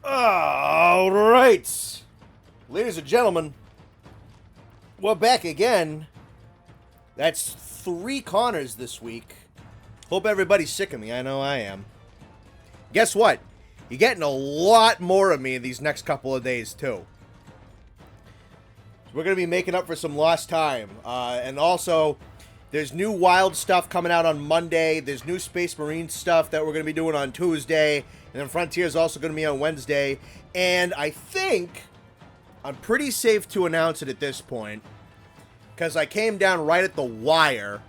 All right, ladies and gentlemen, we're back again. That's 3 Connors this week. Hope everybody's sick of me. I know I am. Guess what? You're getting a lot more of me in these next couple of days, too. We're going to be making up for some lost time. And also, there's new wild stuff coming out on Monday. There's new Space Marine stuff that we're going to be doing on Tuesday. And then Frontier is also going to be on Wednesday. And I think I'm pretty safe to announce it at this point, because I came down right at the wire.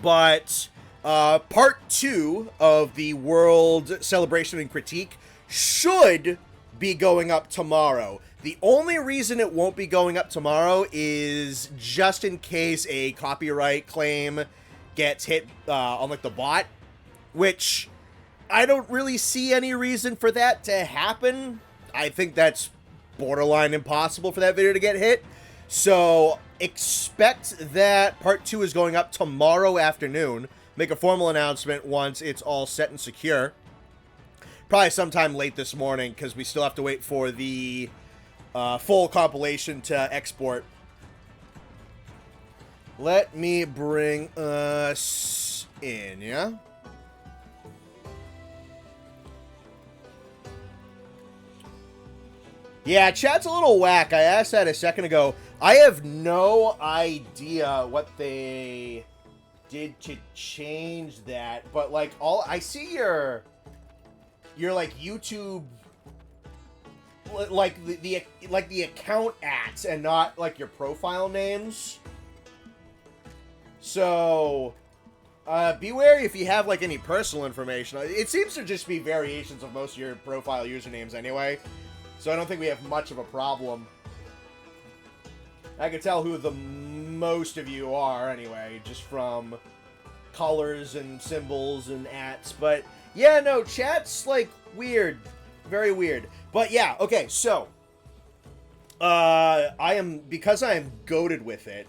But part 2 of the World Celebration and Critique should be going up tomorrow. The only reason it won't be going up tomorrow is just in case a copyright claim gets hit on like the bot, which I don't really see any reason for that to happen. I think that's borderline impossible for that video to get hit. So expect that part 2 is going up tomorrow afternoon. Make a formal announcement once it's all set and secure. Probably sometime late this morning, because we still have to wait for the full compilation to export. Let me bring us in, yeah? Yeah, chat's a little whack. I asked that a second ago. I have no idea what they did to change that, but like I see your like YouTube, like the account ats and not like your profile names. So be wary if you have like any personal information. It seems to just be variations of most of your profile usernames anyway, so I don't think we have much of a problem. I can tell who the most of you are anyway, just from colors and symbols and ats. But yeah, no, chat's like weird, very weird. But yeah, okay, so because I am goated with it.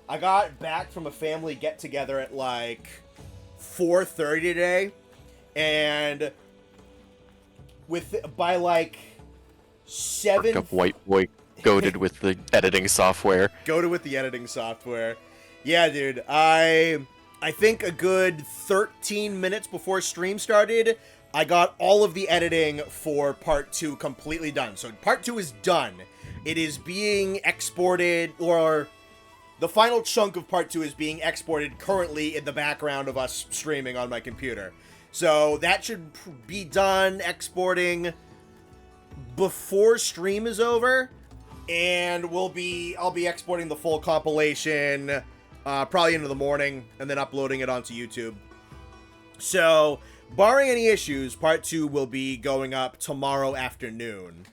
I got back from a family get together at like 4:30 today, and by like 7. Up white boy goated with the editing software. Goated with the editing software. Yeah, dude. I think a good 13 minutes before stream started, I got all of the editing for part 2 completely done. So part 2 is done. It is being exported, or the final chunk of part 2 is being exported currently in the background of us streaming on my computer. So that should be done exporting before stream is over, and I'll be exporting the full compilation probably into the morning, and then uploading it onto YouTube. So, barring any issues, part 2 will be going up tomorrow afternoon.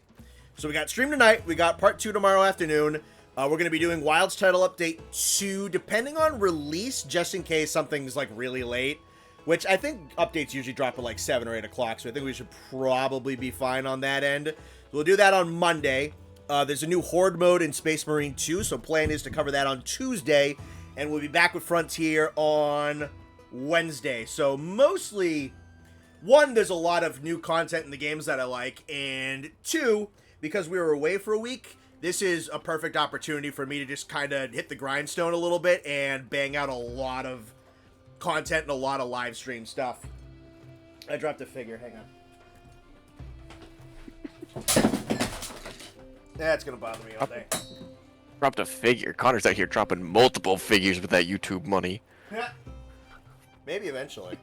So we got stream tonight, we got part 2 tomorrow afternoon. We're going to be doing Wild's Title Update 2, depending on release, just in case something's like really late. Which I think updates usually drop at like 7 or 8 o'clock, so I think we should probably be fine on that end. We'll do that on Monday. There's a new Horde mode in Space Marine 2, so plan is to cover that on Tuesday. And we'll be back with Frontier on Wednesday. So mostly, 1, there's a lot of new content in the games that I like. And 2, because we were away for a week, this is a perfect opportunity for me to just kind of hit the grindstone a little bit and bang out a lot of content and a lot of live stream stuff. I dropped a figure, hang on. That's gonna bother me all day. Dropped a figure. Connor's out here dropping multiple figures with that YouTube money. Yeah. Maybe eventually.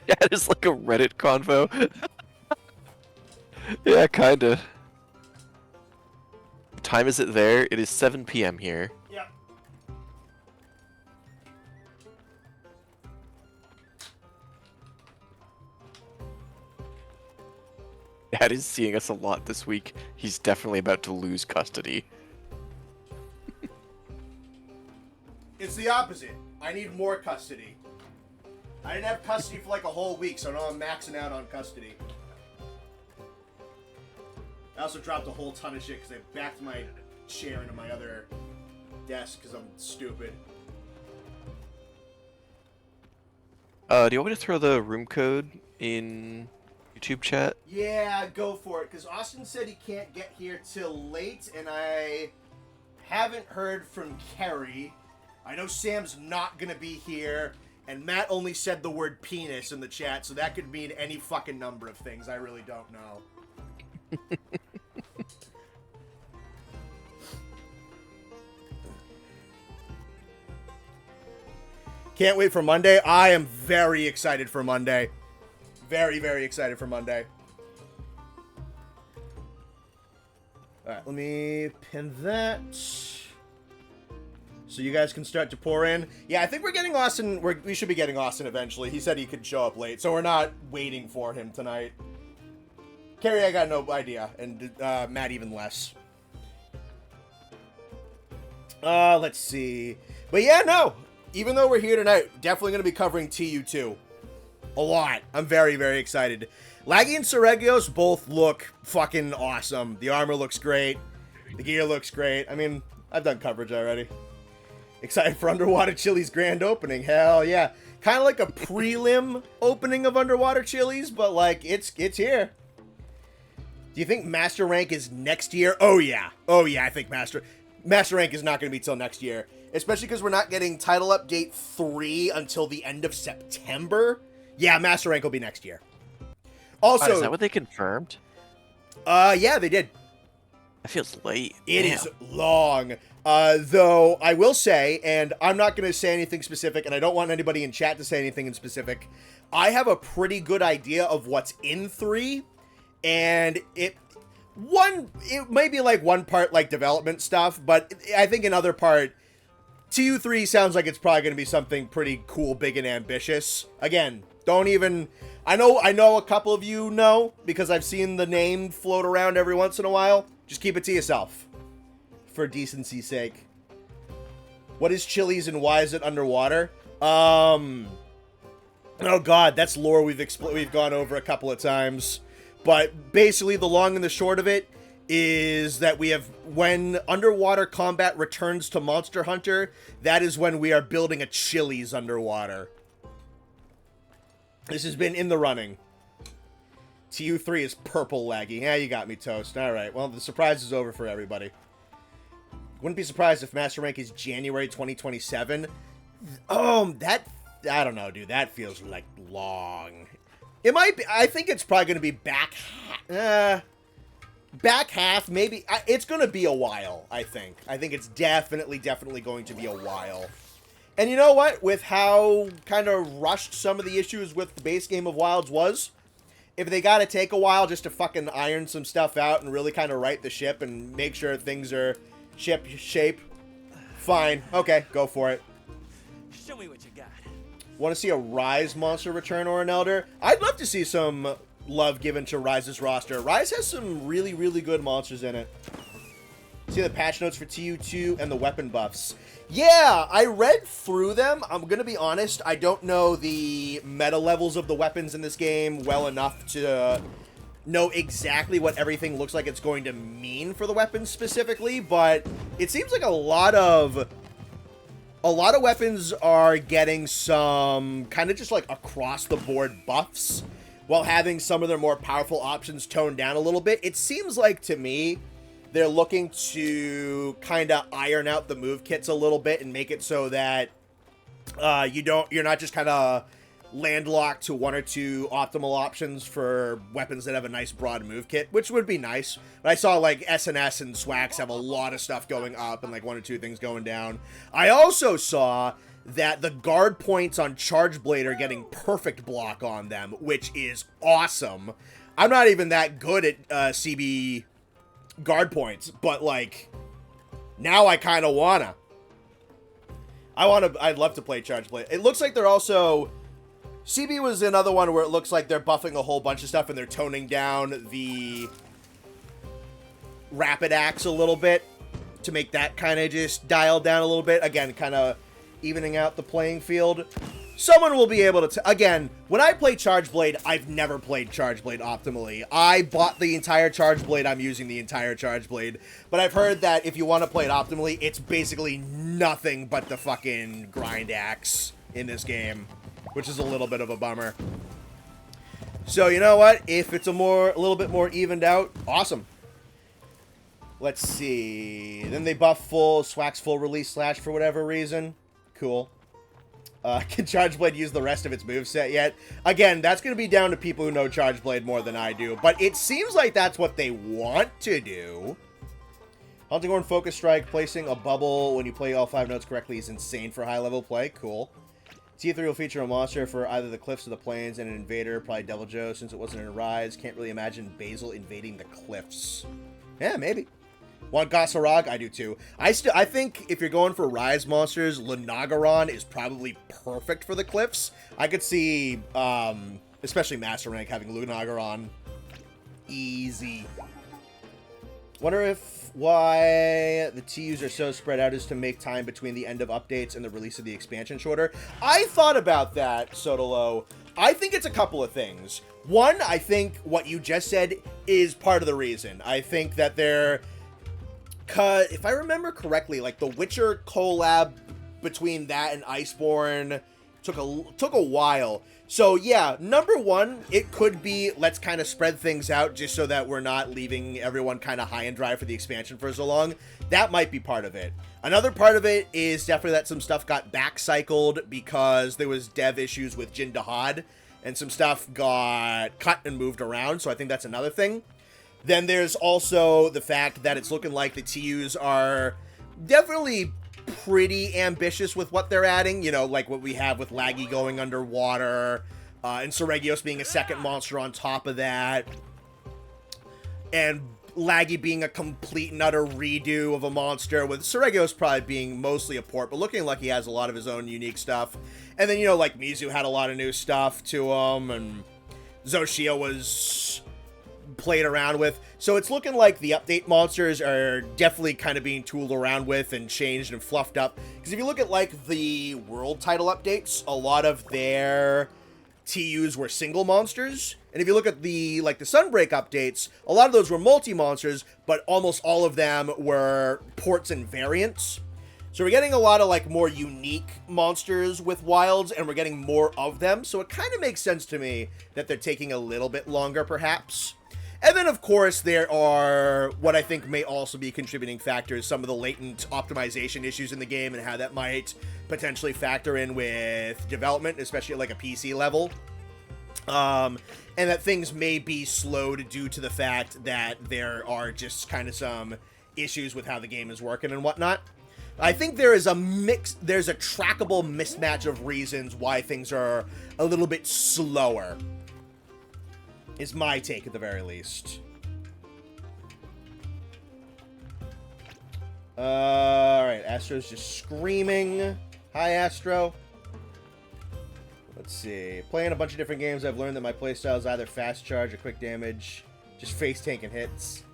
Yeah, it's like a Reddit convo. Yeah, kinda. What time is it there? It is 7 p.m. here. Yeah. Dad is seeing us a lot this week. He's definitely about to lose custody. It's the opposite. I need more custody. I didn't have custody for like a whole week, so now I'm maxing out on custody. I also dropped a whole ton of shit because I backed my chair into my other desk because I'm stupid. Do you want me to throw the room code in YouTube chat? Yeah, go for it, because Austin said he can't get here till late, and I haven't heard from Kerry. I know Sam's not going to be here, and Matt only said the word penis in the chat, so that could mean any fucking number of things. I really don't know. Can't wait for Monday. I am very excited for Monday. Very, very excited for Monday. Alright, let me pin that. So you guys can start to pour in. Yeah, I think we're getting Austin. We should be getting Austin eventually. He said he could show up late, so we're not waiting for him tonight. Carrie, I got no idea. And Matt even less. Let's see. But yeah, no. Even though we're here tonight, definitely going to be covering TU2. A lot. I'm very, very excited. Laggy and Seregios both look fucking awesome. The armor looks great. The gear looks great. I mean, I've done coverage already. Excited for Underwater Chili's grand opening. Hell yeah. Kind of like a prelim opening of Underwater Chili's, but like, it's here. Do you think Master Rank is next year? Oh yeah. Oh yeah, I think Master Rank is not going to be till next year. Especially because we're not getting Title Update 3 until the end of September. Yeah, Master Rank will be next year. Also, is that what they confirmed? Yeah, they did. That feels late. It is long. Though, I will say, and I'm not going to say anything specific, and I don't want anybody in chat to say anything in specific, I have a pretty good idea of what's in 3, and it may be like one part like development stuff, but I think another part, TU3 sounds like it's probably going to be something pretty cool, big, and ambitious. Again, don't even... I know a couple of you know, because I've seen the name float around every once in a while. Just keep it to yourself, for decency's sake. What is Chili's and why is it underwater? Oh god, that's lore we've gone over a couple of times. But basically, the long and the short of it is that we have, when underwater combat returns to Monster Hunter, that is when we are building a Chili's underwater. This has been in the running. TU3 is purple laggy. Yeah, you got me, Toast. Alright, well, the surprise is over for everybody. Wouldn't be surprised if Master Rank is January 2027. That... I don't know, dude. That feels, like, long. It might be... I think it's probably going to be back half, maybe. It's going to be a while, I think. I think it's definitely going to be a while. And you know what? With how kind of rushed some of the issues with the base game of Wilds was, if they got to take a while just to fucking iron some stuff out and really kind of right the ship and make sure things are shape, fine. Okay, go for it. Show me what you got. Want to see a Rise monster return or an Elder? I'd love to see some love given to Rise's roster. Rise has some really, really good monsters in it. See the patch notes for TU2 and the weapon buffs. Yeah, I read through them. I'm going to be honest, I don't know the meta levels of the weapons in this game well enough to know exactly what everything looks like it's going to mean for the weapons specifically, but it seems like a lot of weapons are getting some kind of just like across the board buffs while having some of their more powerful options toned down a little bit. It seems like to me they're looking to kind of iron out the move kits a little bit and make it so that you're not just kind of landlocked to one or two optimal options for weapons that have a nice broad move kit, which would be nice. But I saw like SNS and Swax have a lot of stuff going up and like one or two things going down. I also saw that the guard points on Charge Blade are getting perfect block on them, which is awesome. I'm not even that good at CB guard points, but like now I kind of wanna. I'd love to play Charge Blade. It looks like they're also CB was another one where it looks like they're buffing a whole bunch of stuff and they're toning down the Rapid Axe a little bit to make that kind of just dialed down a little bit. Again, kind of evening out the playing field. someone will be able to... Again, when I play Charge Blade, I've never played Charge Blade optimally. I bought the entire Charge Blade, I'm using the entire Charge Blade. But I've heard that if you want to play it optimally, it's basically nothing but the fucking grind axe in this game, which is a little bit of a bummer. So, you know what? If it's a little bit more evened out, awesome. Let's see. Then they buff full, Swack's full release slash for whatever reason. Cool. Can Charge Blade use the rest of its moveset yet? Again, that's going to be down to people who know Charge Blade more than I do, but it seems like that's what they want to do. Hunting Horn Focus Strike, placing a bubble when you play all 5 notes correctly is insane for high-level play. Cool. T3 will feature a monster for either the cliffs or the plains and an invader, probably Devil Joe, since it wasn't in a Rise. Can't really imagine Basil invading the cliffs. Yeah, maybe. Want Gossarag? I do too. I think if you're going for Rise monsters, Lunagaron is probably perfect for the cliffs. I could see, especially Master Rank, having Lunagaron. Easy. Wonder if why the TUs are so spread out is to make time between the end of updates and the release of the expansion shorter. I thought about that, Sotolo. I think it's a couple of things. One, I think what you just said is part of the reason. I think that they're... if I remember correctly, like the Witcher collab between that and Iceborne took a while. So yeah, number one, it could be let's kind of spread things out just so that we're not leaving everyone kind of high and dry for the expansion for so long. That might be part of it. Another part of it is definitely that some stuff got back-cycled because there was dev issues with Jin Dahad, and some stuff got cut and moved around, so I think that's another thing. Then there's also the fact that it's looking like the TUs are definitely pretty ambitious with what they're adding. You know, like what we have with Laggy going underwater, and Seregios being a second monster on top of that. And Laggy being a complete and utter redo of a monster, with Seregios probably being mostly a port, but looking like he has a lot of his own unique stuff. And then, you know, like Mizu had a lot of new stuff to him, and Zoshia was... played around with. So it's looking like the update monsters are definitely kind of being tooled around with and changed and fluffed up. Because if you look at like the world title updates, a lot of their TUs were single monsters. And if you look at the like the Sunbreak updates, a lot of those were multi-monsters, but almost all of them were ports and variants. So we're getting a lot of like more unique monsters with wilds, and we're getting more of them. So it kind of makes sense to me that they're taking a little bit longer perhaps. And then, of course, there are what I think may also be contributing factors, some of the latent optimization issues in the game and how that might potentially factor in with development, especially at like a PC level. And that things may be slowed due to the fact that there are just kind of some issues with how the game is working and whatnot. I think there is there's a trackable mismatch of reasons why things are a little bit slower. Is my take at the very least. Alright, Astro's just screaming. Hi, Astro. Let's see. Playing a bunch of different games, I've learned that my playstyle is either fast charge or quick damage. Just face tanking hits.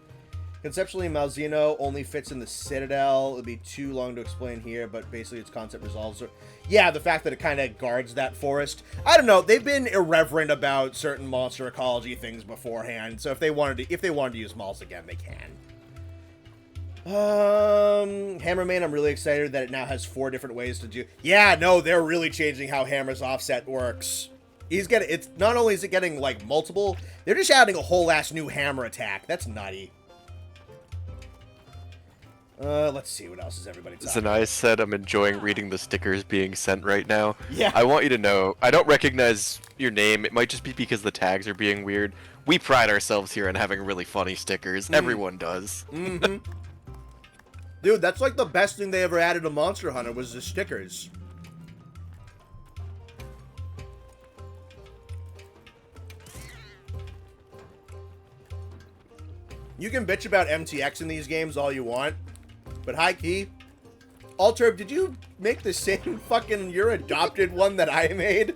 Conceptually, Malzeno only fits in the Citadel. It would be too long to explain here, but basically its concept resolves... Yeah, the fact that it kind of guards that forest. I don't know. They've been irreverent about certain monster ecology things beforehand, so if they wanted to use Malz again, they can. Hammerman, I'm really excited that it now has 4 different ways to do... Yeah, no, they're really changing how Hammer's offset works. It's not only is it getting, like, multiple, they're just adding a whole ass new hammer attack. That's nutty. Let's see, what else is everybody talking about? Zanai said, I'm enjoying reading the stickers being sent right now. Yeah. I want you to know, I don't recognize your name. It might just be because the tags are being weird. We pride ourselves here on having really funny stickers. Everyone does. Mm-hmm. Dude, that's like the best thing they ever added to Monster Hunter was the stickers. You can bitch about MTX in these games all you want, but high key, Alterb, did you make the same fucking your adopted one that I made?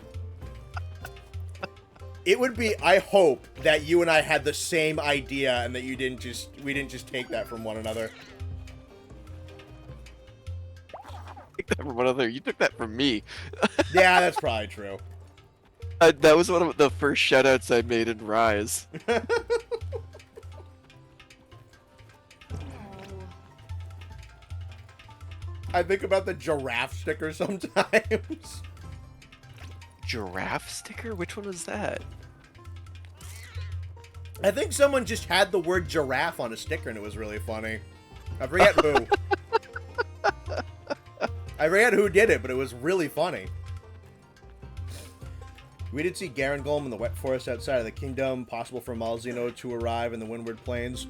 It would be, I hope that you and I had the same idea and that we didn't just take that from one another. take that from one other. You took that from me. Yeah, that's probably true. That was one of the first shoutouts I made in Rise. I think about the giraffe sticker sometimes. Giraffe sticker? Which one was that? I think someone just had the word giraffe on a sticker and it was really funny. I forget who. I forget who did it, but it was really funny. We did see Garen Golem in the wet forest outside of the kingdom. Possible for Malzeno to arrive in the Windward Plains.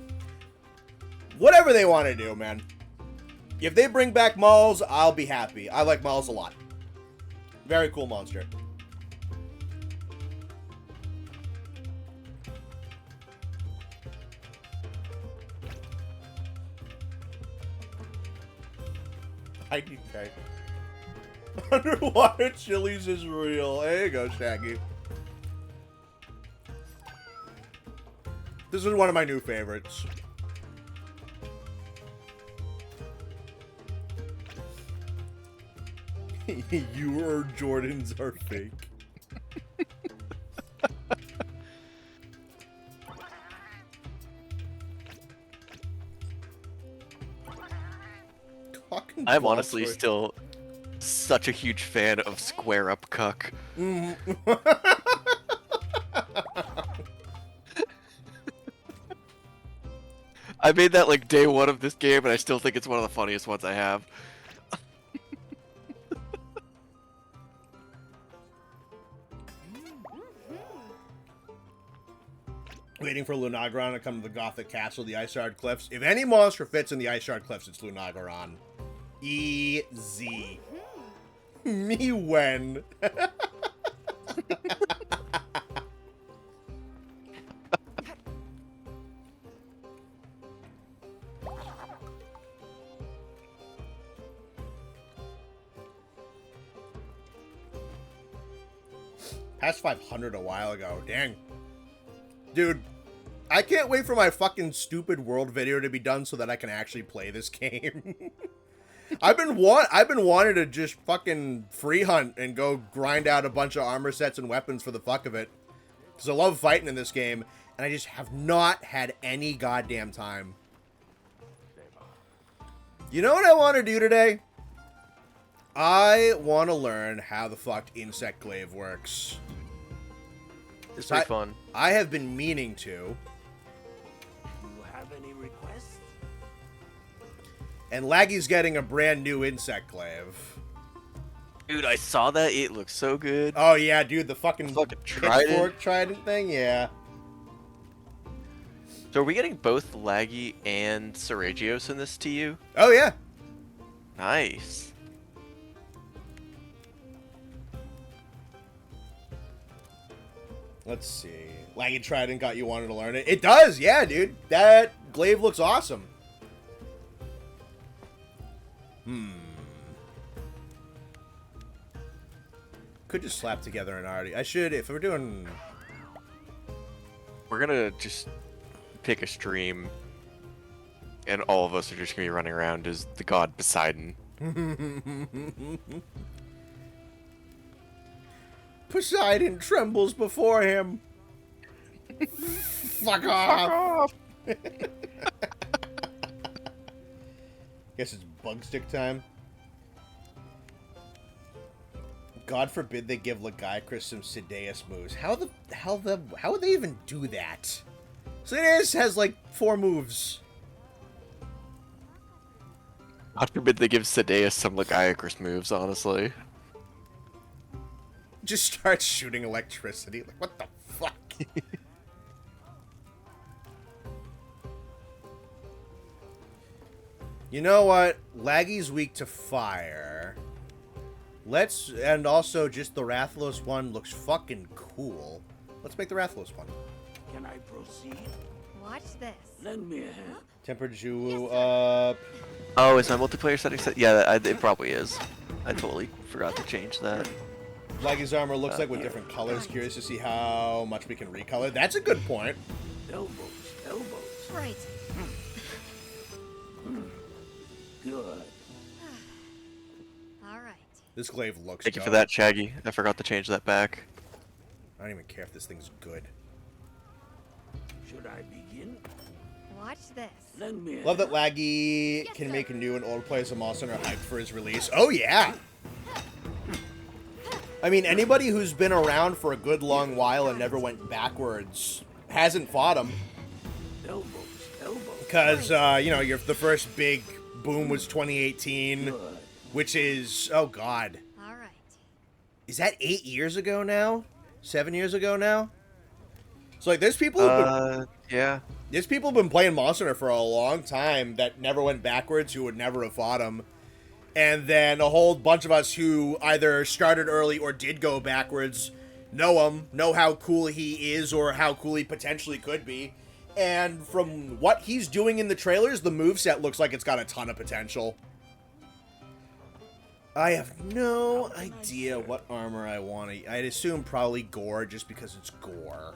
Whatever they want to do, man. If they bring back Malz, I'll be happy. I like Malz a lot. Very cool monster. IDK. Underwater chilies is real. There you go, Shaggy. This is one of my new favorites. Your Jordans are fake. I'm honestly still such a huge fan of Square Up Cuck. I made that like day one of this game, and I still think it's one of the funniest ones I have. Waiting for Lunagaron to come to the Gothic Castle, the Ice Shard Cliffs. If any monster fits in the Ice Shard Cliffs, it's Lunagaron. Easy. Me when. Past 500 a while ago. Dang. Dude, I can't wait for my fucking stupid world video to be done so that I can actually play this game. I've been wanting to just fucking free hunt and go grind out a bunch of armor sets and weapons for the fuck of it. Because I love fighting in this game, and I just have not had any goddamn time. You know what I want to do today? I want to learn how the fuck Insect Glaive works. It's pretty fun. I have been meaning to. You have any requests? And Laggy's getting a brand new Insect Glaive. Dude, I saw that. It looks so good. Oh yeah, dude, the fucking trident. pitchfork trident thing, yeah. So are we getting both Laggy and Seragios in this TU? Oh yeah. Nice. Let's see. Laggy Trident got you wanted to learn it. It does, yeah, dude. That glaive looks awesome. Could just slap together an arty. I should, if we're doing... We're gonna just pick a stream, and all of us are just gonna be running around as the god Poseidon. Poseidon trembles before him. Fuck off. Guess it's bug stick time. God forbid they give Lagiacrus some Sideus moves. How would they even do that? Sideus has like 4 moves. God forbid they give Sideus some Lagiacrus moves, honestly. Just starts shooting electricity. Like, what the fuck? You know what? Laggy's weak to fire. And also just the Rathalos one looks fucking cool. Let's make the Rathalos one. Can I proceed? Watch this. Lend me a hand. Tempered Julu up. Oh, is my multiplayer setting set? Yeah, it probably is. I totally forgot to change that. Laggy's armor looks like with different colors. Curious to see how much we can recolor. That's a good point. Elbows, elbows. Right. Good. This glaive looks Thank you for dope. that, Shaggy. I forgot to change that back. I don't even care if this thing's good. Should I begin? Watch this. Lend me a Love that hand. Laggy Yes, can sir. make new and old players of Monster Hunter hyped for his release. Oh, yeah! I mean, anybody who's been around for a good long while and never went backwards hasn't fought him. Elbows, elbows. Because, you know, the first big boom was 2018, Good. which is, oh, God. All right. Is that 8 years ago now? 7 years ago now? So, like, there's people who've Yeah. There's people who've been playing Monster Hunter for a long time that never went backwards, who would never have fought him. And then a whole bunch of us who either started early or did go backwards know him, know how cool he is or how cool he potentially could be. And from what he's doing in the trailers, the moveset looks like it's got a ton of potential. I have no idea what armor I want to... I'd assume probably Gore, just because it's Gore.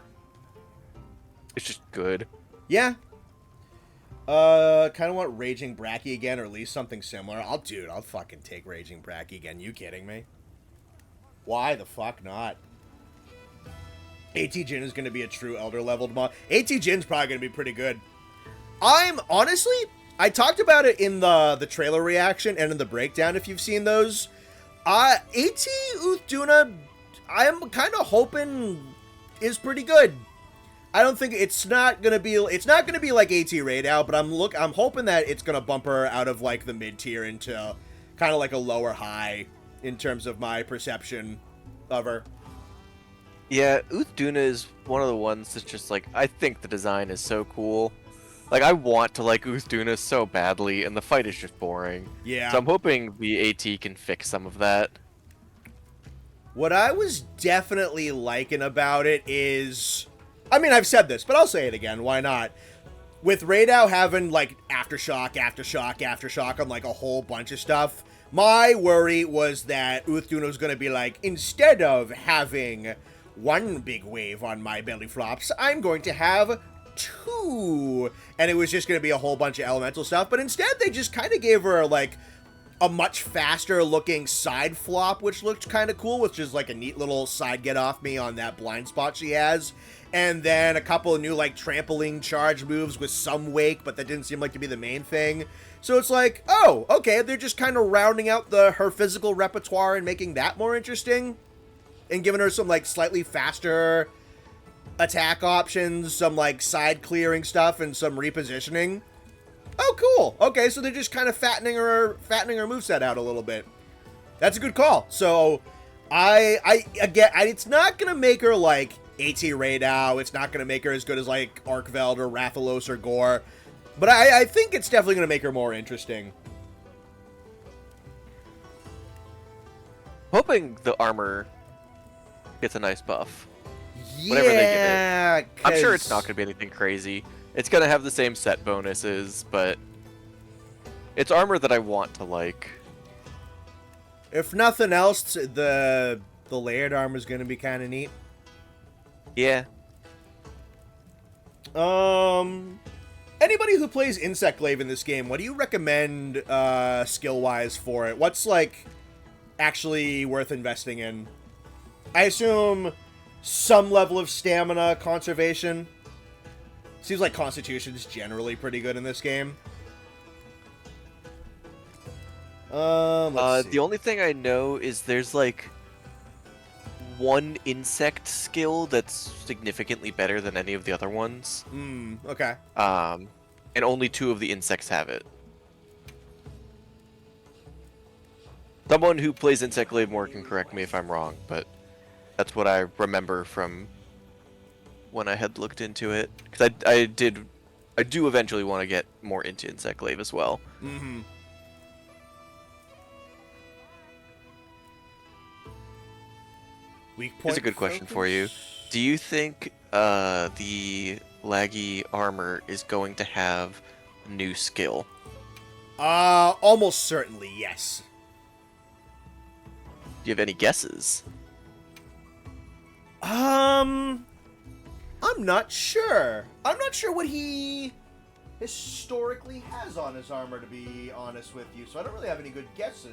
It's just good. Yeah. Kind of want Raging Bracky again, or at least something similar. I'll fucking take Raging Bracky again. You kidding me? Why the fuck not? AT Jin is going to be a true Elder leveled mod. AT Jin's probably going to be pretty good. Honestly, I talked about it in the trailer reaction and in the breakdown, if you've seen those. AT Uthduna, I'm kind of hoping is pretty good. I don't think it's not gonna be like AT Raidou, but I'm hoping that it's gonna bump her out of like the mid tier into kind of like a lower high in terms of my perception of her. Yeah, Uthduna is one of the ones that's just like, I think the design is so cool. Like, I want to like Uthduna so badly, and the fight is just boring. Yeah. So I'm hoping the AT can fix some of that. What I was definitely liking about it is, I mean, I've said this, but I'll say it again. Why not? With Raidou having, like, Aftershock, Aftershock, Aftershock on, like, a whole bunch of stuff, my worry was that Uthduna was going to be like, instead of having one big wave on my belly flops, I'm going to have two. And it was just going to be a whole bunch of elemental stuff. But instead, they just kind of gave her, like, a much faster looking side flop, which looked kind of cool, which is like a neat little side get off me on that blind spot she has. And then a couple of new like trampoline charge moves with some wake, but that didn't seem like to be the main thing. So it's like, oh, okay, they're just kind of rounding out her physical repertoire and making that more interesting. And giving her some like slightly faster attack options, some like side clearing stuff, and some repositioning. Oh, cool. Okay, so they're just kind of fattening her moveset out a little bit. That's a good call. So, it's not gonna make her like AT Raidou. It's not gonna make her as good as like Arkveld or Rathalos or Gore. But I think it's definitely gonna make her more interesting. Hoping the armor gets a nice buff. Whatever they give it. I'm sure it's not going to be anything crazy. It's going to have the same set bonuses, but it's armor that I want to like. If nothing else, the layered armor is going to be kind of neat. Yeah. Anybody who plays Insect Glaive in this game, what do you recommend skill-wise for it? What's like actually worth investing in? I assume some level of stamina conservation. Seems like Constitution's generally pretty good in this game. Let's see. The only thing I know is there's like one insect skill that's significantly better than any of the other ones. Okay. And only 2 of the insects have it. Someone who plays Insect Glaive more can correct me if I'm wrong, but that's what I remember from when I had looked into it. Because I do eventually want to get more into Insect Glaive as well. Mm-hmm. Weak point. Here's a good question for you. Do you think the laggy armor is going to have new skill? Almost certainly, yes. Do you have any guesses? I'm not sure. I'm not sure what he historically has on his armor, to be honest with you, so I don't really have any good guesses.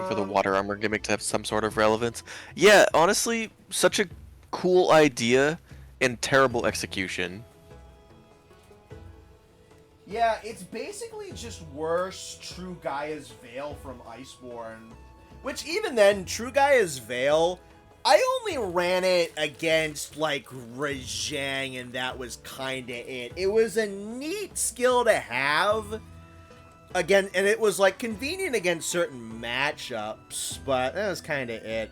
For the water armor gimmick to have some sort of relevance. Yeah, honestly, such a cool idea and terrible execution. Yeah, it's basically just worse True Gaia's Veil from Iceborne. Which, even then, True Gaia's Veil, I only ran it against, like, Rajang, and that was kinda it. It was a neat skill to have. Again, and it was, like, convenient against certain matchups, but that was kinda it.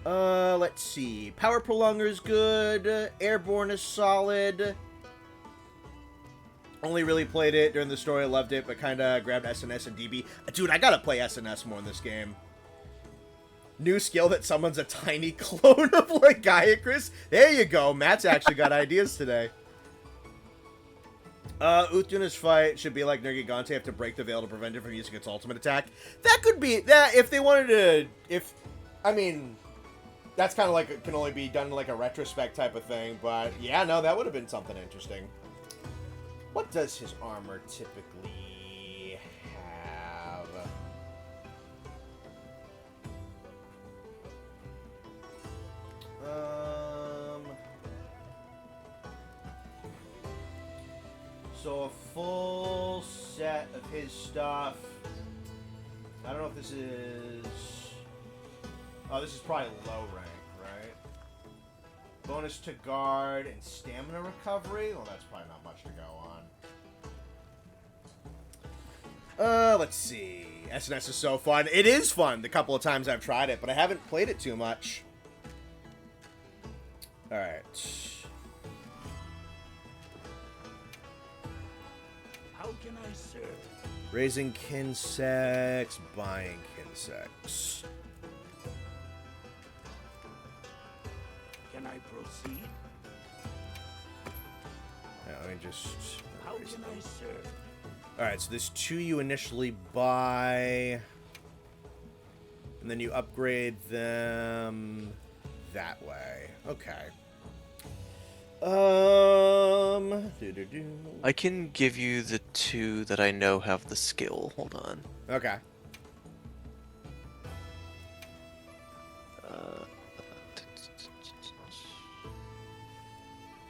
Let's see. Power Prolonger is good. Airborne is solid. Only really played it during the story, loved it, but kind of grabbed SNS and DB. Dude, I gotta play SNS more in this game. New skill that someone's a tiny clone of Legiacris. There you go. Matt's actually got ideas today. Uthuna's fight should be like Nergigante, have to break the veil to prevent it from using its ultimate attack. That could be, that if they wanted to, I mean, that's kind of like, it can only be done in like a retrospect type of thing, but yeah, no, that would have been something interesting. What does his armor typically have? So a full set of his stuff. I don't know if this is... Oh, this is probably low rank, right? Bonus to guard and stamina recovery? Well, that's probably not much to go on. Let's see. SNS is so fun. It is fun the couple of times I've tried it, but I haven't played it too much. Alright. How can I serve? Raising Kinsects, buying Kinsects. Can I proceed? Yeah, let me just... How can I serve? Alright, so there's 2 you initially buy. And then you upgrade them that way. Okay. I can give you the 2 that I know have the skill. Hold on. Okay.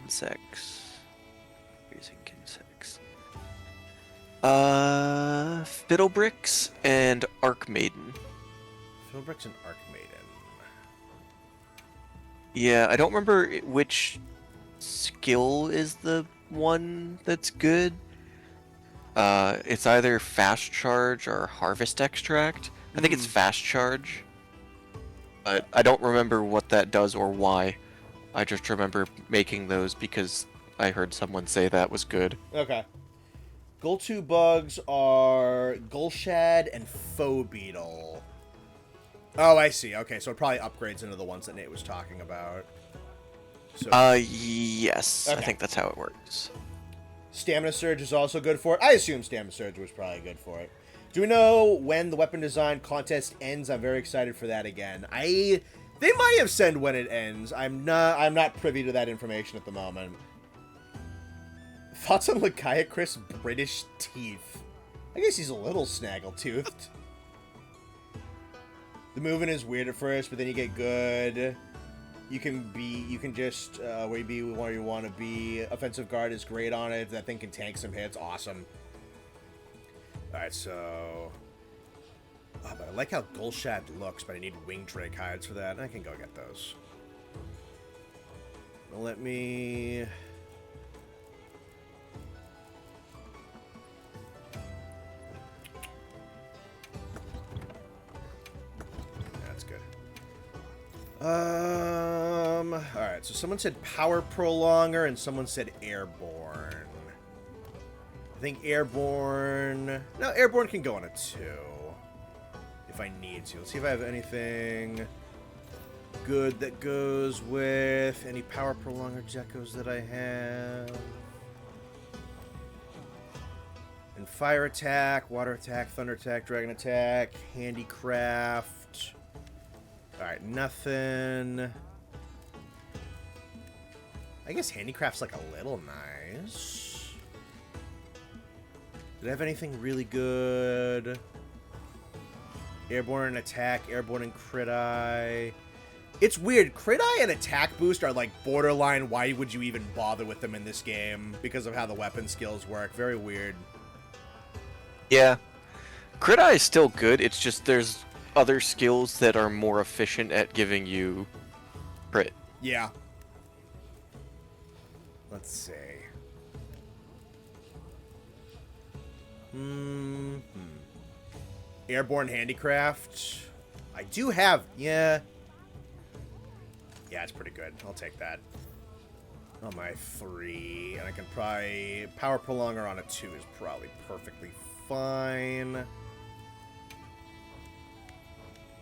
Insects. Using insects. Fiddlebricks and Arc Maiden. Fiddlebricks and Arc Maiden. Yeah, I don't remember which skill is the one that's good. It's either Fast Charge or Harvest Extract. I think it's Fast Charge. But I don't remember what that does or why. I just remember making those because I heard someone say that was good. Okay. Goal 2 bugs are Gulshad and Foe Beetle. Oh, I see. Okay, so it probably upgrades into the ones that Nate was talking about. So, yes. Okay. I think that's how it works. Stamina Surge is also good for it. I assume Stamina Surge was probably good for it. Do we know when the weapon design contest ends? I'm very excited for that again. They might have said when it ends. I'm not privy to that information at the moment. Thoughts on Legiacris' British teeth? I guess he's a little snaggle-toothed. The movement is weird at first, but then you get good. You can just where you want to be. Offensive guard is great on it. That thing can tank some hits. Awesome. Alright, so... Oh, but I like how Gulshad looks, but I need Wing Drake hides for that. I can go get those. Let me... That's good. Alright, so someone said Power Prolonger and someone said Airborne. I think Airborne... No, Airborne can go on a 2. If I need to. Let's see if I have anything good that goes with any Power Prolonger Geckos that I have. And Fire Attack, Water Attack, Thunder Attack, Dragon Attack, Handicraft. Alright, nothing. I guess Handicraft's like a little nice. Did I have anything really good? Airborne attack, airborne and crit eye. It's weird. Crit eye and attack boost are like borderline. Why would you even bother with them in this game? Because of how the weapon skills work. Very weird. Yeah. Crit eye is still good. It's just there's other skills that are more efficient at giving you crit. Yeah. Let's see. Airborne handicraft. I do have, yeah. Yeah, it's pretty good. I'll take that. On my 3, and I can probably power prolonger on a 2 is probably perfectly fine.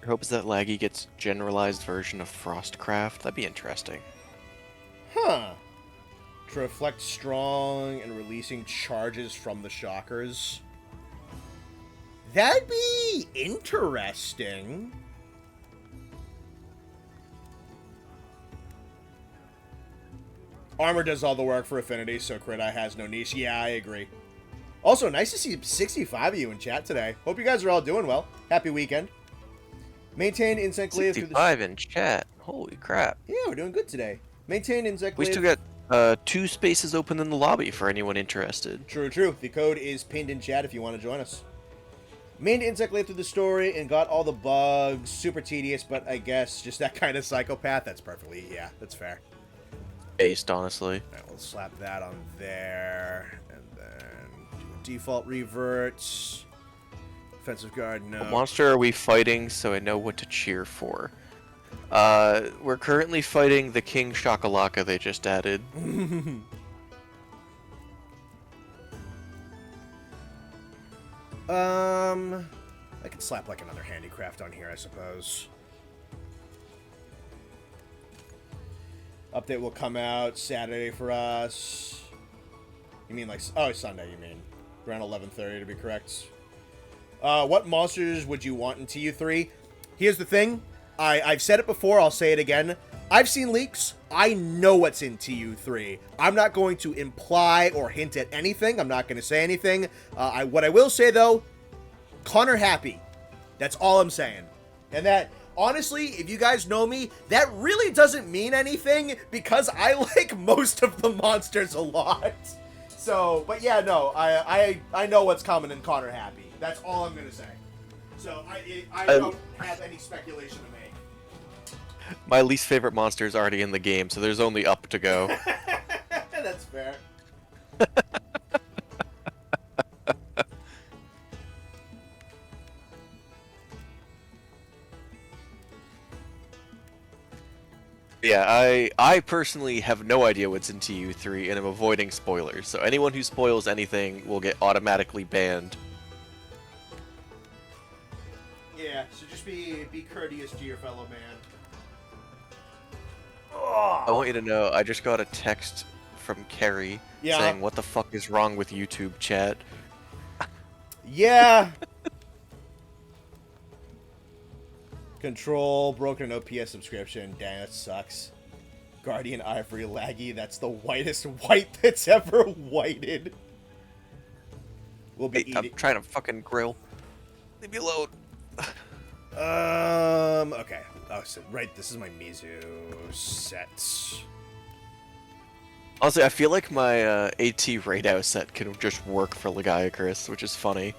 I hope is that Laggy gets generalized version of Frostcraft. That'd be interesting. Huh. To reflect strong and releasing charges from the shockers. That'd be interesting. Armor does all the work for affinity, so crit eye has no niche. Yeah, I agree. Also, nice to see 65 of you in chat today. Hope you guys are all doing well. Happy weekend. Maintain insect glaive through the... 65 in chat. Holy crap. Yeah, we're doing good today. Maintain insect We glaive... still got 2 spaces open in the lobby for anyone interested. True, true. The code is pinned in chat if you want to join us. Mained insect glaive through the story and got all the bugs. Super tedious, but I guess just that kind of psychopath. That's perfectly... Yeah, that's fair. Based, honestly. Alright, we'll slap that on there. And then do a default revert. Defensive guard, no. What monster are we fighting so I know what to cheer for? We're currently fighting the King Shakalaka they just added. I could slap like another handicraft on here, I suppose. Update will come out Saturday for us. You mean like... Oh, Sunday, you mean. Around 11:30 to be correct. What monsters would you want in TU3? Here's the thing. I've said it before, I'll say it again. I've seen leaks. I know what's in TU3. I'm not going to imply or hint at anything. I'm not going to say anything. What I will say, though, Connor happy. That's all I'm saying. And that... Honestly, if you guys know me, that really doesn't mean anything because I like most of the monsters a lot. So, but yeah, no, I know what's coming in Connor happy. That's all I'm gonna say. So I don't have any speculation to make. My least favorite monster is already in the game, so there's only up to go. That's fair. Yeah, I personally have no idea what's in TU3, and I'm avoiding spoilers. So anyone who spoils anything will get automatically banned. Yeah, so just be courteous to your fellow man. I want you to know, I just got a text from Carrie saying, "What the fuck is wrong with YouTube chat?" Yeah. Control, broken OPS subscription. Dang, that sucks. Guardian Ivory Laggy. That's the whitest white that's ever whited. We'll be eating. I'm trying to fucking grill. Leave me alone. Okay. Oh, so, right, this is my Mizu set. Honestly, I feel like my AT Raidou set can just work for Legiacris, which is funny.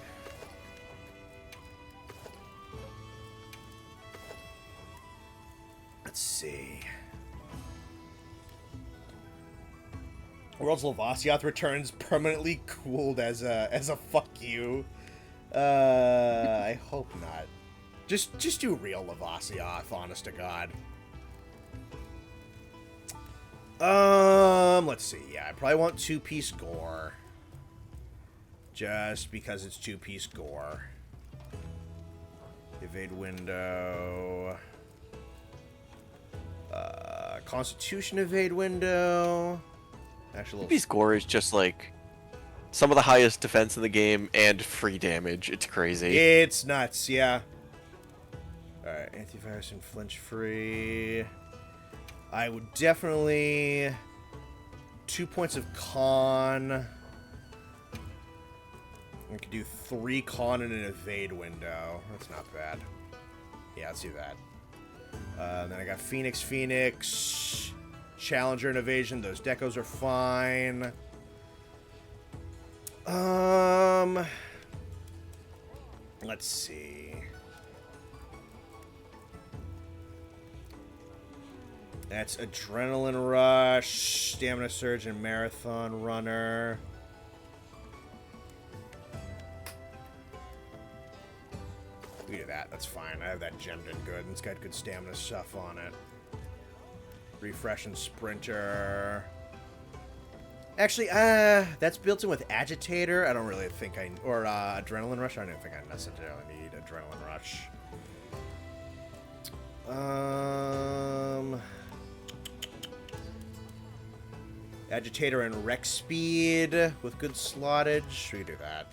Let's see. World's Lavasiath returns permanently cooled as a fuck you. I hope not. Just do real Lavasiath, honest to God. Let's see. Yeah, I probably want 2-piece gore. Just because it's 2-piece gore. Evade window. Constitution evade window. Actually, Beast Gore is just like some of the highest defense in the game and free damage. It's crazy. It's nuts, yeah. Alright, antivirus and flinch free. I would definitely 2 points of con. I could do 3 con and an evade window. That's not bad. Yeah, let's do that. Then I got Phoenix, Challenger and Evasion. Those decos are fine. Let's see. That's Adrenaline Rush, Stamina Surge, and Marathon Runner. We do that. That's fine. I have that gemmed in good. It's got good stamina stuff on it. Refresh and Sprinter. Actually, that's built in with Agitator. I don't really think I... Or Adrenaline Rush. I don't think I necessarily need Adrenaline Rush. Agitator and Wreck Speed with good slottage. We can do that.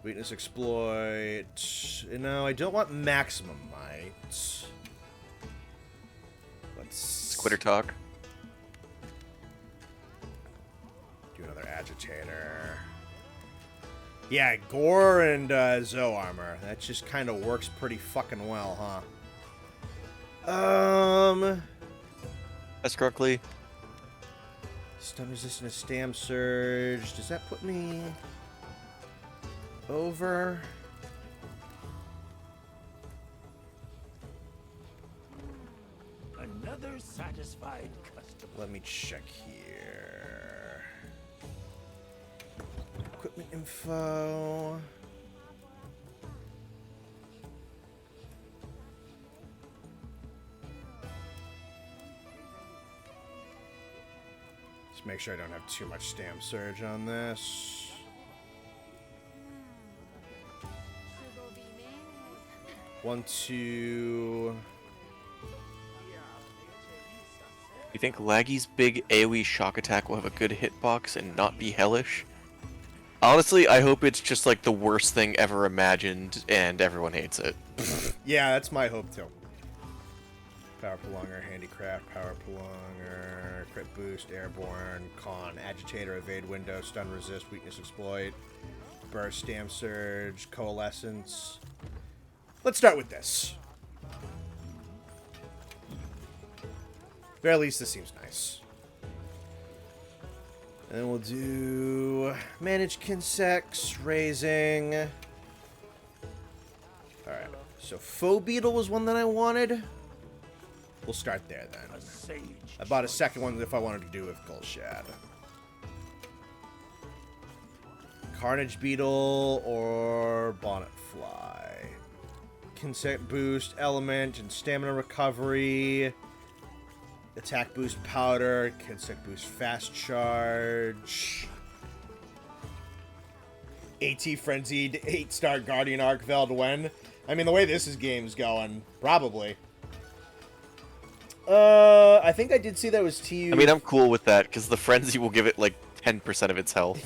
Weakness Exploit. No, I don't want Maximum Might. Let's... Quitter talk. Do another Agitator. Yeah, Gore and Zoe Armor. That just kind of works pretty fucking well, huh? Escrockley. Stun Resistant to Stam Surge. Does that put me over? Another satisfied customer. Let me check here. Equipment info. Just make sure I don't have too much Stam Surge on this. One, two. You think Laggy's big AoE shock attack will have a good hitbox and not be hellish? Honestly, I hope it's just like the worst thing ever imagined and everyone hates it. Yeah, that's my hope too. Power Prolonger, Handicraft, Power Prolonger, Crit Boost, Airborne, Con, Agitator, Evade Window, Stun Resist, Weakness Exploit, Burst, Stam Surge, Coalescence. Let's start with this. Very least this seems nice. And then we'll do Manage Kinsex, Raising. Alright, so Faux Beetle was one that I wanted. We'll start there then. I bought a second one if I wanted to do with Gulshad. Carnage Beetle or Bonnet Fly. Insect Boost, Element, and Stamina Recovery. Attack Boost Powder. Insect Boost Fast Charge. AT Frenzied 8-star Guardian Arkveld when? I mean, the way this game's going, probably. I think I did see that was TU. I mean, I'm cool with that, because the Frenzy will give it, like, 10% of its health.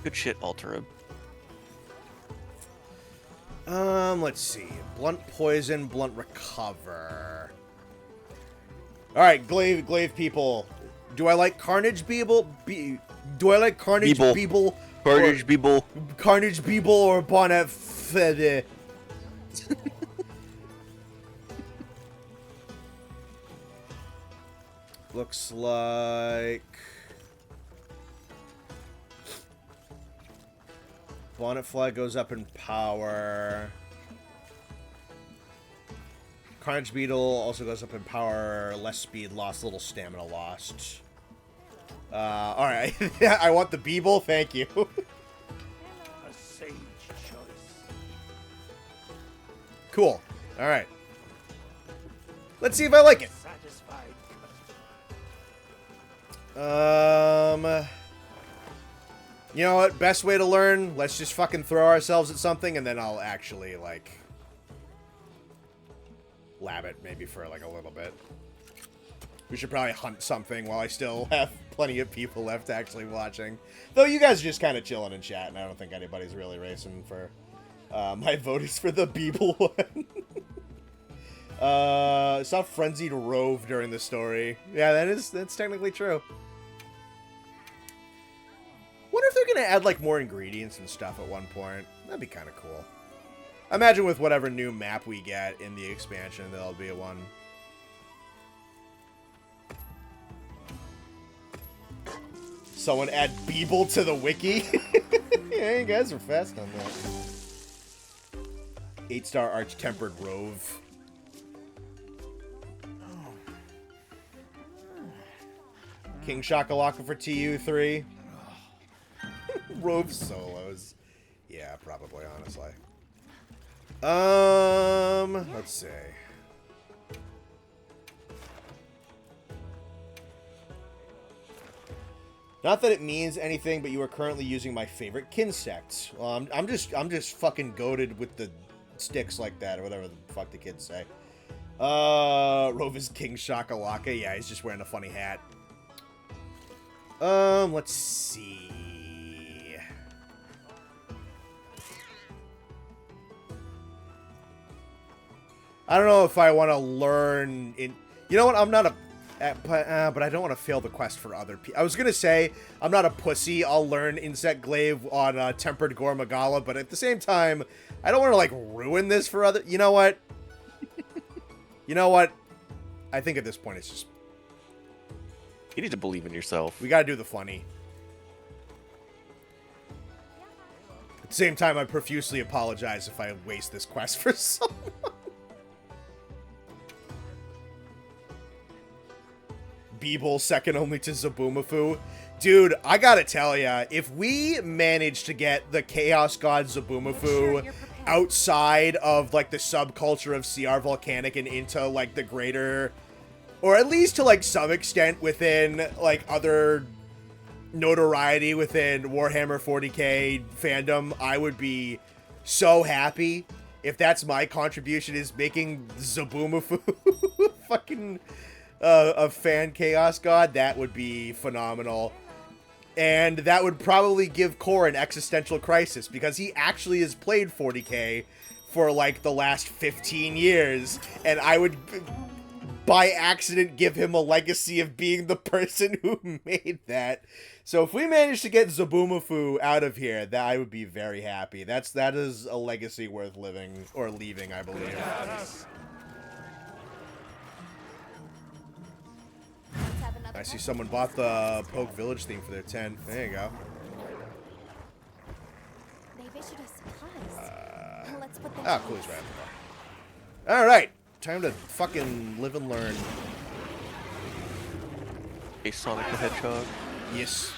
Good shit, Alterib. Let's see. Blunt Poison, Blunt Recover. Alright, Glaive people. Do I like Carnage Beeble? Do I like Carnage Beeble? Carnage Beeble. Carnage Beeble or Bonnet Fede? Looks like Bonnet Fly goes up in power. Carnage Beetle also goes up in power, less speed lost, little stamina lost. Alright. I want the Beeble, thank you. A sage choice. Cool. Alright. Let's see if I like it. Satisfied You know what? Best way to learn, let's just fucking throw ourselves at something and then I'll actually, like, lab it maybe for, like, a little bit. We should probably hunt something while I still have plenty of people left actually watching. Though you guys are just kind of chilling in chat, and I don't think anybody's really racing for... my vote is for the Beeble one. Saw frenzied rove during the story. Yeah, that's technically true. Wonder if they're gonna add like more ingredients and stuff at one point. That'd be kind of cool. I imagine with whatever new map we get in the expansion, there'll be one. Someone add Beeble to the wiki. Yeah, you guys are fast on that. 8-star arch-tempered rove. King Shakalaka for TU3. Rove solos. Yeah, probably, honestly. Let's see. Not that it means anything, but you are currently using my favorite kinsect. Well, I'm just fucking goated with the sticks like that, or whatever the fuck the kids say. Rove is King Shakalaka. Yeah, he's just wearing a funny hat. Let's see. I don't know if I want to learn in... You know what? I'm not a... but I don't want to fail the quest for other people. I was going to say, I'm not a pussy. I'll learn Insect Glaive on Tempered Gore Magala, but at the same time, I don't want to, like, ruin this for other... You know what? You know what? I think at this point it's just... You need to believe in yourself. We gotta do the funny. At the same time, I profusely apologize if I waste this quest for someone. Beeble, second only to Zabumafu. Dude, I gotta tell ya, if we manage to get the Chaos God Zabumafu outside of, like, the subculture of CR-Volcanic and into, like, the greater... Or at least to, like, some extent within, like, other notoriety within Warhammer 40k fandom, I would be so happy if that's my contribution, is making Zabumafu fucking a fan Chaos God. That would be phenomenal. And that would probably give Core an existential crisis, because he actually has played 40k for, like, the last 15 years, and I would... by accident give him a legacy of being the person who made that. So if we manage to get Zabumafu out of here, that I would be very happy. That is a legacy worth living or leaving, I believe. I see someone bought the Poke Village theme for their tent. There you go. They've issued us supplies. Let's put them Cool, he's right at the bar. Alright. Time to fucking live and learn. A Sonic the Hedgehog. Yes.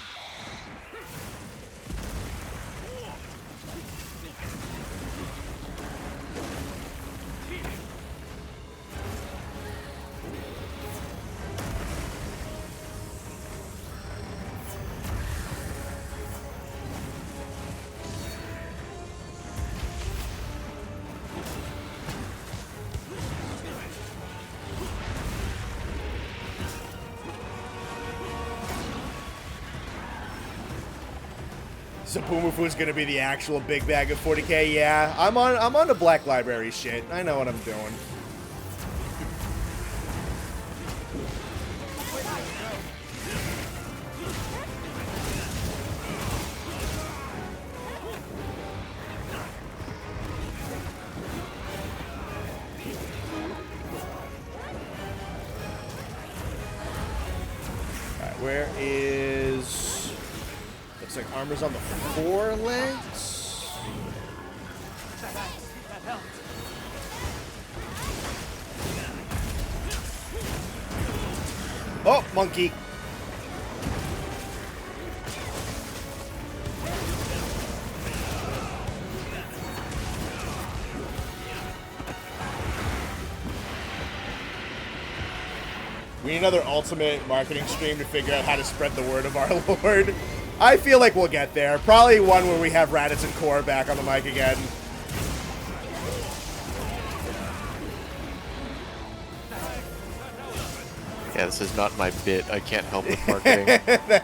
Zabumafu's gonna be the actual big bag of 40k. Yeah, I'm on the Black Library shit. I know what I'm doing. Alright, where is... Looks like armor's on the 4 legs. Oh, monkey. We need another ultimate marketing stream to figure out how to spread the word of our Lord. I feel like we'll get there. Probably one where we have Raditz and Core back on the mic again. Yeah, this is not my bit. I can't help with marketing.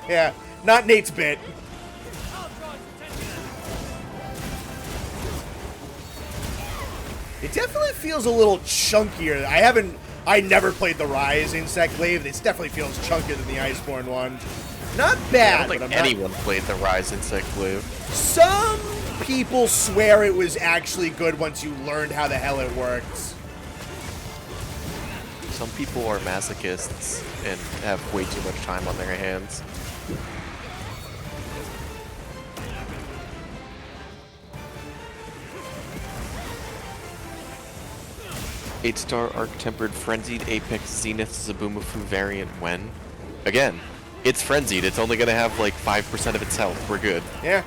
Yeah, not Nate's bit. It definitely feels a little chunkier. I never played the Rise Insect Glaive. This definitely feels chunkier than the Iceborne one. Not bad, I don't but think I'm anyone played the Rise Insect Glaive. Some people swear it was actually good once you learned how the hell it works. Some people are masochists and have way too much time on their hands. Eight-star Arc-Tempered Frenzied Apex Zenith Zabumafu variant when? Again, it's frenzied. It's only gonna have like 5% of its health. We're good. Yeah.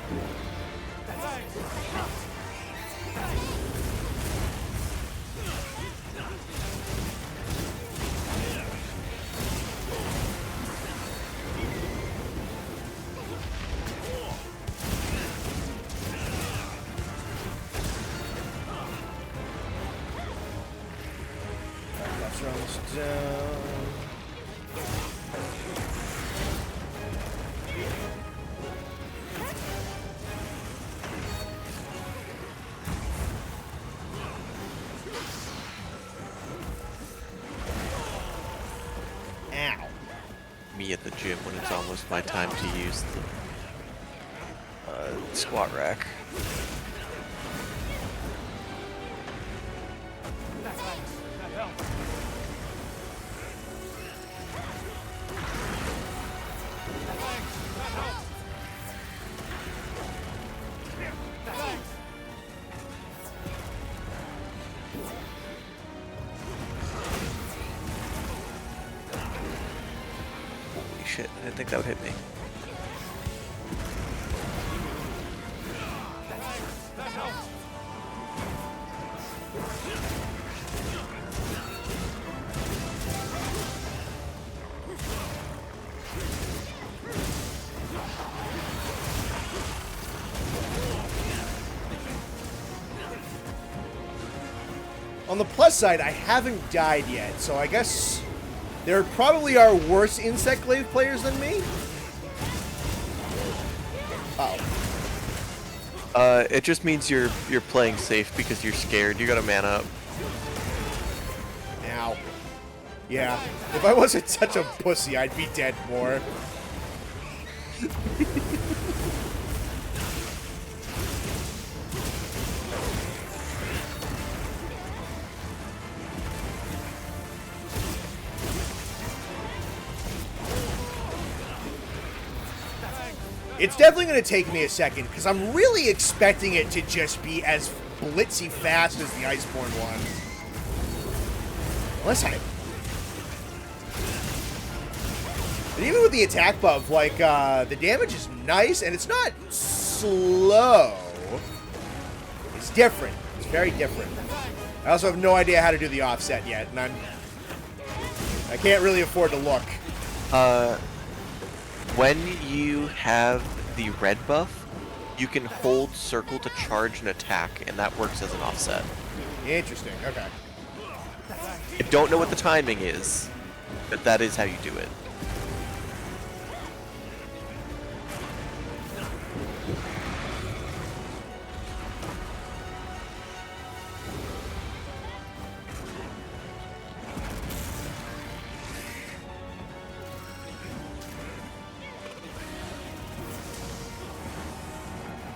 Let's run this down. Ow. Me at the gym when it's almost my time to use the squat rack. Holy shit, I didn't think that would hit me. On the plus side, I haven't died yet, so I guess there probably are worse Insect Glaive players than me. Uh-oh. It just means you're playing safe because you're scared. You got a man up. Ow. Yeah, if I wasn't such a pussy, I'd be dead more. It's definitely going to take me a second, because I'm really expecting it to just be as blitzy fast as the Iceborne one. Unless I... But even with the attack buff, like, the damage is nice, and it's not slow. It's different. It's very different. I also have no idea how to do the offset yet, and I can't really afford to look. When you have the red buff, you can hold circle to charge an attack, and that works as an offset. Interesting, okay. I don't know what the timing is, but that is how you do it.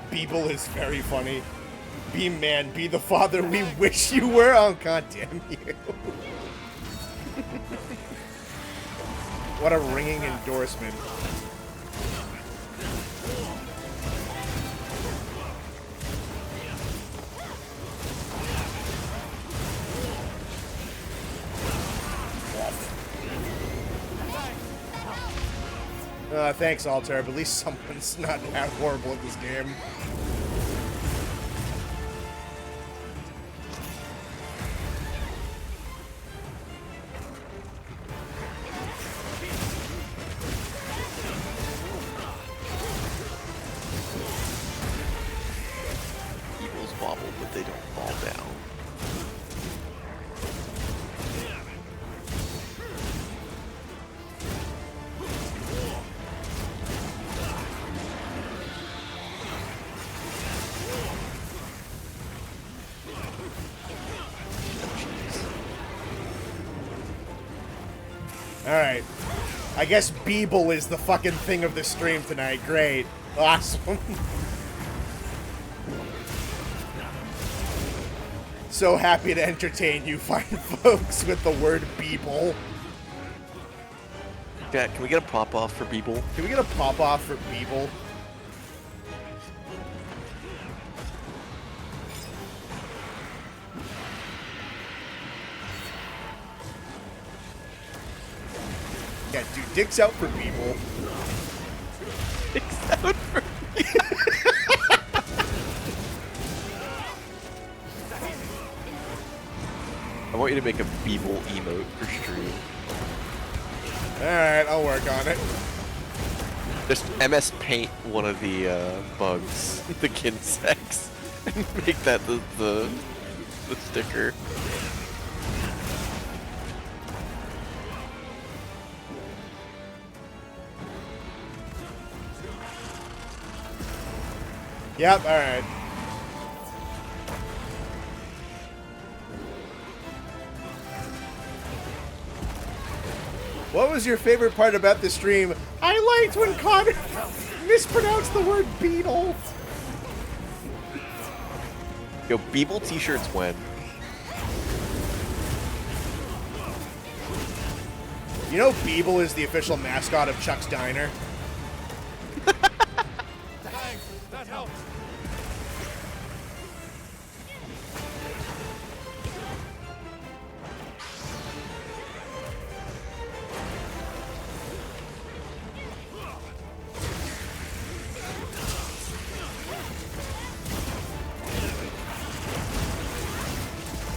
Beeble is very funny. Be man, be the father we wish you were. Oh, god damn you. What a ringing endorsement. Thanks, Alter, but at least someone's not that horrible at this game. Evils wobble, but they don't fall down. Alright. I guess Beeble is the fucking thing of the stream tonight. Great. Awesome. So happy to entertain you fine folks with the word Beeble. Yeah, can we get a pop-off for Beeble? Can we get a pop-off for Beeble? Yeah, dude, dicks out for Beeble. Dicks out for I want you to make a Beeble emote for stream. Alright, I'll work on it. Just MS Paint one of the bugs, the Kinsects, and make that the sticker. Yep, alright. What was your favorite part about the stream? I liked when Connor mispronounced the word beetle. Yo, Beeble t-shirts when? You know Beeble is the official mascot of Chuck's Diner? Thanks, that helps.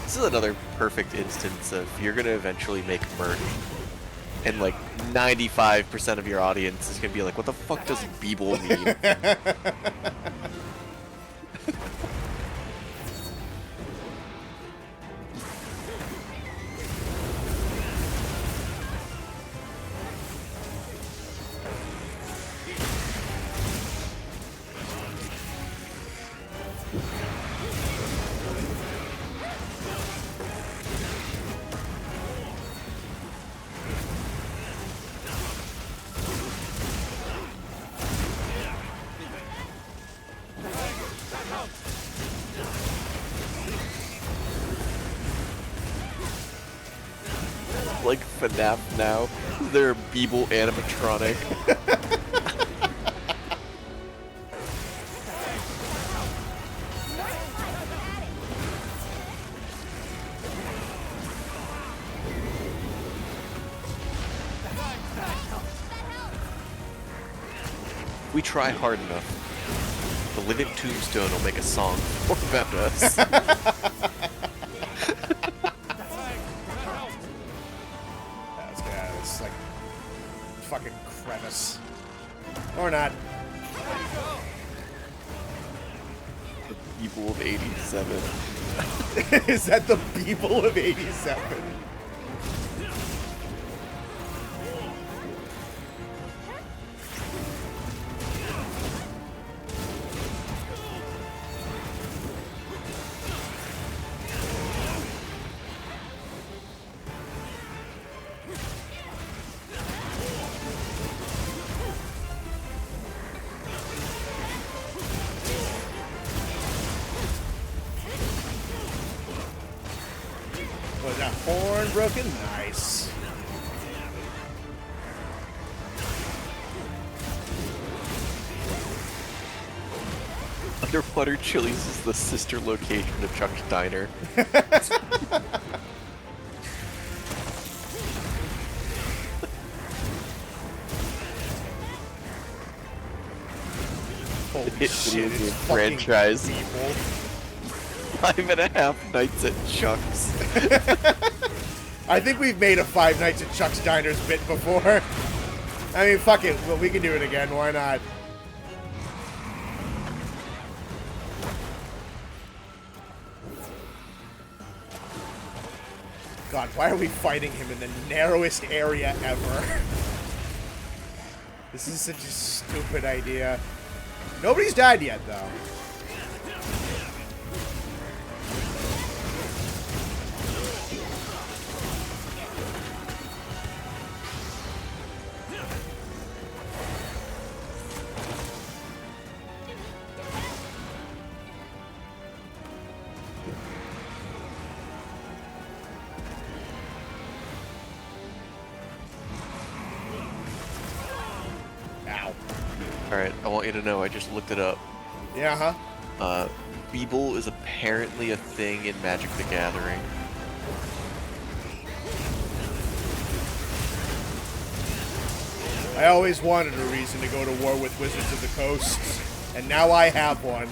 This is another perfect instance of you're gonna eventually make merch, and like 95% of your audience is gonna be like, "What the fuck does Beeble mean?" Like FNAF now, they're a Beeble animatronic. We try hard enough. The living tombstone will make a song about us. Let's get out of this, like, fucking crevice. Or not. The Beeble of 87. Is that the Beeble of 87? Was that horn broken? Nice. Underwater Chili's is the sister location of Chuck's Diner. Holy Hit shit, video it's game fucking franchise. people. 5.5 nights at Chuck's. I think we've made a Five Nights at Chuck's Diners bit before. I mean, fuck it. Well, we can do it again. Why not? God, why are we fighting him in the narrowest area ever? This is such a stupid idea. Nobody's died yet, though. Alright, I want you to know I just looked it up. Yeah, huh? Beeble is apparently a thing in Magic the Gathering. I always wanted a reason to go to war with Wizards of the Coast, and now I have one.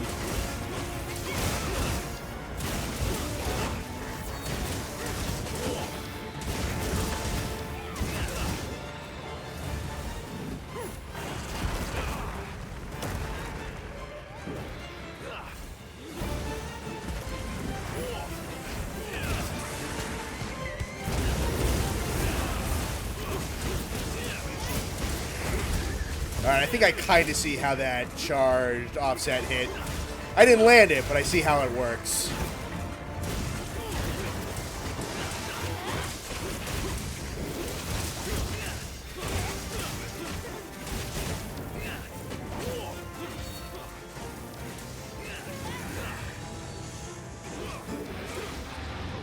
Alright, I think I kind of see how that charged offset hit. I didn't land it, but I see how it works.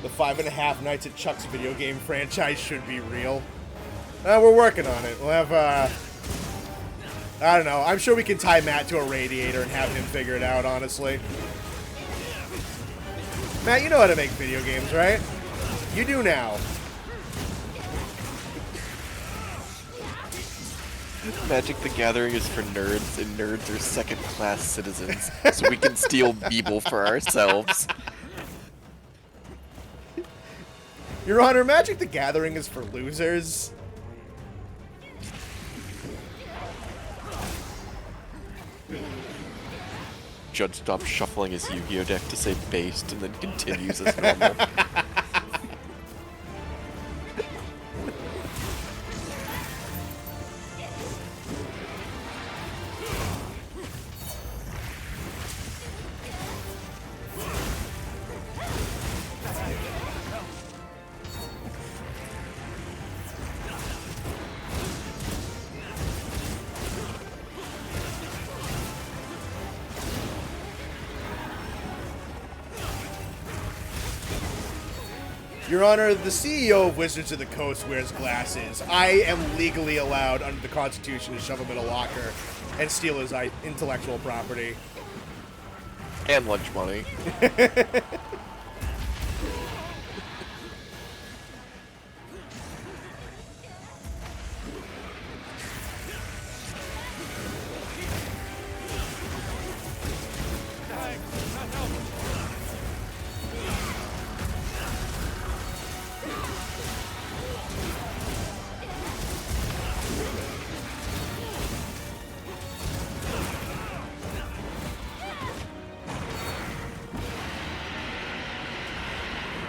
The 5.5 Nights at Chuck's video game franchise should be real. We're working on it. We'll have, I don't know. I'm sure we can tie Matt to a radiator and have him figure it out, honestly. Matt, you know how to make video games, right? You do now. Magic the Gathering is for nerds, and nerds are second-class citizens, so we can steal Beeble for ourselves. Your Honor, Magic the Gathering is for losers. Judd stops shuffling his Yu-Gi-Oh deck to say based and then continues as normal. Your Honor, the CEO of Wizards of the Coast wears glasses. I am legally allowed under the Constitution to shove him in a locker and steal his intellectual property. And lunch money.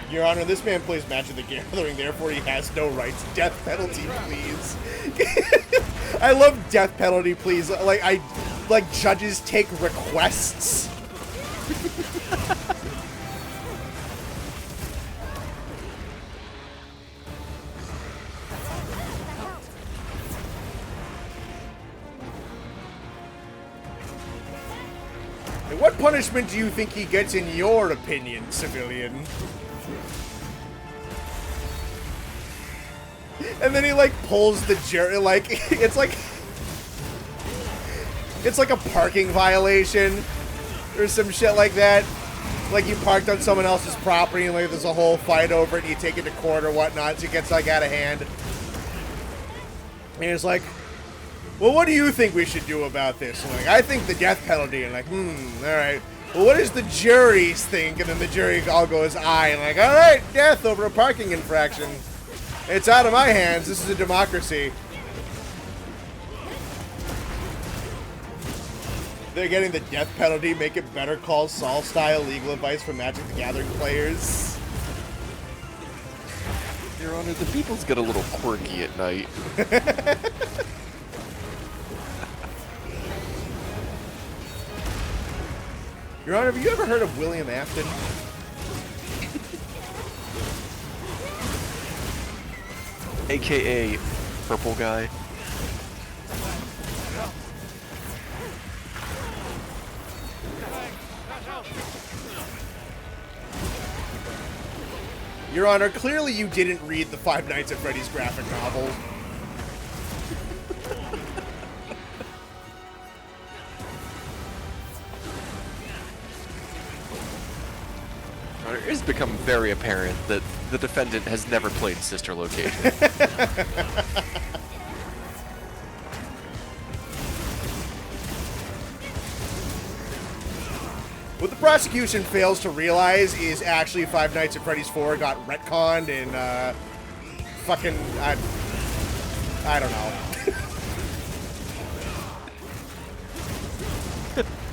Your Honor, this man plays Magic the Gathering, therefore he has no rights. Death penalty, please. I love death penalty, please. Like judges take requests. And what punishment do you think he gets in your opinion, civilian? And then he like pulls the it's like a parking violation or some shit like that. Like you parked on someone else's property and like there's a whole fight over it and you take it to court or whatnot, so it gets like out of hand. And he's like, well, what do you think we should do about this? And like, I think the death penalty. And like, alright. Well, what does the juries think? And then the jury all goes aye. And like, alright, death over a parking infraction. It's out of my hands. This is a democracy. They're getting the death penalty. Make it Better Call Saul style legal advice for Magic the Gathering players. Your Honor, the people's get a little quirky at night. Your Honor, have you ever heard of William Afton? AKA Purple Guy. Your Honor, clearly you didn't read the Five Nights at Freddy's graphic novel. It has become very apparent that the defendant has never played Sister Location. What the prosecution fails to realize is actually Five Nights at Freddy's 4 got retconned in, fucking, I don't know.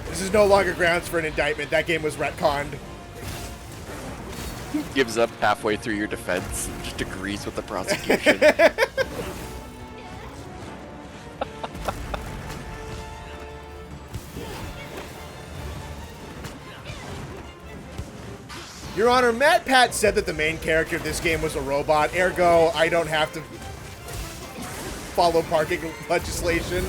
This is no longer grounds for an indictment. That game was retconned. Gives up halfway through your defense and just agrees with the prosecution. Your Honor, Matt Pat said that the main character of this game was a robot, ergo, I don't have to follow parking legislation.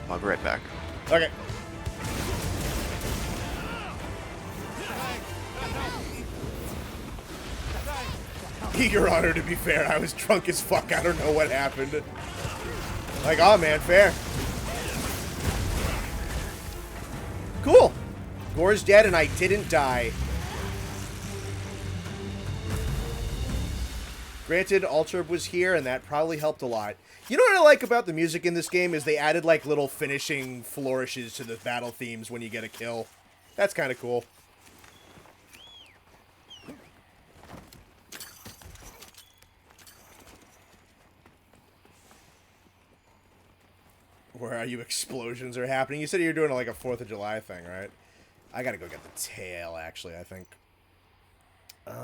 I'll be right back. Okay. Your Honor, to be fair, I was drunk as fuck. I don't know what happened. Like, oh man, fair. Cool. Gore's dead and I didn't die. Granted, Alterb was here and that probably helped a lot. You know what I like about the music in this game is they added like little finishing flourishes to the battle themes when you get a kill. That's kind of cool. Where are you? Explosions are happening. You said you were doing like a 4th of July thing, right? I gotta go get the tail, actually, I think. What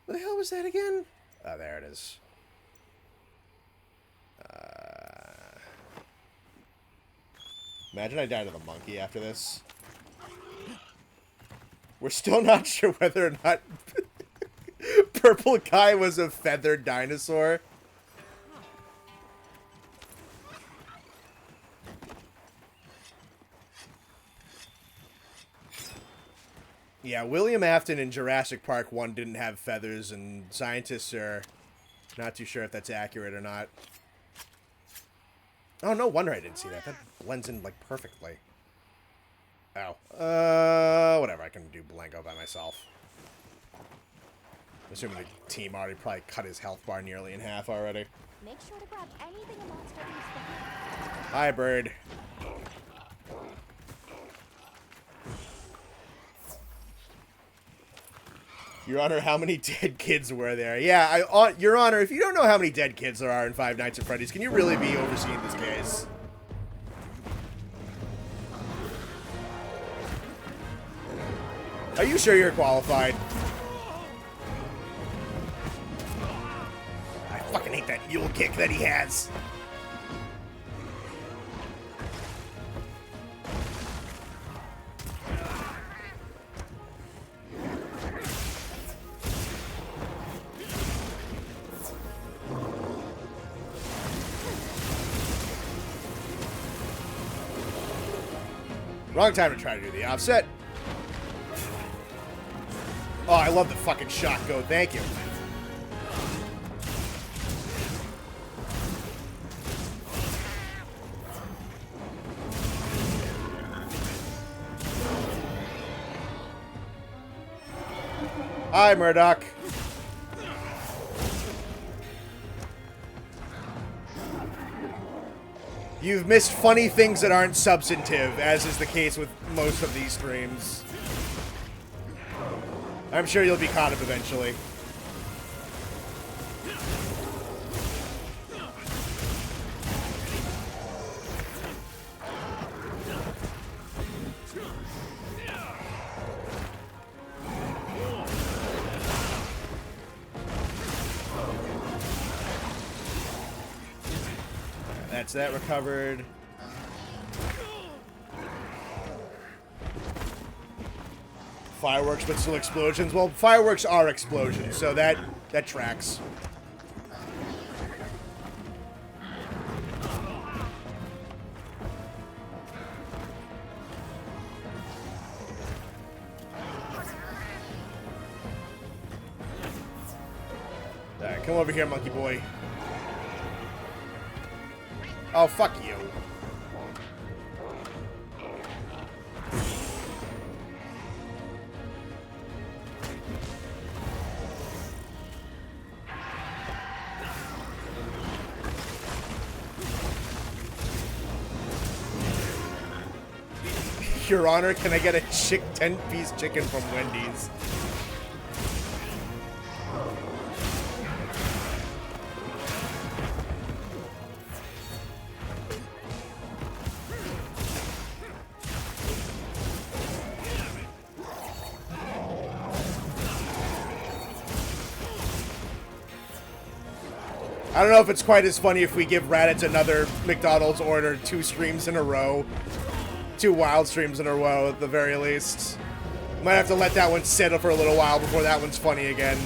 the hell was that again? Oh, there it is. Imagine I died to the monkey after this. We're still not sure whether or not Purple Guy was a feathered dinosaur. Yeah, William Afton in Jurassic Park 1 didn't have feathers, and scientists are not too sure if that's accurate or not. Oh, no wonder I didn't see that. That blends in, like, perfectly. Oh. Whatever. I can do Blanco by myself. Assuming the team already probably cut his health bar nearly in half already. Make sure to grab anything a monster leaves behind. Hi, bird. Your Honor, how many dead kids were there? Yeah, Your Honor, if you don't know how many dead kids there are in Five Nights at Freddy's, can you really be overseeing this case? Are you sure you're qualified? I fucking hate that mule kick that he has. Wrong time to try to do the offset. Oh, I love the fucking shot go. Thank you. Hi, Murdoch. You've missed funny things that aren't substantive, as is the case with most of these streams. I'm sure you'll be caught up eventually. That's that recovered. Fireworks, but still explosions. Well, fireworks are explosions, so that tracks. Alright, come over here, monkey boy. Oh, fuck you. Your Honor, can I get a 10-piece chicken from Wendy's? I don't know if it's quite as funny if we give Raditz another McDonald's order 2 streams in a row. 2 wild streams in a row, at the very least. Might have to let that one settle for a little while before that one's funny again.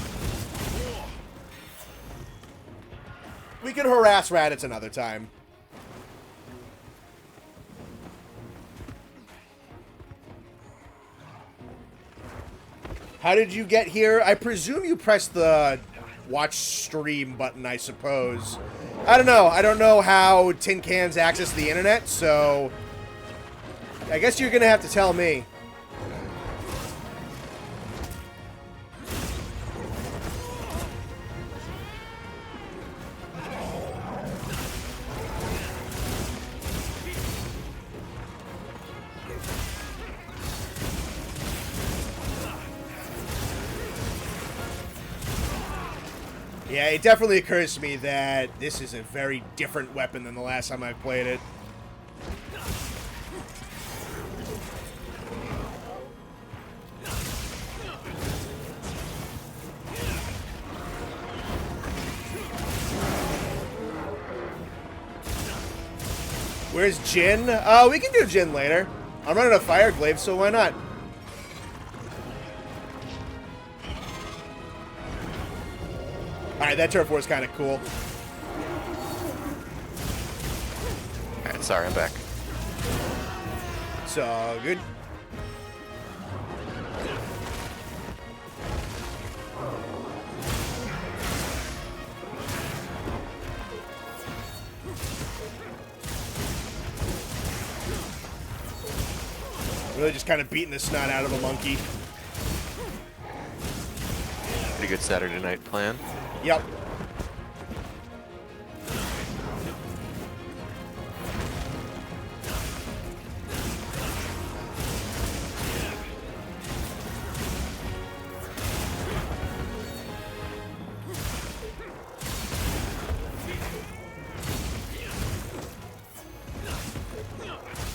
We can harass Raditz another time. How did you get here? I presume you pressed the watch stream button, I suppose. I don't know. I don't know how tin cans access the internet, so I guess you're gonna have to tell me. Yeah, it definitely occurs to me that this is a very different weapon than the last time I played it. Where's Jin? We can do Jin later. I'm running a fire glaive, so why not? Alright, that turf war is kind of cool. Alright, sorry, I'm back. It's all good. Really just kind of beating the snot out of a monkey. Pretty good Saturday night plan. Yep.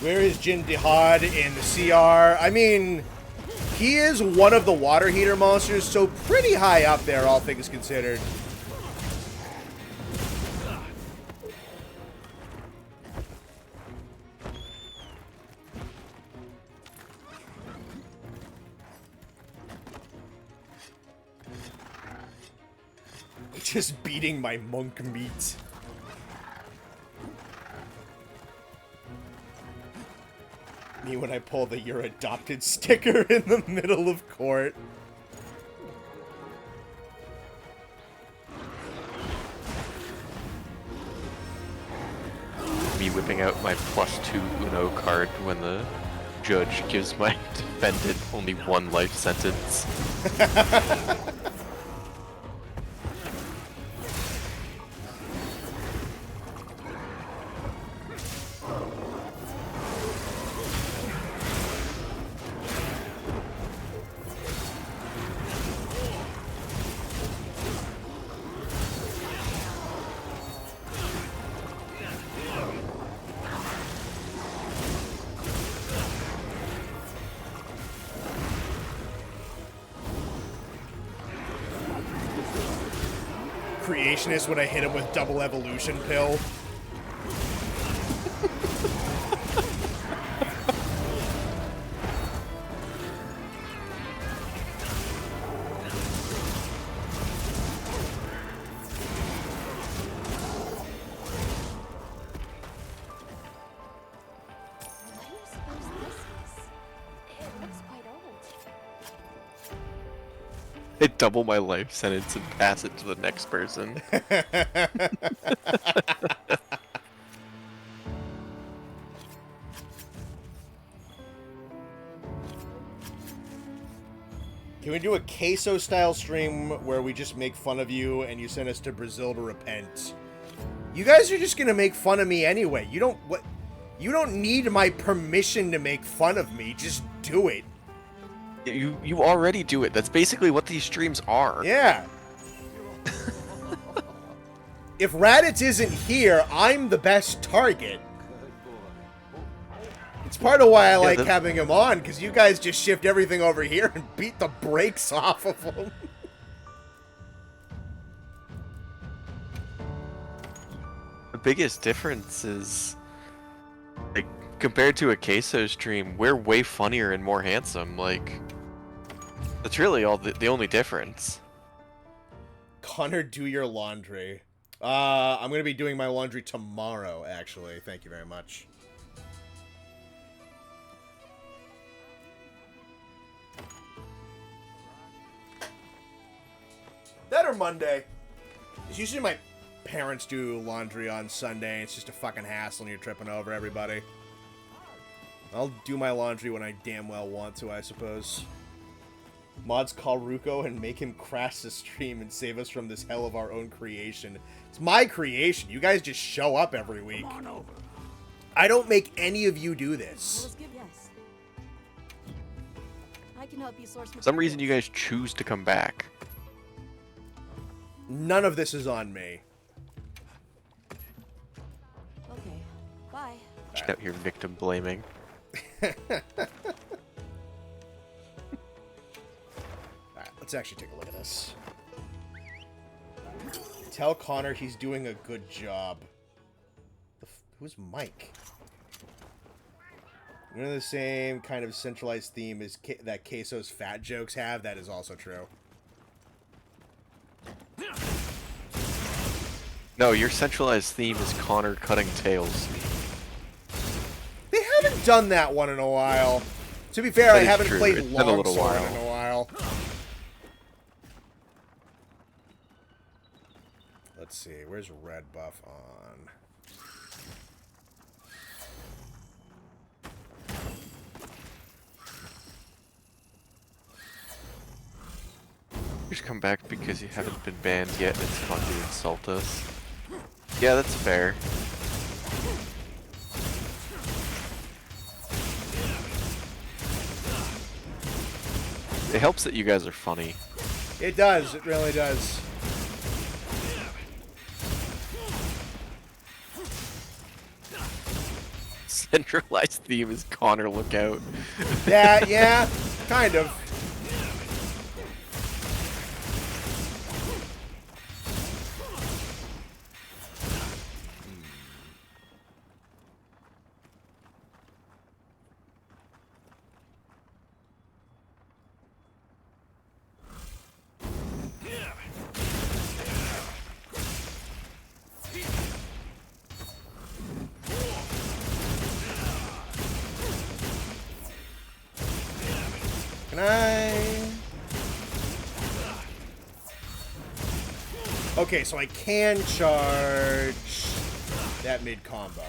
Where is Jin Jihad in the CR? I mean, he is one of the water heater monsters, so pretty high up there, all things considered. Just beating my monk meat. Me when I pull the "you're adopted" sticker in the middle of court. Me whipping out my +2 Uno card when the judge gives my defendant only 1 life sentence. Creationist when I hit him with double evolution pill. What do you suppose this is? It looks quite old. It double my life sentence and pass it to the next person. Can we do a queso-style stream where we just make fun of you and you send us to Brazil to repent? You guys are just gonna make fun of me anyway. You don't need my permission to make fun of me. Just do it. You already do it. That's basically what these streams are. Yeah. If Raditz isn't here, I'm the best target. It's part of why I like having him on, because you guys just shift everything over here and beat the brakes off of him. The biggest difference is, like, compared to a queso stream, we're way funnier and more handsome. Like, that's really all the only difference. Connor, do your laundry. I'm going to be doing my laundry tomorrow, actually. Thank you very much. That or Monday. It's usually my parents do laundry on Sunday. It's just a fucking hassle and you're tripping over everybody. I'll do my laundry when I damn well want to, I suppose. Mods call Ruko and make him crash the stream and save us from this hell of our own creation. It's my creation. You guys just show up every week. I don't make any of you do this. For some reason, you guys choose to come back. None of this is on me. Okay, bye. Just out here victim blaming. Alright, let's actually take a look at this. Tell Connor he's doing a good job. Who's Mike? One of the same kind of centralized theme as that Queso's fat jokes have. That is also true. No, your centralized theme is Connor cutting tails. They haven't done that one in a while. To be fair, I haven't played Longsword in a while. Let's see, where's red buff on? You should come back because you haven't been banned yet and it's fun to insult us. Yeah, that's fair. It helps that you guys are funny. It does, it really does. Centralized theme is Connor lookout. Yeah, kind of. Can I? Okay, so I can charge that mid combo.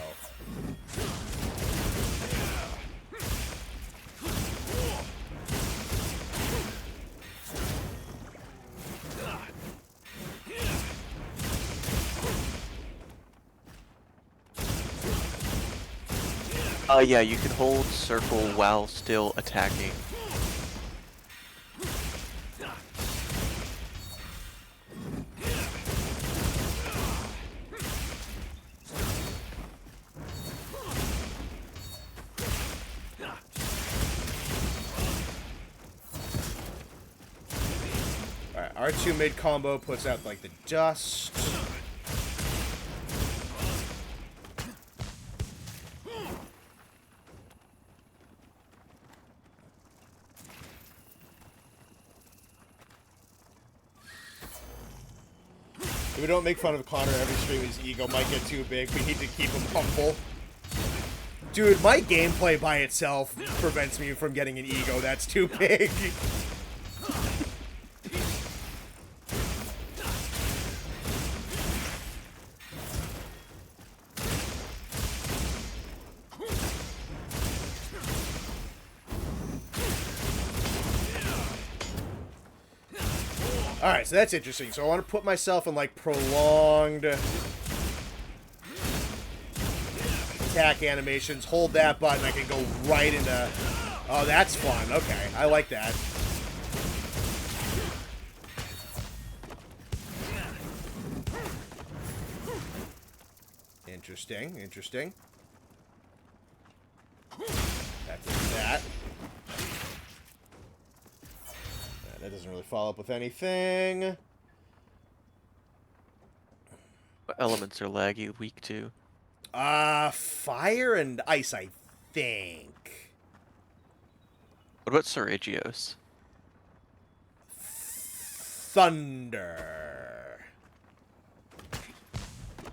Yeah, you can hold circle while still attacking. Alright, R2 mid combo puts out like the dust. If we don't make fun of Connor every stream, his ego might get too big. We need to keep him humble. Dude, my gameplay by itself prevents me from getting an ego that's too big. Alright, so that's interesting. So I want to put myself in, like, prolonged attack animations. Hold that button. I can go right into... Oh, that's fun. Okay, I like that. Interesting, interesting. That does that. That doesn't really follow up with anything. What elements are laggy weak to? Fire and ice, I think. What about Saragios? Thunder.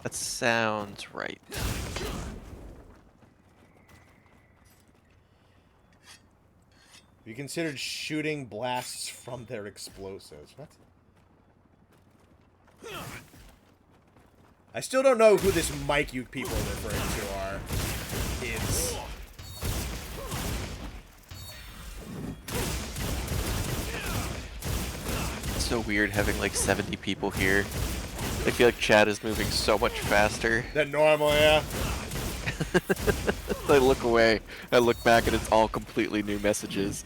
That sounds right. You considered shooting blasts from their explosives. What? I still don't know who this Mike you people are referring to are. Is. It's so weird having like 70 people here. I feel like chat is moving so much faster. Than normal, yeah. I look away, I look back, and it's all completely new messages.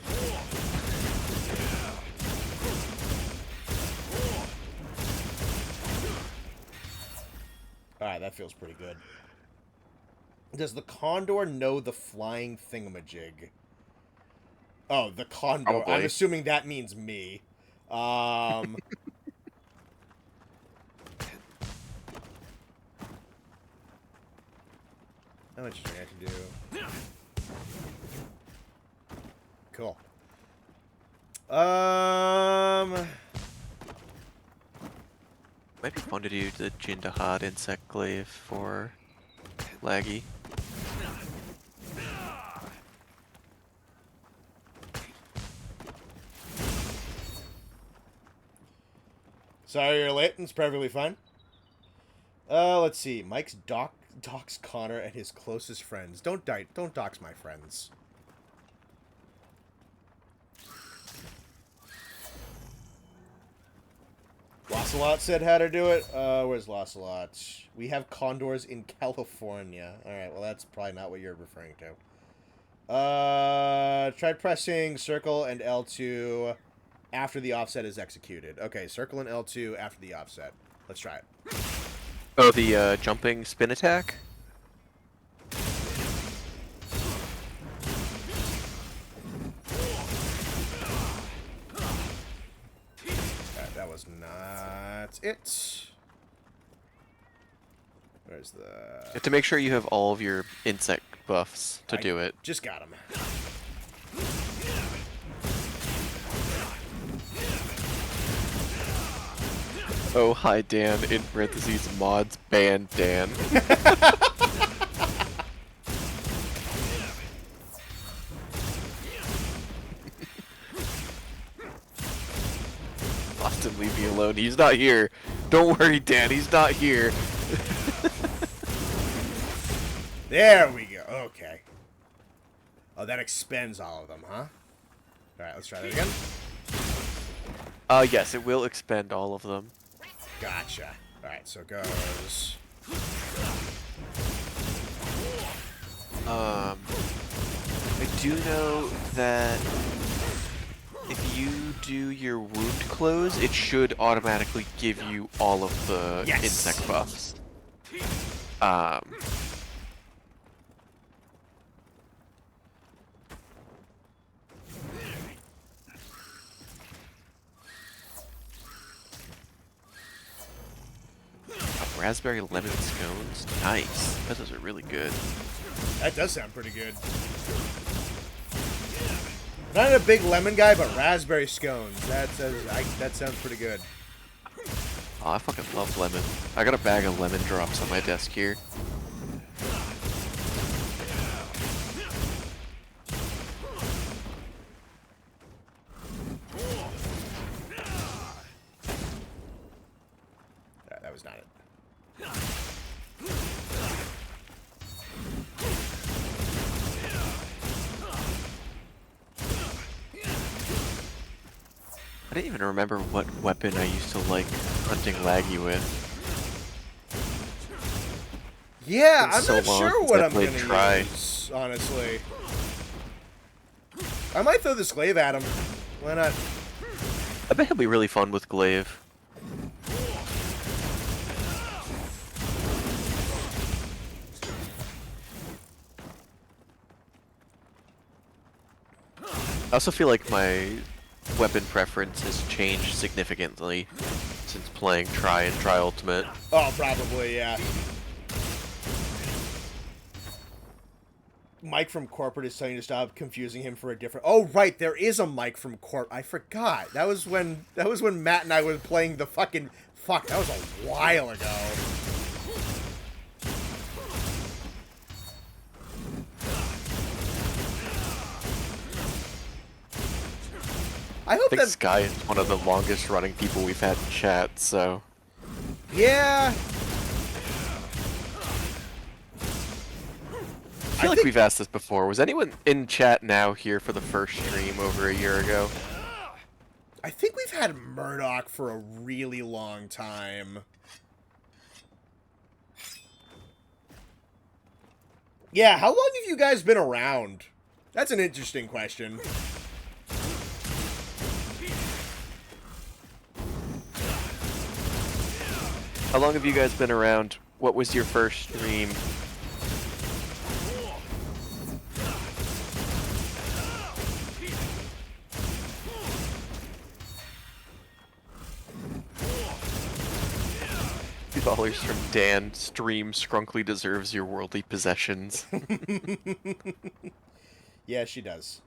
Alright, that feels pretty good. Does the condor know the flying thingamajig? Oh, the condor. Probably. I'm assuming that means me. How much do I have to do? Cool. Might be fun to do the Jindahad insect glaive for laggy. Sorry you're late. It's perfectly fine. Let's see. Mike's docs Connor and his closest friends. Don't dox my friends. Losalot said how to do it. Where's Losalot? We have condors in California. Alright, well that's probably not what you're referring to. Try pressing circle and L2 after the offset is executed. Okay, circle and L2 after the offset. Let's try it. Oh, the jumping spin attack? That was not it. Where's the... You have to make sure you have all of your insect buffs to do it. Just got him. Oh, hi Dan, in parentheses, mods, ban Dan. Austin, leave me alone. He's not here. Don't worry, Dan, he's not here. There we go. Okay. Oh, that expends all of them, huh? Alright, let's try that again. Yes, it will expend all of them. Gotcha. Alright, so it goes... I do know that if you do your wound close, it should automatically give you all of the Yes. insect buffs. Raspberry lemon scones, nice. I bet those are really good. That does sound pretty good. Not a big lemon guy, but raspberry scones. That sounds pretty good. Oh, I fucking love lemon. I got a bag of lemon drops on my desk here. That was not it. I didn't even remember what weapon I used to like hunting Laggy with. Yeah, It's I'm so not long sure since what I I'm played gonna Try. use, honestly. I might throw this glaive at him. Why not? I bet he'll be really fun with Glaive. I also feel like my weapon preference has changed significantly since playing Try and Try Ultimate. Oh, probably, yeah. Mike from Corporate is telling you to stop confusing him for a different... Oh, right, there is a Mike from Corp. I forgot. That was when Matt and I were playing the fucking... Fuck, that was a while ago. I hope I think that... Sky is one of the longest running people we've had in chat, so... Yeah. I feel like we've asked this before. Was anyone in chat now here for the first stream over a year ago? I think we've had Murdoch for a really long time. Yeah, how long have you guys been around? That's an interesting question. How long have you guys been around? What was your first stream? $2 from Dan. Stream Scrunkly deserves your worldly possessions. Yeah, she does.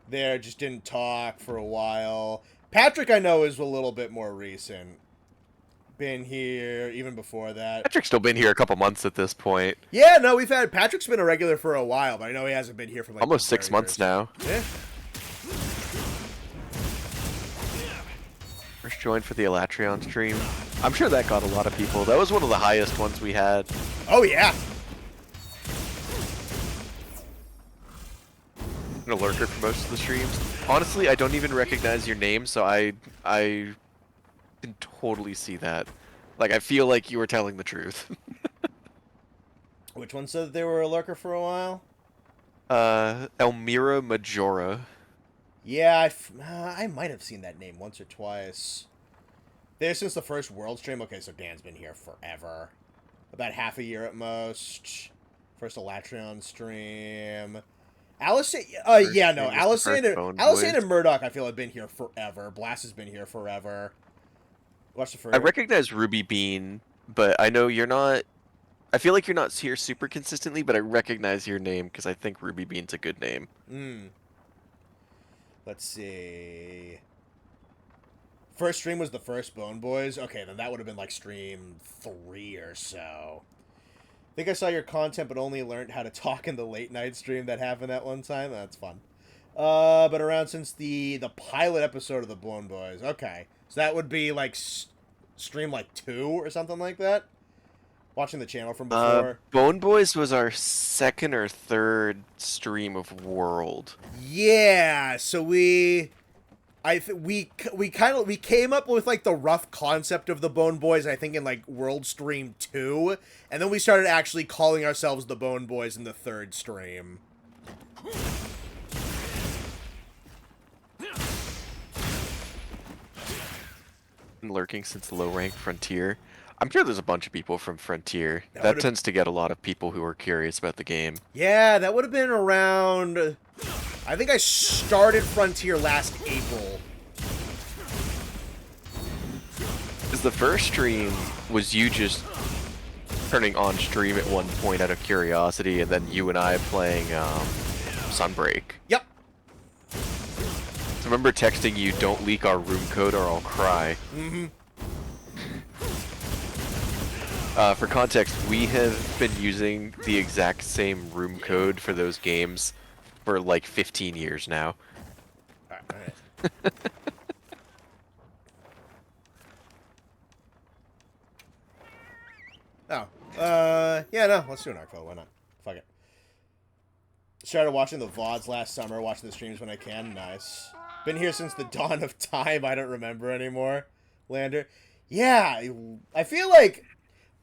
There, just didn't talk for a while. Patrick, I know, is a little bit more recent. Been here even before that. Patrick's still been here a couple months at this point. Yeah, no, we've had... Patrick's been a regular for a while, but I know he hasn't been here for like... Almost the 6 months now. Yeah. First joined for the Elatrion stream. I'm sure that got a lot of people. That was one of the highest ones we had. Oh, yeah. A lurker for most of the streams. Honestly, I don't even recognize your name, so I can totally see that. Like, I feel like you were telling the truth. Which one said that they were a lurker for a while? Elmira Majora. Yeah, I might have seen that name once or twice. There since the first World stream. Okay, so Dan's been here forever. About half a year at most. First Elatrion stream. Alice, yeah, no, Alisane and Murdoch, I feel, have been here forever. Blast has been here forever. What's the first? I recognize Ruby Bean, but I know you're not... I feel like you're not here super consistently, but I recognize your name because I think Ruby Bean's a good name. Let's see. First stream was the first Bone Boys. Okay, then that would have been like stream 3 or so. I think I saw your content, but only learned how to talk in the late night stream that happened that one time. That's fun. But around since the pilot episode of the Bone Boys. Okay, so that would be like stream like 2 or something like that. Watching the channel from before. Bone Boys was our second or third stream of World. Yeah, so we came up with like the rough concept of the Bone Boys, I think in like World Stream 2, and then we started actually calling ourselves the Bone Boys in the third stream. Lurking since low rank Frontier. I'm sure there's a bunch of people from Frontier. That tends to get a lot of people who are curious about the game. Yeah, that would have been around... I think I started Frontier last April. Because the first stream was you just turning on stream at one point out of curiosity, and then you and I playing Sunbreak. Yep. So I remember texting you, "Don't leak our room code or I'll cry." Mm-hmm. For context, we have been using the exact same room code for those games for like 15 years now. Alright. Yeah, no, let's do an Arcville, why not? Fuck it. started watching the VODs last summer, watching the streams when I can. Nice. Been here since the dawn of time. I don't remember anymore. Lander. Yeah, I feel like...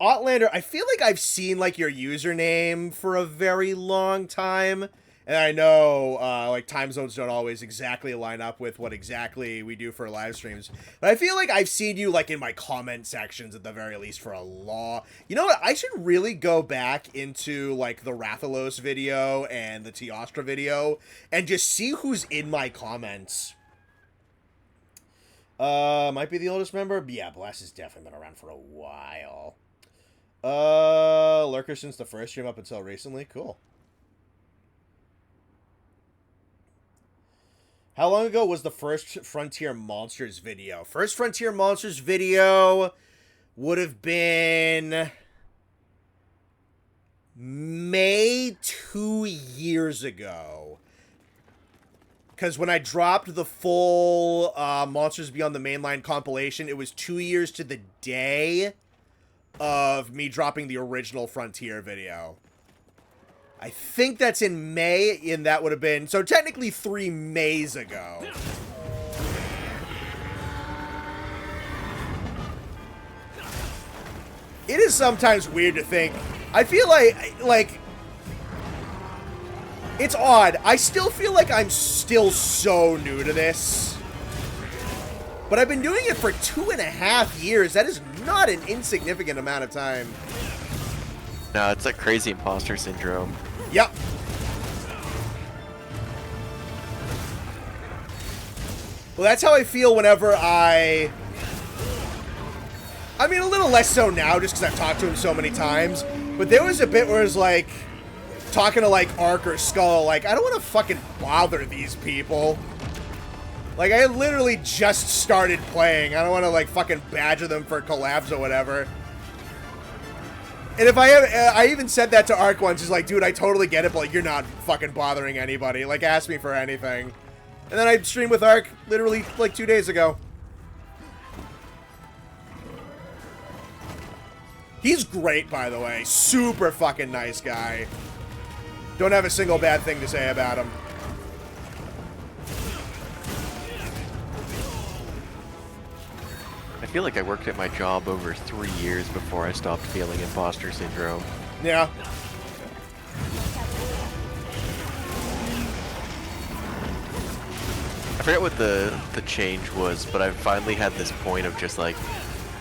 Outlander, I feel like I've seen, like, your username for a very long time. And I know, like, time zones don't always exactly line up with what exactly we do for live streams. But I feel like I've seen you, like, in my comment sections at the very least for a long... You know what? I should really go back into, like, the Rathalos video and the Teostra video and just see who's in my comments. Might be the oldest member? But yeah, Blast has definitely been around for a while. Lurker since the first stream up until recently. Cool. How long ago was the first Frontier Monsters video? First Frontier Monsters video would have been May 2 years ago. Because when I dropped the full Monsters Beyond the Mainline compilation, it was 2 years to the day of me dropping the original Frontier video. I think that's in May, and that would have been... So technically 3 Mays ago. It is sometimes weird to think... I feel like... It's odd. I still feel like I'm still so new to this. But I've been doing it for 2.5 years. That is not an insignificant amount of time. No, it's that crazy imposter syndrome. Yep. Well, that's how I feel whenever I mean, a little less so now, just because I've talked to him so many times. But there was a bit where it was like, talking to, like, Ark or Skull, like, I don't want to fucking bother these people. Like, I literally just started playing. I don't want to, like, fucking badger them for collabs or whatever. And if I even said that to Ark once, he's like, dude, I totally get it, but, like, you're not fucking bothering anybody. Like, ask me for anything. And then I streamed with Ark literally, like, 2 days ago. He's great, by the way. Super fucking nice guy. Don't have a single bad thing to say about him. I feel like I worked at my job over 3 years before I stopped feeling imposter syndrome. Yeah. I forget what the change was, but I finally had this point of just like,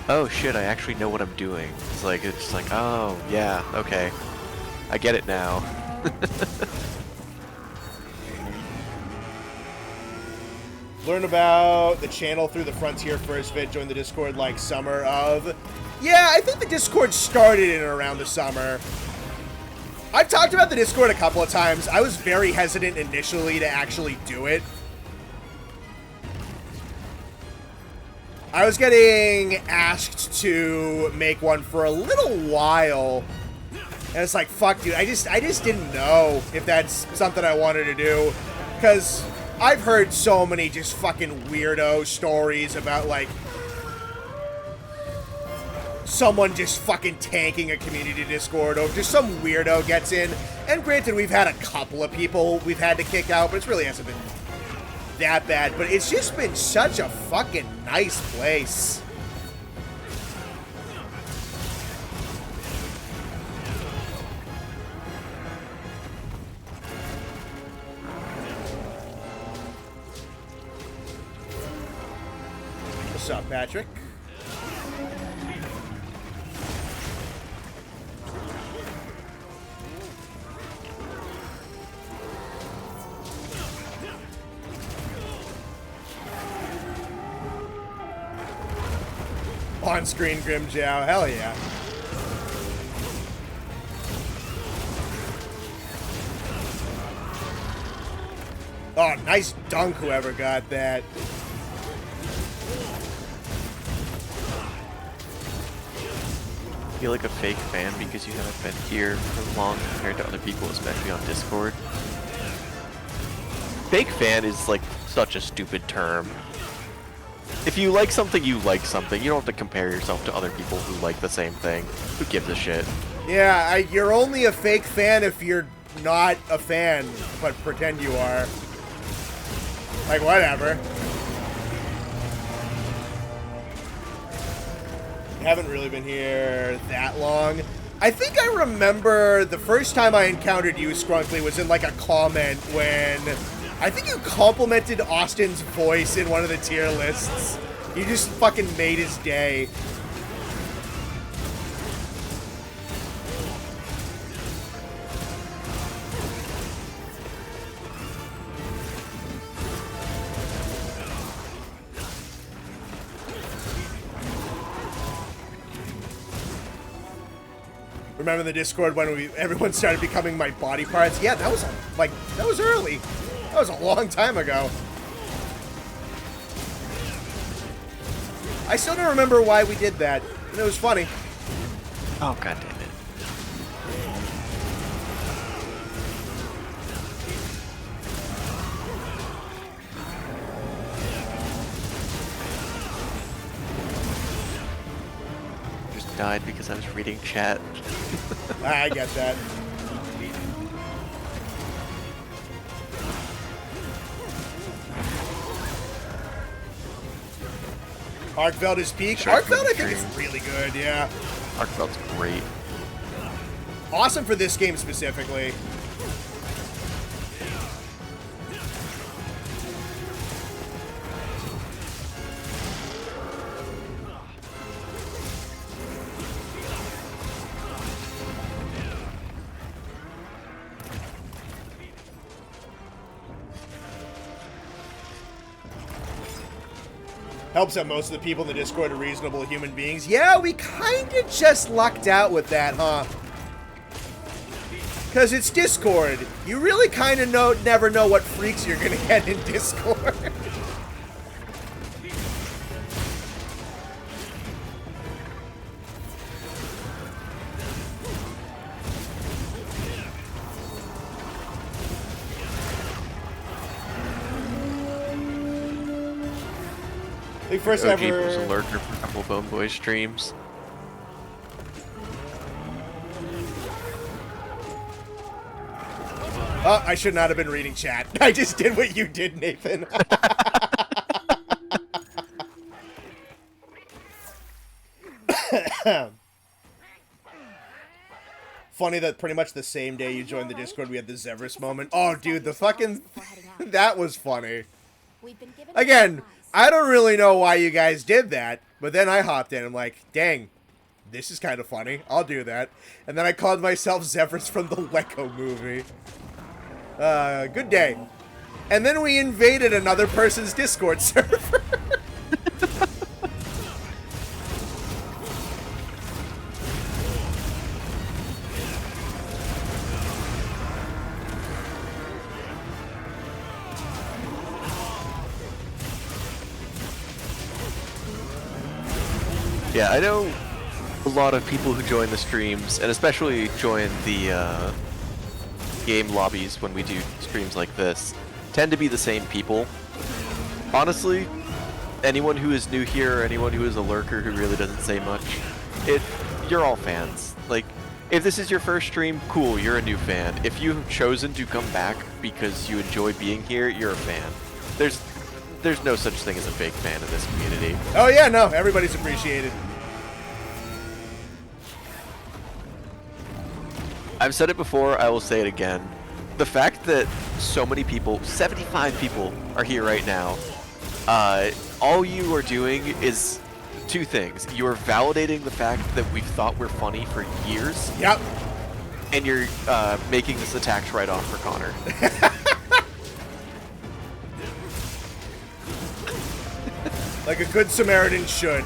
oh shit, I actually know what I'm doing. It's like, oh yeah, okay, I get it now. Learn about the channel through the Frontier first vid. Join the Discord like summer of... Yeah, I think the Discord started in and around the summer. I've talked about the Discord a couple of times. I was very hesitant initially to actually do it. I was getting asked to make one for a little while. And it's like, fuck, dude, I just didn't know if that's something I wanted to do. Because I've heard so many just fucking weirdo stories about, like, someone just fucking tanking a community Discord, or just some weirdo gets in. And granted, we've had a couple of people we've had to kick out, but it really hasn't been that bad. But it's just been such a fucking nice place. What's up, Patrick? On-screen Grimjow, hell yeah. Oh, nice dunk, whoever got that. Feel like a fake fan because you haven't been here for long compared to other people, especially on Discord. Fake fan is like such a stupid term. If you like something, you like something. You don't have to compare yourself to other people who like the same thing. Who gives a shit? Yeah, you're only a fake fan if you're not a fan, but pretend you are. Like, whatever. Haven't really been here that long. I think I remember the first time I encountered you, Scrunkly, was in like a comment when I think you complimented Austin's voice in one of the tier lists. You just fucking made his day. Remember the Discord when everyone started becoming my body parts? Yeah, that was that was early. That was a long time ago. I still don't remember why we did that, and it was funny. Oh, god damn it. Just died because I was reading chat. I get that. Arkveld is peak. Arkveld, I think, is really good, yeah. Arkveld's great. Awesome for this game specifically. Helps that most of the people in the Discord are reasonable human beings. Yeah, we kind of just lucked out with that, huh? Because it's Discord. You really kind of never know what freaks you're going to get in Discord. The first OG was a ever lurker for a couple Bone Boy streams. Oh, I should not have been reading chat. I just did what you did, Nathan. Funny that pretty much the same day you joined the Discord, we had the Zevris moment. Oh, dude, the fucking... that was funny. Again, I don't really know why you guys did that, but then I hopped in. I'm like, dang, this is kind of funny. I'll do that. And then I called myself Zevris from the Lego movie. Good day. And then we invaded another person's Discord server. Yeah, I know a lot of people who join the streams, and especially join the game lobbies when we do streams like this, tend to be the same people. Honestly, anyone who is new here, or anyone who is a lurker who really doesn't say much, you're all fans. Like, if this is your first stream, cool, you're a new fan. If you've chosen to come back because you enjoy being here, you're a fan. There's no such thing as a fake fan in this community. Oh yeah, no, everybody's appreciated. I've said it before, I will say it again. The fact that so many people, 75 people, are here right now, all you are doing is two things. You are validating the fact that we've thought we're funny for years. Yep. And you're making this a tax write-off for Connor. Like a good Samaritan should.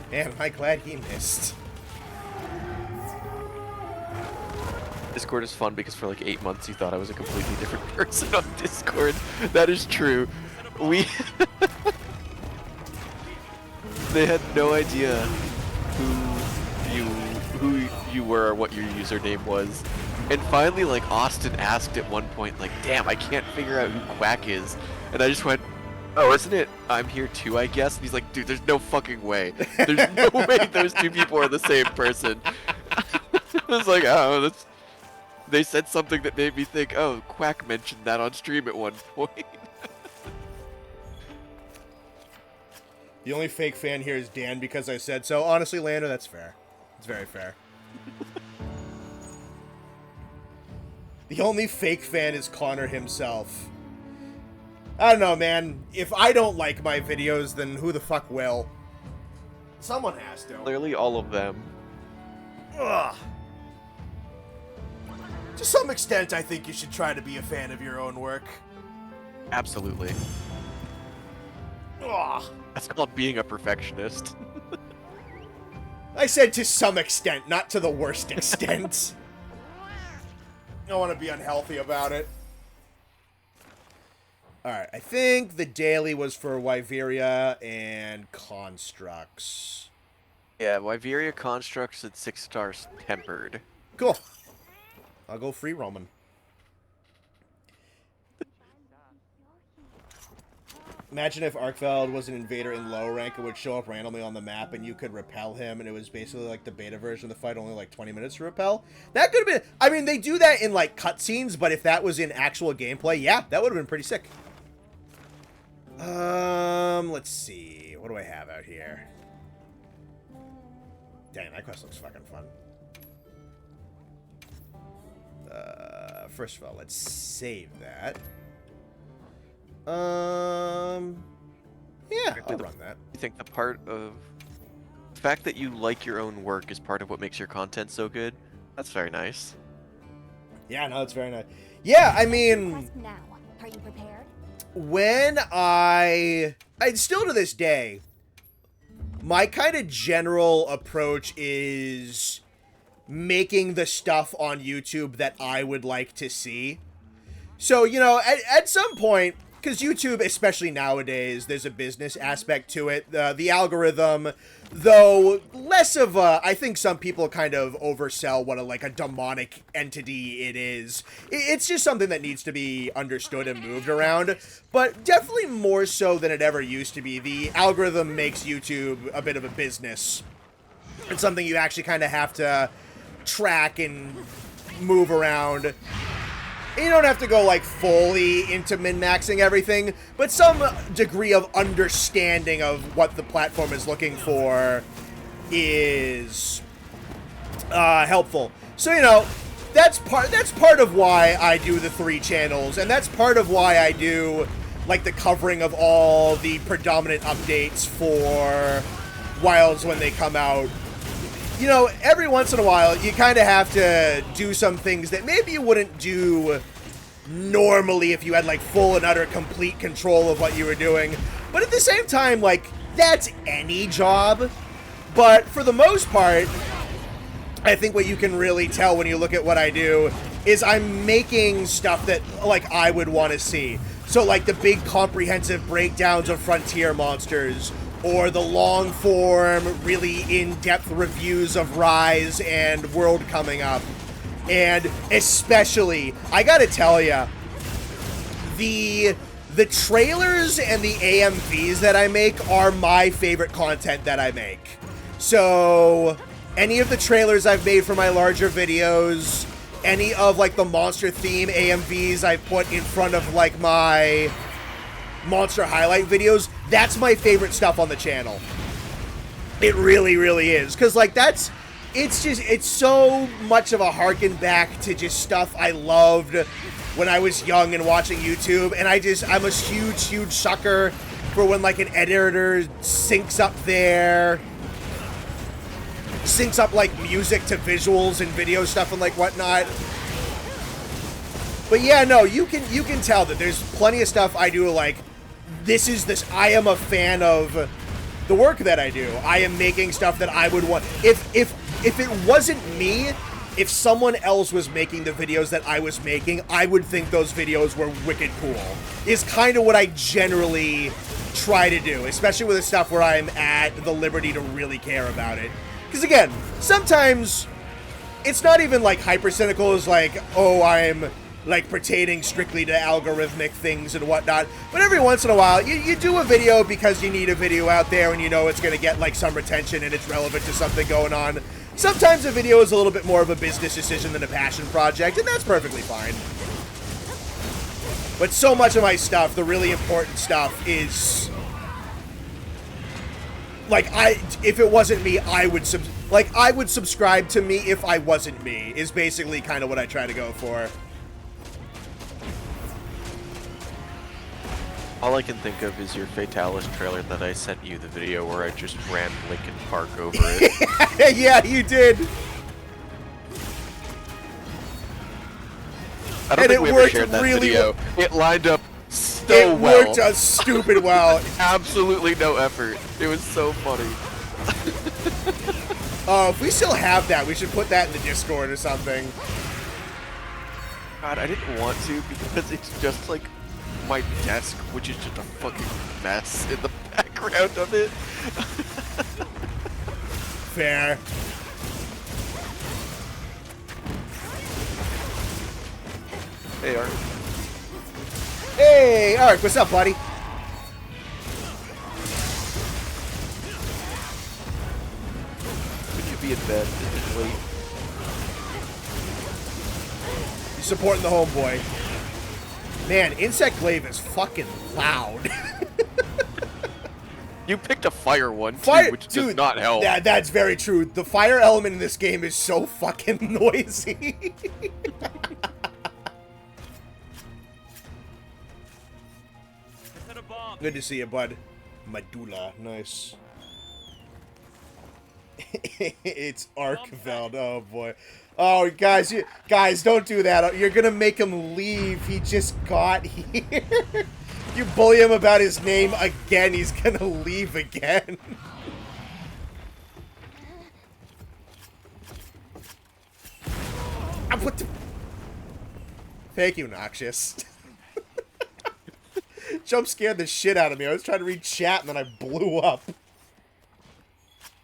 Man, am I glad he missed. Discord is fun because for like 8 months you thought I was a completely different person on Discord. That is true. They had no idea who you were or what your username was. And finally, like, Austin asked at one point, like, damn, I can't figure out who Quack is. And I just went, oh, isn't it I'm here too, I guess? And he's like, dude, there's no fucking way. There's no way those two people are the same person. I was like, oh, that's... They said something that made me think, oh, Quack mentioned that on stream at one point. The only fake fan here is Dan because I said so. Honestly, Lando, that's fair. It's very fair. The only fake fan is Connor himself. I don't know, man. If I don't like my videos, then who the fuck will? Someone has to. Clearly all of them. Ugh. To some extent, I think you should try to be a fan of your own work. Absolutely. Ugh. That's called being a perfectionist. I said to some extent, not to the worst extent. I don't want to be unhealthy about it. Alright, I think the daily was for Wyveria and Constructs. Yeah, Wyveria Constructs at 6 stars tempered. Cool. I'll go free roaming. Imagine if Arkveld was an invader in low rank and would show up randomly on the map and you could repel him, and it was basically like the beta version of the fight, only like 20 minutes to repel. That could have been... I mean, they do that in like cutscenes, but if that was in actual gameplay, yeah, that would have been pretty sick. Let's see. What do I have out here? Dang, that quest looks fucking fun. First of all, let's save that. Yeah, I'll run that. I think the part of... The fact that you like your own work is part of what makes your content so good. That's very nice. Yeah, no, it's very nice. Yeah, I mean... Quest now. Are you prepared? When I still to this day, my kind of general approach is making the stuff on YouTube that I would like to see. So, you know, at some point, because YouTube, especially nowadays, there's a business aspect to it. The algorithm, though less of a, I think some people kind of oversell what a demonic entity it is. It's just something that needs to be understood and moved around, but definitely more so than it ever used to be. The algorithm makes YouTube a bit of a business. It's something you actually kind of have to track and move around. You don't have to go, like, fully into min-maxing everything, but some degree of understanding of what the platform is looking for is helpful. So, you know, that's part of why I do the 3 channels, and that's part of why I do, like, the covering of all the predominant updates for Wilds when they come out. You know, every once in a while, you kind of have to do some things that maybe you wouldn't do normally if you had, like, full and utter complete control of what you were doing. But at the same time, like, that's any job. But for the most part, I think what you can really tell when you look at what I do is I'm making stuff that, like, I would want to see. So, like, the big comprehensive breakdowns of frontier monsters, or the long-form, really in-depth reviews of Rise and World coming up. And especially, I gotta tell ya, the trailers and the AMVs that I make are my favorite content that I make. So, any of the trailers I've made for my larger videos, any of, like, the monster theme AMVs I've put in front of, like, my monster highlight videos, that's my favorite stuff on the channel. It really, really is. Because, like, it's so much of a harken back to just stuff I loved when I was young and watching YouTube. And I'm a huge, huge sucker for when, like, an editor syncs up, like, music to visuals and video stuff and, like, whatnot. But yeah, no, you can tell that there's plenty of stuff I do, like, I am a fan of the work that I do. I am making stuff that I would want. If it wasn't me, if someone else was making the videos that I was making, I would think those videos were wicked cool. Is kind of what I generally try to do, especially with the stuff where I'm at the liberty to really care about it. Because again, sometimes it's not even like hyper cynical as like, oh, I'm like pertaining strictly to algorithmic things and whatnot. But every once in a while, you do a video because you need a video out there and you know it's going to get like some retention and it's relevant to something going on. Sometimes a video is a little bit more of a business decision than a passion project, and that's perfectly fine. But so much of my stuff, the really important stuff, is like if it wasn't me, I would subscribe to me if I wasn't me, is basically kind of what I try to go for. All I can think of is your Fatalis trailer that I sent you the video where I just ran Linkin Park over it. Yeah, you did. I don't think we ever shared that video. It lined up so well. It worked a stupid well. Absolutely no effort. It was so funny. If we still have that, we should put that in the Discord or something. God, I didn't want to because it's just like my desk, which is just a fucking mess in the background of it. Fair. Hey, Art. Hey, Ark, what's up, buddy? Could you be in bed? Wait. You supporting the homeboy. Man, Insect Glaive is fucking loud. You picked a fire one, too, which does not help. Yeah, that's very true. The fire element in this game is so fucking noisy. Good to see you, bud. Medulla, nice. It's Arkveld. Oh boy. Oh, guys, guys, don't do that. You're gonna make him leave. He just got here. You bully him about his name again, he's gonna leave again. What the... Thank you, Noxious. Jump scared the shit out of me. I was trying to read chat and then I blew up.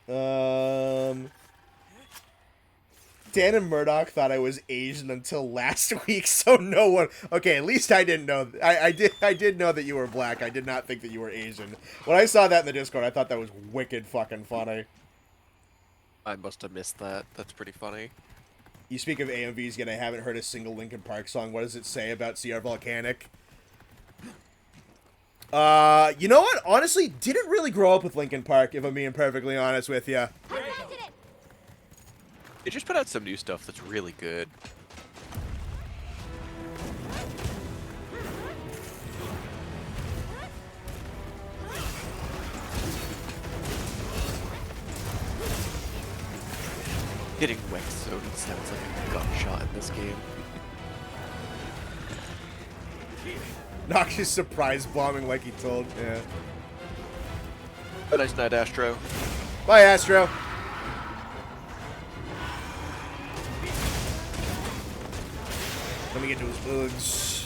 Dan and Murdoch thought I was Asian until last week, so no one... Okay, at least I didn't know... I did know that you were black. I did not think that you were Asian. When I saw that in the Discord, I thought that was wicked fucking funny. I must have missed that. That's pretty funny. You speak of AMVs, yet I haven't heard a single Linkin Park song. What does it say about CR-Volcanic? You know what? Honestly, didn't really grow up with Linkin Park, if I'm being perfectly honest with you. They just put out some new stuff that's really good. Getting wet soda sounds like a gunshot in this game. Noxious surprise bombing like he told. Yeah. Have a nice night, Astro. Bye, Astro. Let me get to his bugs.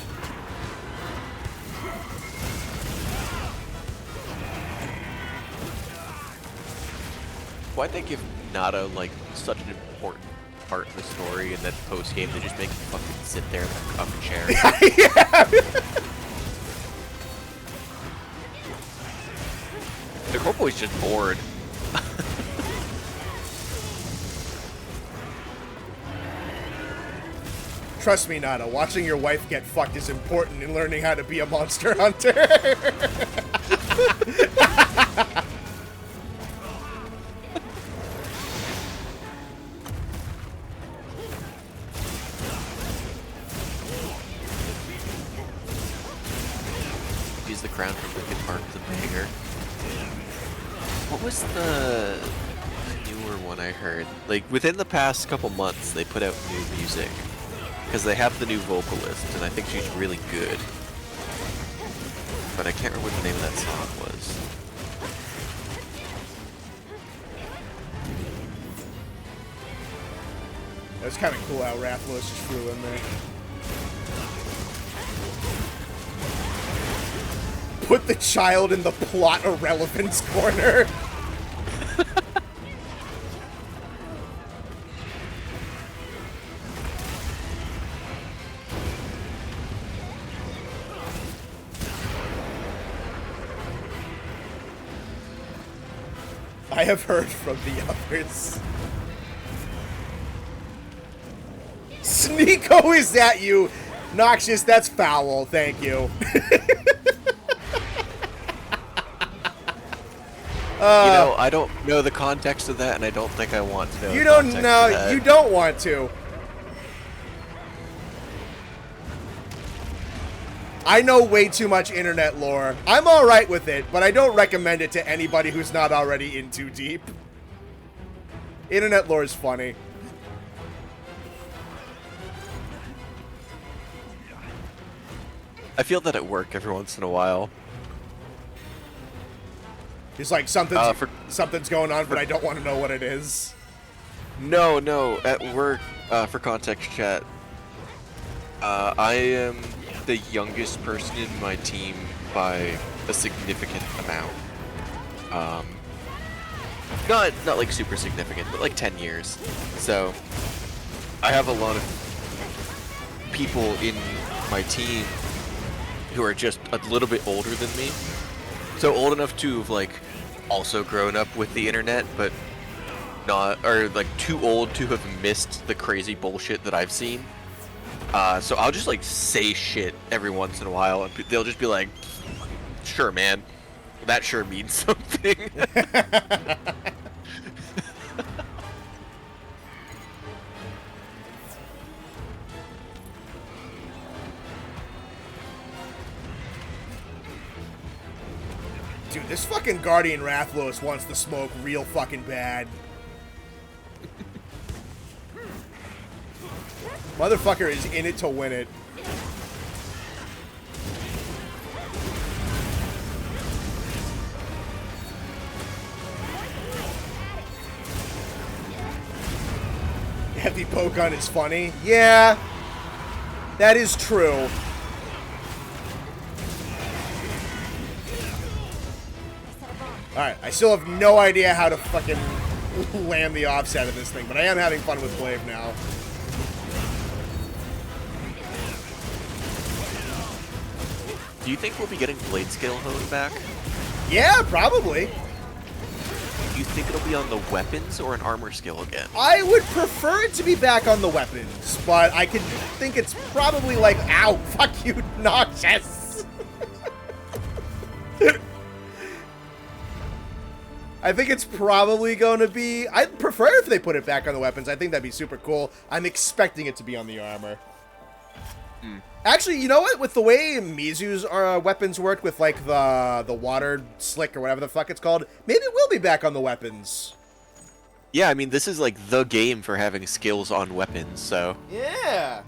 Why'd they give Nada like such an important part in the story, and then post game they just make him fucking sit there in the cup chair? Yeah. The Corpo's just bored. Trust me, Nada, watching your wife get fucked is important in learning how to be a monster hunter. Use the crown from Linkin Park as a banger. What was the newer one I heard? Like, within the past couple months, they put out new music. Because they have the new vocalist, and I think she's really good. But I can't remember what the name of that song was. It was kind of cool how Rathalos just flew in there. Put the child in the plot irrelevance corner. I have heard from the others. Sneeko, is that you? Noxious, that's foul. Thank you. You know, I don't know the context of that, and I don't think I want to know. You the don't context know. of that. You don't want to. I know way too much internet lore. I'm alright with it, but I don't recommend it to anybody who's not already in too deep. Internet lore is funny. I feel that at work every once in a while. It's like something's going on, but I don't want to know what it is. No, at work, for context chat, I am the youngest person in my team by a significant amount. Not like super significant, but like 10 years. So, I have a lot of people in my team who are just a little bit older than me. So old enough to have like also grown up with the internet, but not, or like too old to have missed the crazy bullshit that I've seen. So I'll just like say shit every once in a while, and they'll just be like, "Sure, man, that sure means something." Dude, this fucking Guardian Rathlos wants to smoke real fucking bad. Motherfucker is in it to win it. Heavy Pokemon is funny. Yeah, that is true. Alright, I still have no idea how to fucking land the offset of this thing, but I am having fun with Glaive now. Do you think we'll be getting Blade Scale Hone back? Yeah, probably. Do you think it'll be on the weapons or an armor skill again? I would prefer it to be back on the weapons, but I could think it's probably like, ow, fuck you, Noxious. I think it's probably going to be... I'd prefer if they put it back on the weapons. I think that'd be super cool. I'm expecting it to be on the armor. Actually, you know what? With the way Mizu's weapons work with, like, the water slick or whatever the fuck it's called, maybe it will be back on the weapons. Yeah, I mean, this is, like, the game for having skills on weapons, so... Yeah.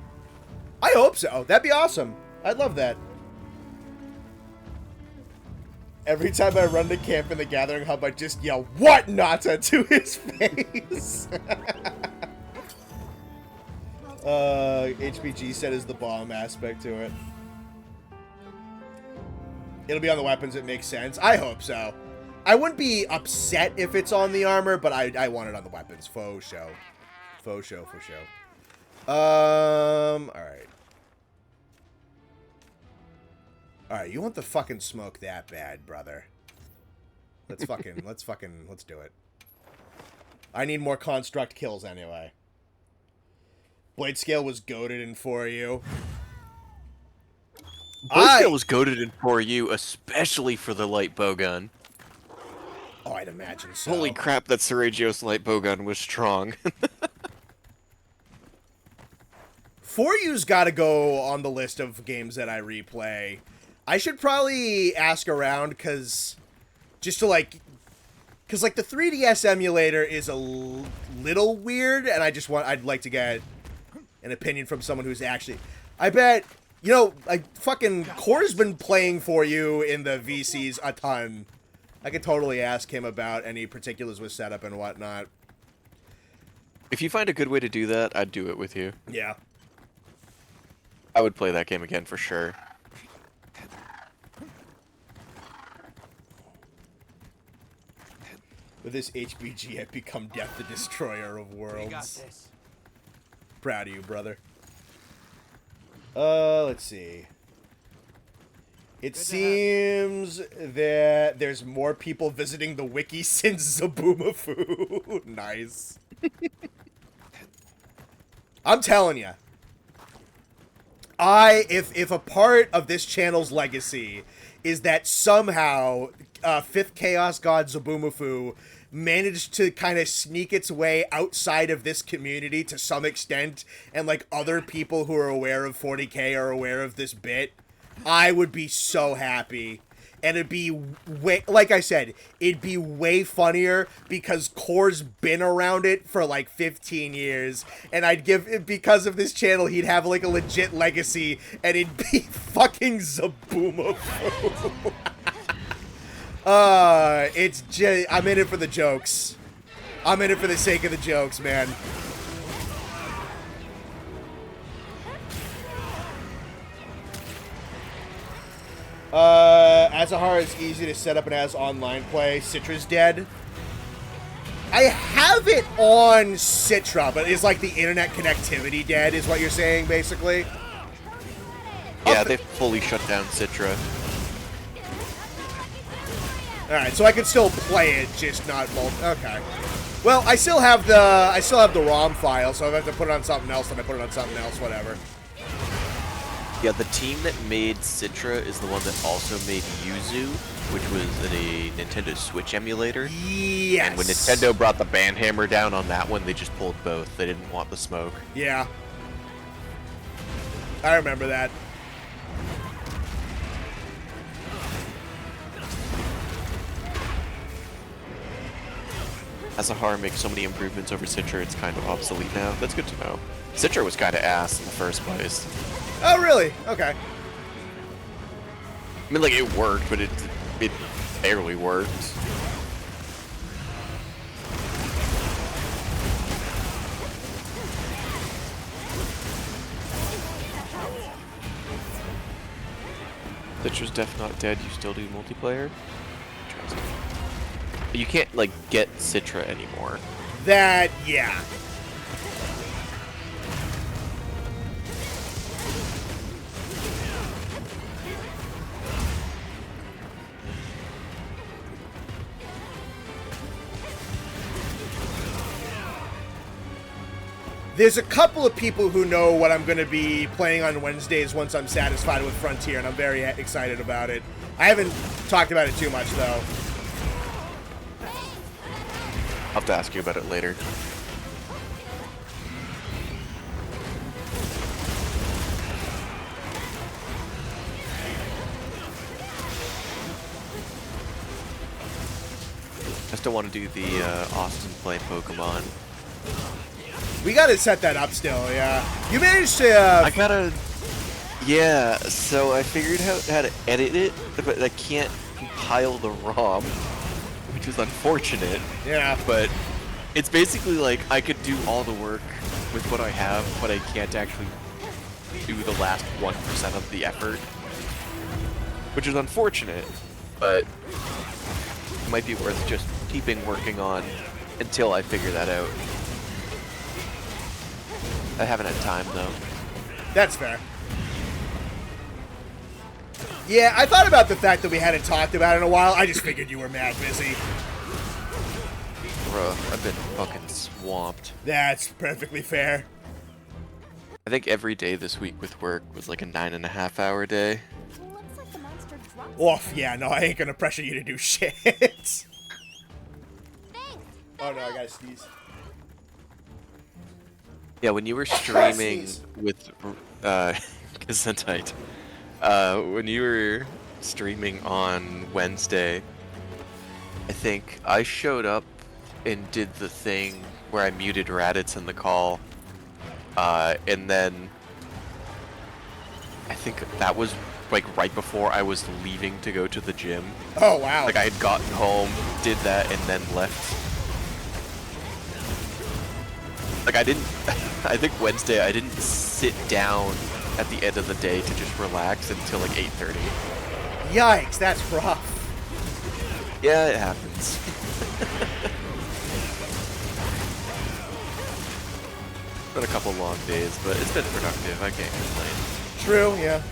I hope so. That'd be awesome. I'd love that. Every time I run to camp in the Gathering Hub, I just yell, "What, Nata?" to his face. HPG said is the bomb aspect to it. It'll be on the weapons, it makes sense. I hope so. I wouldn't be upset if it's on the armor, but I want it on the weapons. Faux show. Faux show, for show. Alright. Alright, you want the fucking smoke that bad, brother. Let's do it. I need more construct kills anyway. Blade Scale was goated in for you. Blade Scale was goated in for you, especially for the light bowgun. Oh, I'd imagine so. Holy crap, that Seragio's light bowgun was strong. 4U's gotta go on the list of games that I replay. I should probably ask around, because just to like the 3DS emulator is a little weird, and I'd like to get an opinion from someone who's actually, I bet, you know, like fucking Core's been playing for you in the VCs a ton. I could totally ask him about any particulars with setup and whatnot. If you find a good way to do that, I'd do it with you. Yeah. I would play that game again for sure. With this HBG, I've become Death the Destroyer of Worlds. Proud of you, brother. Let's see. It seems that there's more people visiting the wiki since Zaboomafoo. Nice. I'm telling you. If a part of this channel's legacy is that somehow 5th Chaos God Zaboomafoo managed to kind of sneak its way outside of this community to some extent, and like other people who are aware of 40k are aware of this bit, I would be so happy. And it'd be way, like I said, it'd be way funnier because Core's been around it for like 15 years. And I'd give, because of this channel, he'd have like a legit legacy, and it'd be fucking Zaboomafoo. It's just, I'm in it for the jokes. I'm in it for the sake of the jokes, man. Azahar is easy to set up and has online play. Citra's dead. I have it on Citra, but is like the internet connectivity dead, is what you're saying, basically? Yeah, they fully shut down Citra. Alright, so I can still play it, just not okay. Well, I still have the ROM file, so if I have to put it on something else, then I put it on something else, whatever. Yeah, the team that made Citra is the one that also made Yuzu, which was a Nintendo Switch emulator. Yes. And when Nintendo brought the band hammer down on that one, they just pulled both. They didn't want the smoke. Yeah. I remember that. Azahar makes so many improvements over Citra, it's kind of obsolete now. That's good to know. Citra was kind of ass in the first place. Oh, really? Okay. I mean, like, it worked, but it barely worked. Citra's def not dead, you still do multiplayer? Interesting. But you can't, like, get Citra anymore. That, yeah. There's a couple of people who know what I'm going to be playing on Wednesdays once I'm satisfied with Frontier, and I'm very excited about it. I haven't talked about it too much, though. I'll have to ask you about it later. I still want to do the Austin play Pokemon. We gotta set that up still, yeah. You managed to, I gotta... Yeah, so I figured out how to edit it, but I can't compile the ROM, which is unfortunate. Yeah. But it's basically like I could do all the work with what I have, but I can't actually do the last 1% of the effort, which is unfortunate, but it might be worth just keeping working on until I figure that out. I haven't had time, though. That's fair. Yeah, I thought about the fact that we hadn't talked about it in a while. I just figured you were mad busy. Bruh, I've been fucking swamped. That's perfectly fair. I think every day this week with work was like a 9.5-hour day. Looks like the monster dropped. Oof, yeah, no, I ain't gonna pressure you to do shit. Thanks. Oh no, I gotta sneeze. Yeah, when you were streaming with Gesundheit, when you were streaming on Wednesday, I think I showed up and did the thing where I muted Raditz in the call, and then I think that was like right before I was leaving to go to the gym. Oh wow. Like I had gotten home, did that, and then left. Like I didn't, I think Wednesday I didn't sit down at the end of the day to just relax until like 8:30. Yikes, that's rough. Yeah, it happens. Been a couple long days, but it's been productive. I can't complain. True, yeah.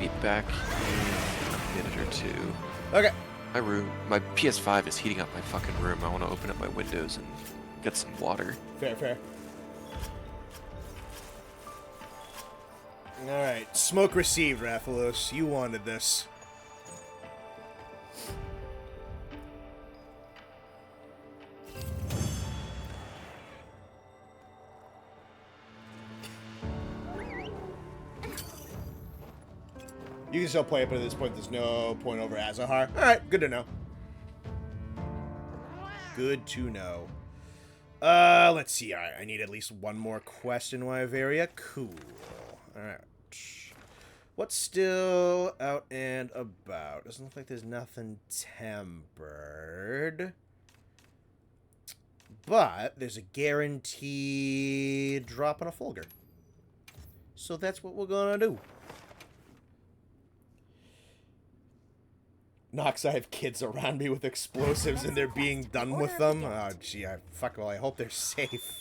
be back in a minute or two. Okay. My PS5 is heating up my fucking room. I want to open up my windows and get some water. Fair. Alright, smoke received, Rathalos. You wanted this. You can still play it, but at this point there's no point over Azahar. Alright, good to know. Good to know. Let's see. Alright, I need at least one more quest in Wyveria. Cool. Alright. What's still out and about? Doesn't look like there's nothing tempered. But there's a guaranteed drop on a Fulgur. So that's what we're gonna do. Nox, I have kids around me with explosives and they're being done with them. Oh, gee, I hope they're safe.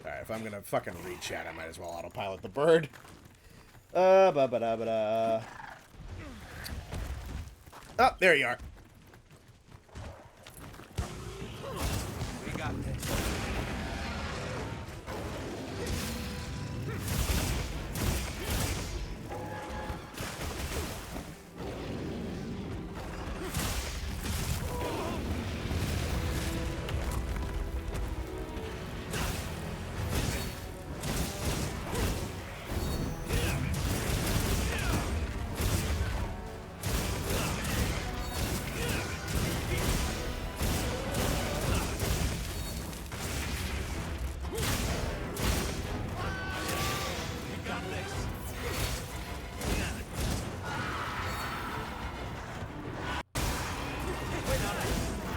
Alright, if I'm gonna fucking read chat, I might as well autopilot the bird. Oh, there you are. We got this.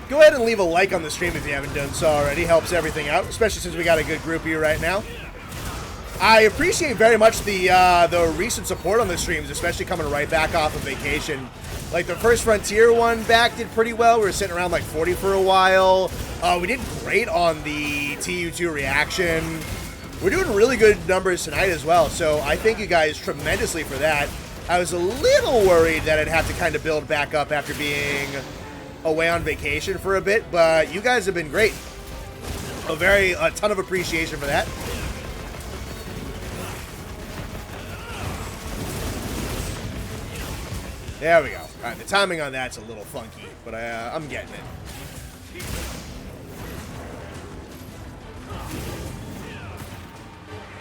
Go ahead and leave a like on the stream if you haven't done so already. Helps everything out, especially since we got a good group of you right now. I appreciate very much the recent support on the streams, especially coming right back off of vacation. Like, the first Frontier one back did pretty well. We were sitting around like 40 for a while. We did great on the TU2 reaction. We're doing really good numbers tonight as well, so I thank you guys tremendously for that. I was a little worried that I'd have to kind of build back up after being away on vacation for a bit, but you guys have been great. A ton of appreciation for that. There we go. Alright, the timing on that's a little funky, but I'm getting it.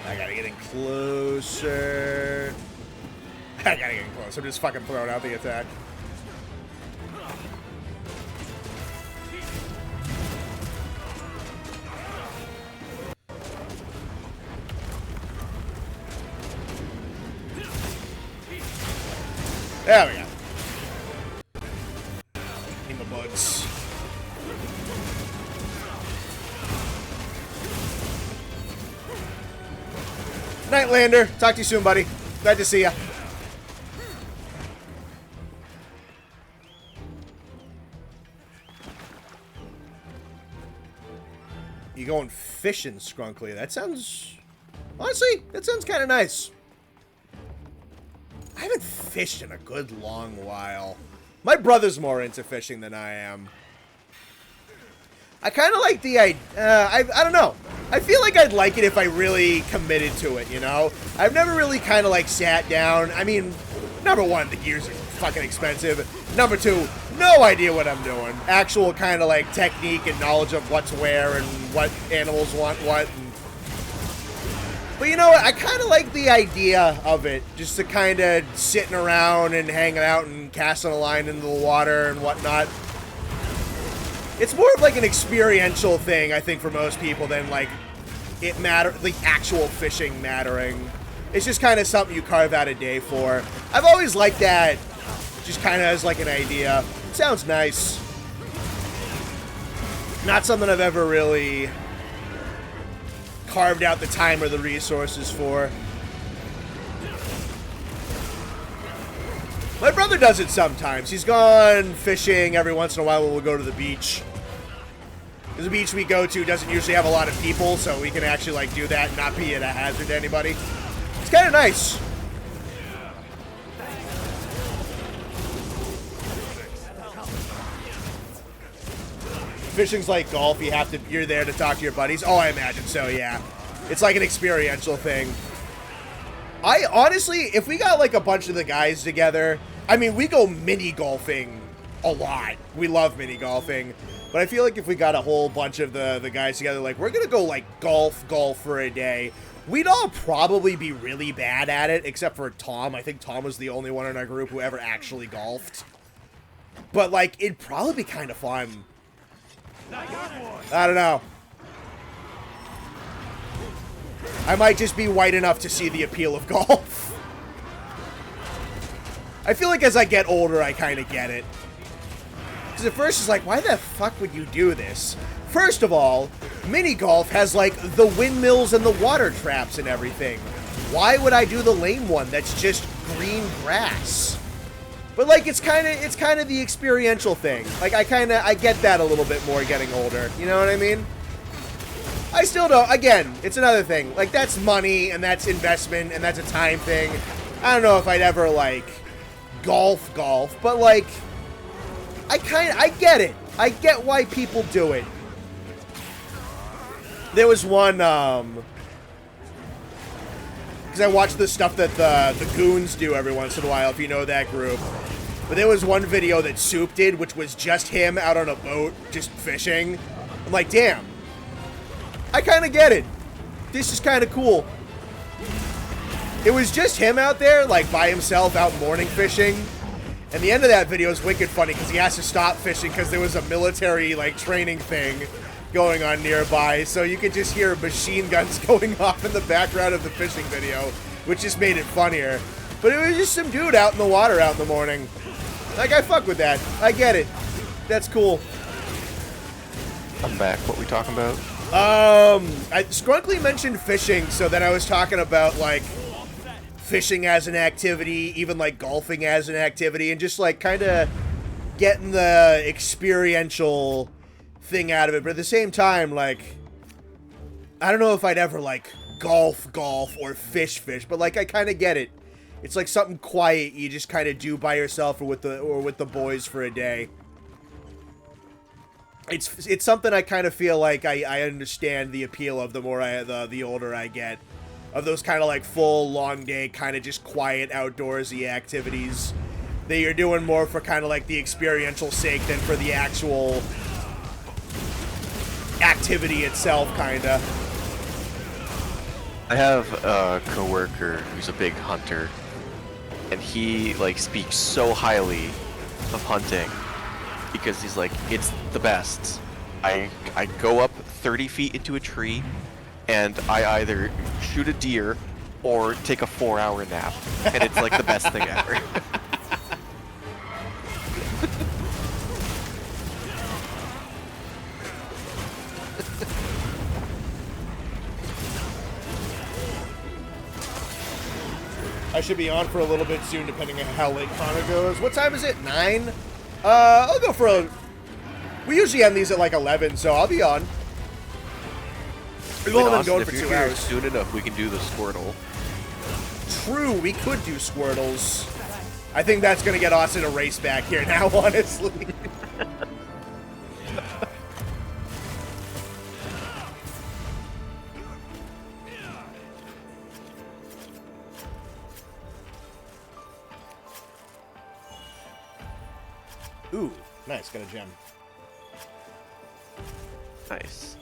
I gotta get in closer. I gotta get in close. I'm just fucking throwing out the attack. There we go. In the bugs. Nightlander, talk to you soon, buddy. Glad to see ya. You going fishing, Skrunkly? That sounds... Honestly, that sounds kind of nice. I haven't fished in a good long while. My brother's more into fishing than I am. I kind of like the idea. I don't know. I feel like I'd like it if I really committed to it, you know? I've never really kind of like sat down. I mean, number one, the gears are fucking expensive. Number two, no idea what I'm doing. Actual kind of like technique and knowledge of what's where and what animals want what. But you know what? I kind of like the idea of it. Just to kind of sitting around and hanging out and casting a line into the water and whatnot. It's more of like an experiential thing, I think, for most people than like the actual fishing mattering. It's just kind of something you carve out a day for. I've always liked that, just kind of as like an idea. It sounds nice. Not something I've ever really carved out the time or the resources for. My brother does it sometimes. He's gone fishing every once in a while when we'll go to the beach. Because the beach we go to doesn't usually have a lot of people, so we can actually, like, do that and not be at a hazard to anybody. It's kind of nice. Fishing's like golf. You're there to talk to your buddies. Oh, I imagine so, yeah. It's like an experiential thing. I honestly, if we got like a bunch of the guys together, I mean, we go mini golfing a lot. We love mini golfing. But I feel like if we got a whole bunch of the guys together, like, we're going to go like golf for a day. We'd all probably be really bad at it, except for Tom. I think Tom was the only one in our group who ever actually golfed. But like, it'd probably be kind of fun. I don't know. I might just be white enough to see the appeal of golf. I feel like as I get older, I kind of get it. Because at first it's like, why the fuck would you do this? First of all, mini golf has like the windmills and the water traps and everything. Why would I do the lame one that's just green grass? But like, it's kind of the experiential thing. Like, I get that a little bit more getting older. You know what I mean? I still don't. Again, it's another thing. Like, that's money, and that's investment, and that's a time thing. I don't know if I'd ever, like, golf, but, like, I get it. I get why people do it. There was one, because I watch the stuff that the goons do every once in a while, if you know that group. But there was one video that Soup did, which was just him out on a boat, just fishing. I'm like, damn. I kind of get it. This is kind of cool. It was just him out there, like, by himself, out morning fishing. And the end of that video is wicked funny, because he has to stop fishing because there was a military, like, training thing going on nearby. So you could just hear machine guns going off in the background of the fishing video, which just made it funnier. But it was just some dude out in the water out in the morning. Like, I fuck with that. I get it. That's cool. I'm back. What we talking about? Scrunkly mentioned fishing, so then I was talking about, like, fishing as an activity, even, like, golfing as an activity, and just, like, kind of getting the experiential thing out of it. But at the same time, like, I don't know if I'd ever, like, golf, or fish, but, like, I kind of get it. It's like something quiet you just kind of do by yourself or with the boys for a day. It's something I kind of feel like I understand the appeal of the more the older I get, of those kind of like full long day kind of just quiet outdoorsy activities that you're doing more for kind of like the experiential sake than for the actual activity itself, kind of. I have a coworker who's a big hunter, and he like speaks so highly of hunting. Because he's like, it's the best. I go up 30 feet into a tree, and I either shoot a deer or take a 4-hour nap. And it's like the best thing ever. I should be on for a little bit soon, depending on how late Connor goes. What time is it? 9? I'll go for a... We usually end these at like 11, so I'll be on. We've only been going for 2 hours. Soon enough, we can do the Squirtle. True, we could do Squirtles. I think that's going to get Austin a race back here now, honestly. Ooh, nice, got a gem. Nice.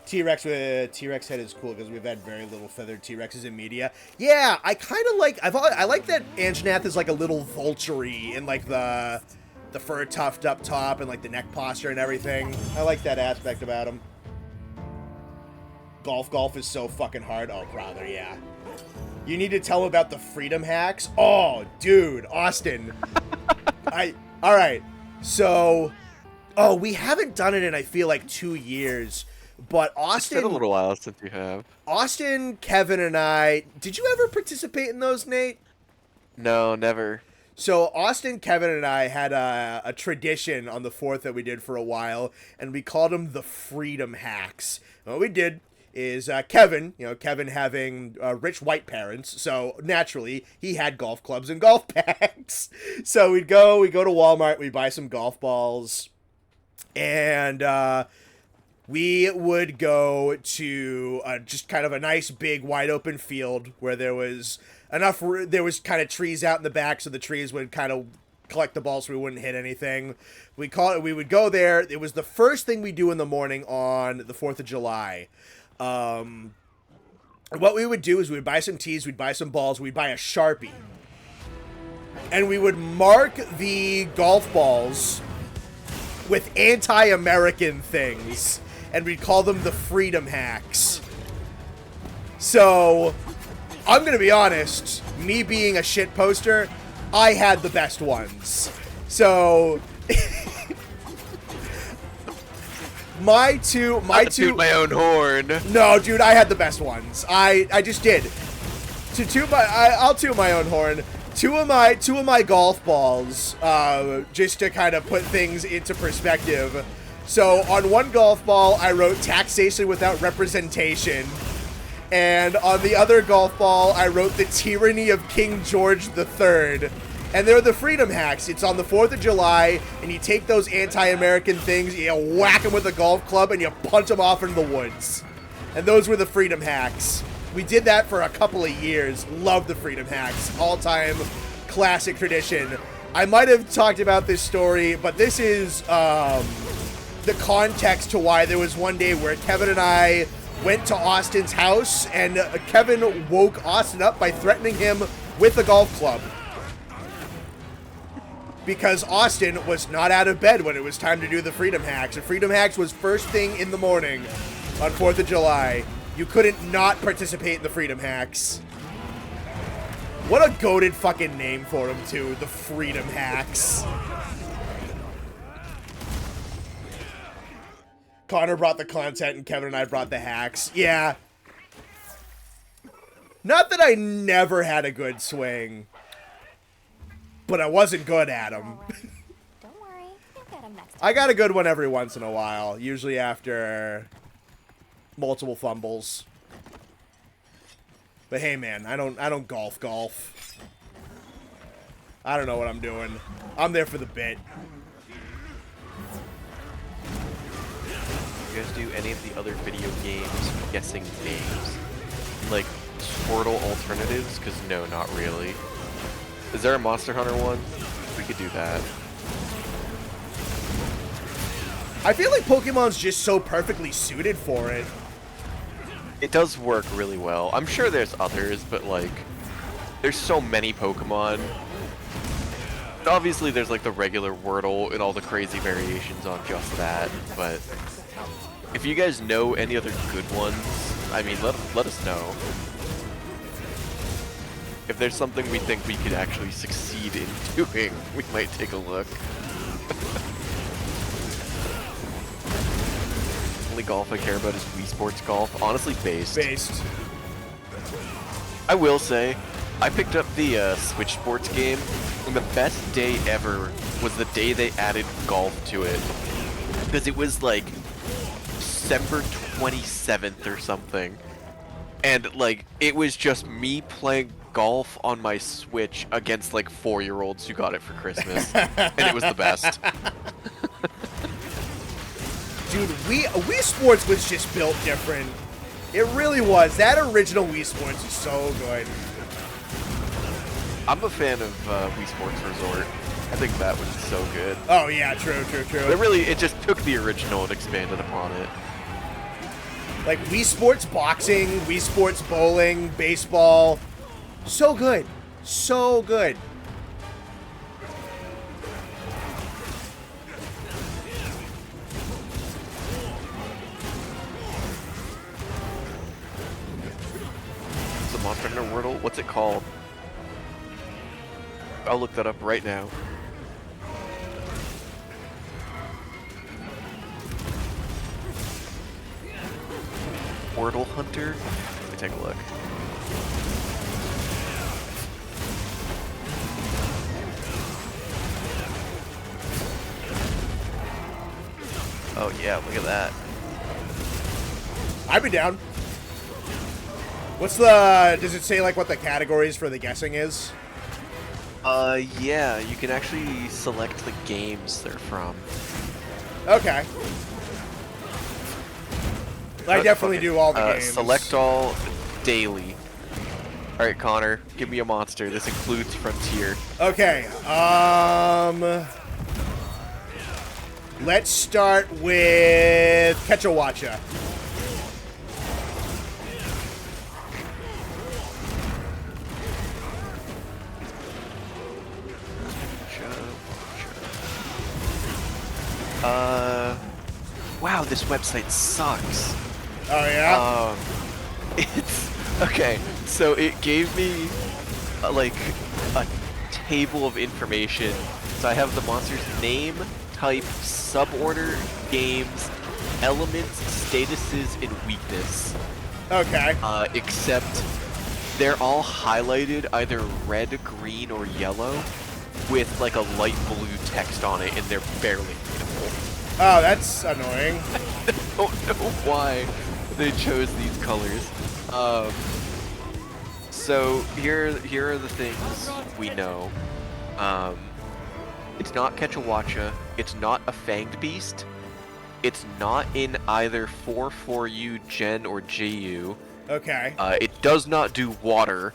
T-Rex head is cool because we've had very little feathered T-Rexes in media. Yeah, I kind of like, I like that Anjanath is like a little vulture-y in like the fur tuft up top and like the neck posture and everything. I like that aspect about him. Golf is so fucking hard. Oh, brother, yeah. You need to tell him about the freedom hacks. Oh, dude, Austin. All right, so, we haven't done it in, I feel like, 2 years, but Austin... It's been a little while since you have. Austin, Kevin, and I... Did you ever participate in those, Nate? No, never. So Austin, Kevin, and I had a tradition on the 4th that we did for a while, and we called them the Freedom Hacks. And what we did is Kevin, Kevin having rich white parents, so naturally he had golf clubs and golf bags. So we go to Walmart, we buy some golf balls, and we would go to just kind of a nice big wide open field where there was there was kind of trees out in the back, so the trees would kind of collect the ball so we wouldn't hit anything. We would go there. It was the first thing we do in the morning on the 4th of July. What we would do is we would buy some tees, we'd buy some balls, we'd buy a Sharpie. And we would mark the golf balls with anti-American things. And we'd call them the Freedom Hacks. So, I'm gonna be honest, me being a shit poster, I had the best ones. So, my two, my own horn. No, dude, I had the best ones. I just did. I'll toot my own horn. Two of my golf balls, just to kind of put things into perspective. So on one golf ball, I wrote taxation without representation. And on the other golf ball, I wrote the tyranny of King George III. And they're the Freedom Hacks. It's on the 4th of July, and you take those anti-American things, you whack them with a golf club, and you punch them off into the woods. And those were the Freedom Hacks. We did that for a couple of years. Love the Freedom Hacks. All-time classic tradition. I might have talked about this story, but this is the context to why there was one day where Kevin and I went to Austin's house, and Kevin woke Austin up by threatening him with a golf club. Because Austin was not out of bed when it was time to do the Freedom Hacks. And Freedom Hacks was first thing in the morning on 4th of July. You couldn't not participate in the Freedom Hacks. What a goated fucking name for them, too. The Freedom Hacks. Connor brought the content and Kevin and I brought the hacks. Yeah. Not that I never had a good swing, but I wasn't good at them. Don't worry, you'll get him next time. I got a good one every once in a while, usually after multiple fumbles. But hey, man, I don't golf. I don't know what I'm doing. I'm there for the bit. You guys do any of the other video games guessing names? Like Squirtle alternatives? Because no, not really. Is there a Monster Hunter one? We could do that. I feel like Pokemon's just so perfectly suited for it. It does work really well. I'm sure there's others, but like, there's so many Pokemon. Obviously, there's like the regular Wordle and all the crazy variations on just that, but if you guys know any other good ones, I mean, let us know. If there's something we think we could actually succeed in doing, we might take a look. Only golf I care about is Wii Sports Golf. Honestly, based. I will say, I picked up the Switch Sports game, and the best day ever was the day they added golf to it. Because it was like December 27th or something. And like, it was just me playing golf on my Switch against like 4-year-olds who got it for Christmas. And it was the best. Dude, Wii Sports was just built different. It really was. That original Wii Sports is so good. I'm a fan of Wii Sports Resort. I think that was so good. Oh yeah, true. It just took the original and expanded upon it. Like Wii Sports Boxing, Wii Sports Bowling, Baseball. So good. So good. The Monster Hunter Wordle? What's it called? I'll look that up right now. Wordle Hunter? Let me take a look. Oh yeah, look at that. I'd be down. What's the... Does it say, like, what the categories for the guessing is? Yeah, you can actually select the games they're from. Okay. I definitely do all the games. Select all daily. Alright, Connor, give me a monster. This includes Frontier. Okay, let's start with Kechawacha. Wow, this website sucks. Oh, yeah? It's... Okay, so it gave me, like, a table of information. So I have the monster's name, type, suborder, games, elements, statuses, and weakness. Okay. Except they're all highlighted either red, green, or yellow with, like, a light blue text on it, and they're barely readable. Oh, that's annoying. I don't know why they chose these colors. So here are the things we know. It's not Kechawacha. It's not a Fanged Beast. It's not in either 4-4U, Gen, or JU. Okay. It does not do water.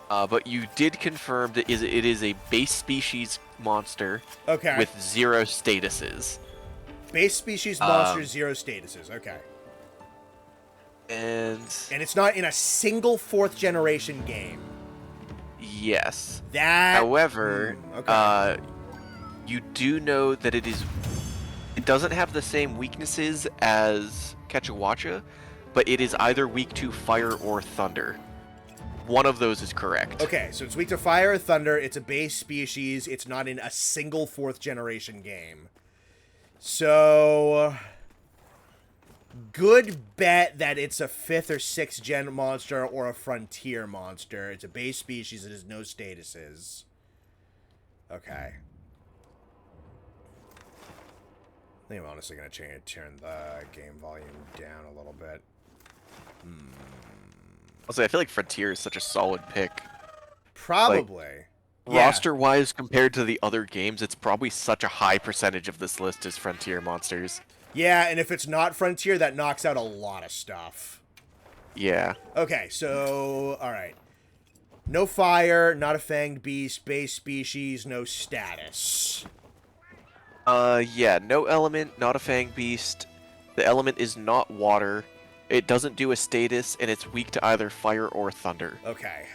But you did confirm that it is a base species monster Okay. with 0 statuses. Base species monster, 0 statuses. Okay. And it's not in a single 4th generation game. yes. That... However, okay. you do know that it doesn't have the same weaknesses as Kechawacha, but it is either weak to fire or thunder. One of those is correct. Okay, so it's weak to fire or thunder, it's a base species, it's not in a single 4th generation game. So... good bet that it's a 5th or 6th gen monster or a frontier monster. It's a base species, it has no statuses. Okay. I think I'm honestly going to turn the game volume down a little bit. Also, I feel like Frontier is such a solid pick. Probably. Yeah. Roster-wise, compared to the other games, it's probably such a high percentage of this list is Frontier monsters. Yeah, and if it's not Frontier, that knocks out a lot of stuff. Yeah. Okay, so... alright. No fire, not a fanged beast, base species, no status. Yeah, no element, not a fang beast. The element is not water. It doesn't do a status, and it's weak to either fire or thunder. Okay.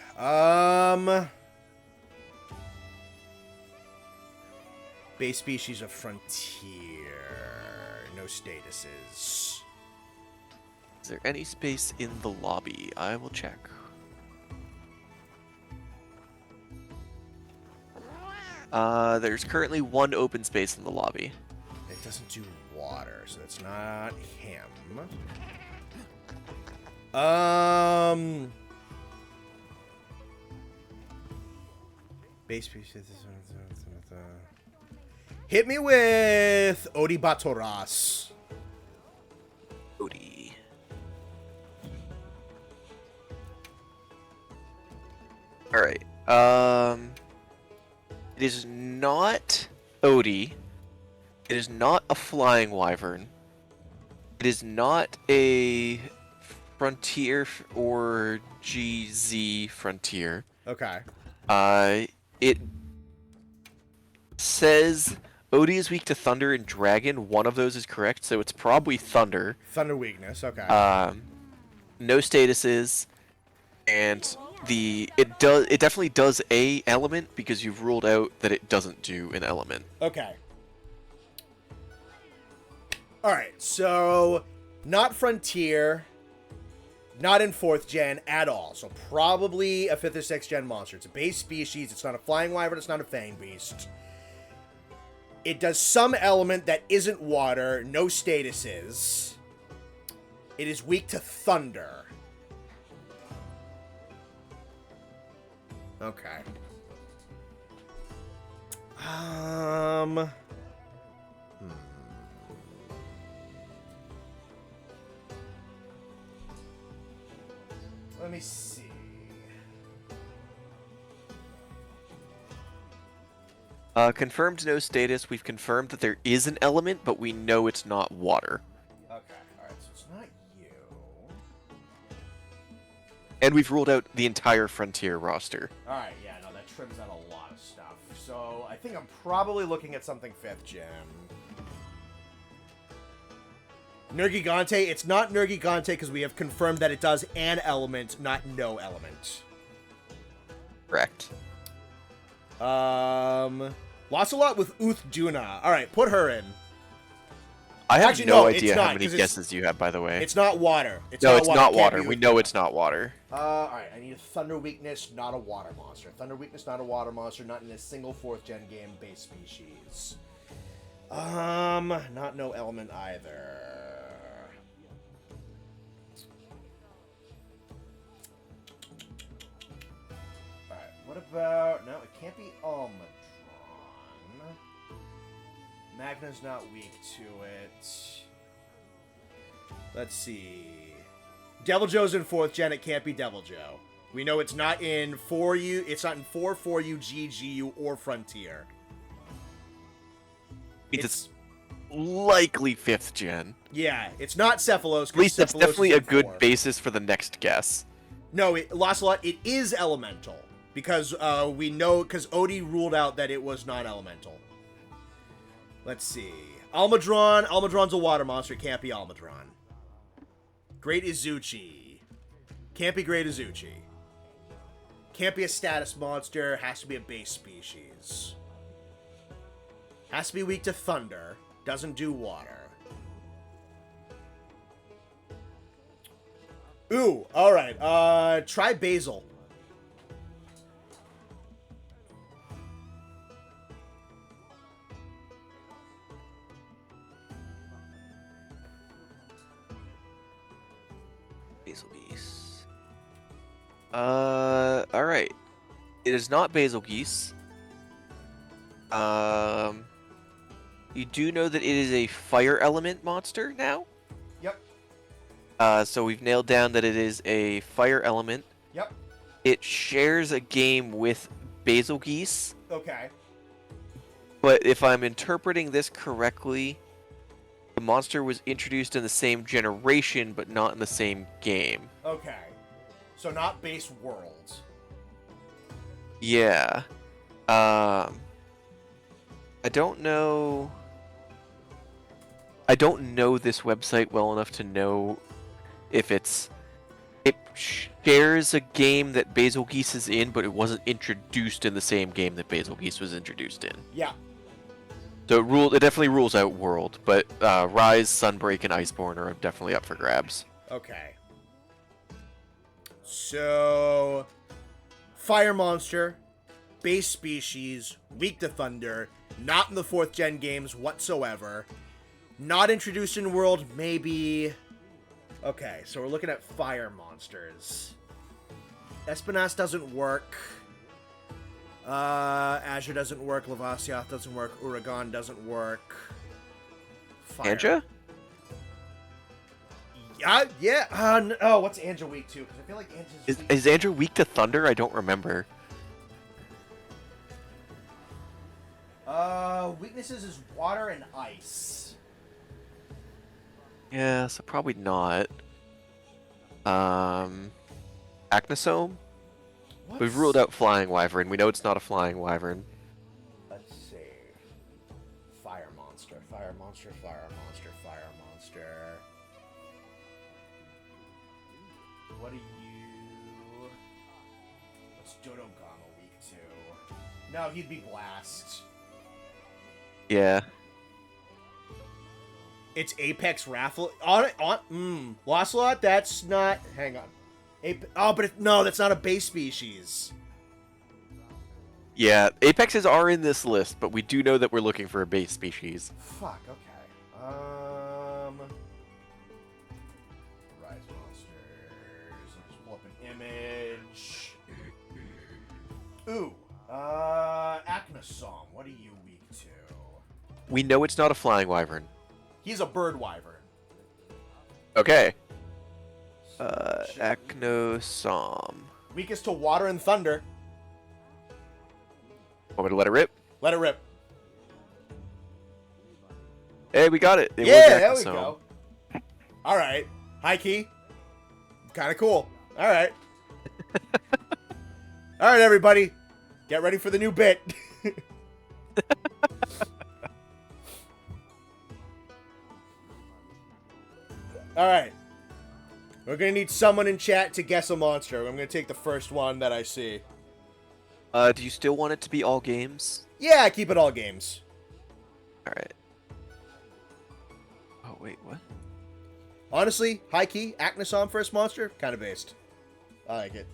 Base species of frontier. No statuses. Is there any space in the lobby? I will check. There's currently 1 open space in the lobby. It doesn't do water, so that's not him. Base species. Hit me with Odi Batoras. Odie. Alright. It is not Odie. It is not a flying wyvern. It is not a frontier or GZ frontier. Okay. It says Odie is weak to thunder and dragon. One of those is correct, so it's probably thunder. Thunder weakness. Okay. No statuses, and it definitely does a element because you've ruled out that it doesn't do an element. Okay. All right. So, not frontier. Not in 4th gen at all. So probably a 5th or 6th gen monster. It's a base species. It's not a flying wyvern. It's not a fang beast. It does some element that isn't water. No statuses. It is weak to thunder. Okay. me see. Confirmed no status. We've confirmed that there is an element, but we know it's not water. Okay, alright, so it's not you. And we've ruled out the entire Frontier roster. Alright, yeah, no, that trims out a lot of stuff. So, I think I'm probably looking at something 5th gen. Nergigante, it's not Nergigante because we have confirmed that it does an element, not no element. Correct. Lancelot with Uth Duna. Alright, put her in. I have Actually, no no, idea it's how not, many 'cause guesses you have, by the way. It's not water. No, it's not It can't water. be We Uth know Duna. it's not water. Alright, I need a Thunder Weakness, not a water monster. Thunder Weakness, not a water monster, not in a single 4th gen game base species. Not no element either. Alright, what about... No, it can't be Almadron. Magna's not weak to it. Let's see. Devil Joe's in 4th gen, it can't be Devil Joe. We know it's not in 4U, it's not in 4U, GGU, or Frontier. It's likely 5th gen. Yeah, it's not Cephalos. At least that's Cephalos definitely is a in good 4. basis for the next guess. No, Lancelot, it is elemental. Because we know, because Odie ruled out that it was non-elemental. Let's see. Almadron. Almadron's a water monster. It can't be Almadron. Great Izuchi. Can't be Great Izuchi. Can't be a status monster. Has to be a base species. Has to be weak to thunder. Doesn't do water. Ooh, alright. Try Basil. Basil Geese. Alright. It is not Basil Geese. You do know that it is a fire element monster now? Yep. So we've nailed down that it is a fire element. Yep. It shares a game with Basil Geese, Okay. but if I'm interpreting this correctly, the monster was introduced in the same generation, but not in the same game. Okay. So not base worlds. Yeah. I don't know. I don't know this website well enough to know if it shares a game that Basil Geese is in, but it wasn't introduced in the same game that Basil Geese was introduced in. Yeah. So it definitely rules out World, but Rise, Sunbreak, and Iceborne are definitely up for grabs. Okay. So, fire monster, base species, weak to thunder, not in the 4th gen games whatsoever, not introduced in world, maybe... Okay, so we're looking at fire monsters. Espinas doesn't work. Azure doesn't work, Lavasiath doesn't work, Uragan doesn't work. Fire. Anja? Yeah. Oh, what's Anja weak to? Because I feel like Anja's weak. Is Andrew weak to Thunder? I don't remember. Weaknesses is water and ice. Yeah, so probably not. Acnosome? We've ruled out Flying Wyvern. We know it's not a Flying Wyvern. Let's see. Fire monster, fire monster, fire monster, fire monster. What are you? What's Dodogama weak to? No, he'd be Blast. Yeah. It's Apex Raffle. Lancelot, that's not... Hang on. No, that's not a base species. Yeah, Apexes are in this list, but we do know that we're looking for a base species. Fuck, okay. Rise monsters. I'll just pull up an image. Ooh. Acnosome. What are you weak to? We know it's not a Flying Wyvern. He's a bird wyvern. Okay. Acnosom. Weakest to water and thunder. Want me to let it rip? Let it rip. Hey, we got it. It Yeah, was there we Acnosom. go. All right. High key. Kind of cool. All right. All right, everybody. Get ready for the new bit. All right. We're going to need someone in chat to guess a monster. I'm going to take the first one that I see. Do you still want it to be all games? Yeah, keep it all games. All right. Oh wait, what? Honestly, high key, Acnosom first monster, kind of based. I like it.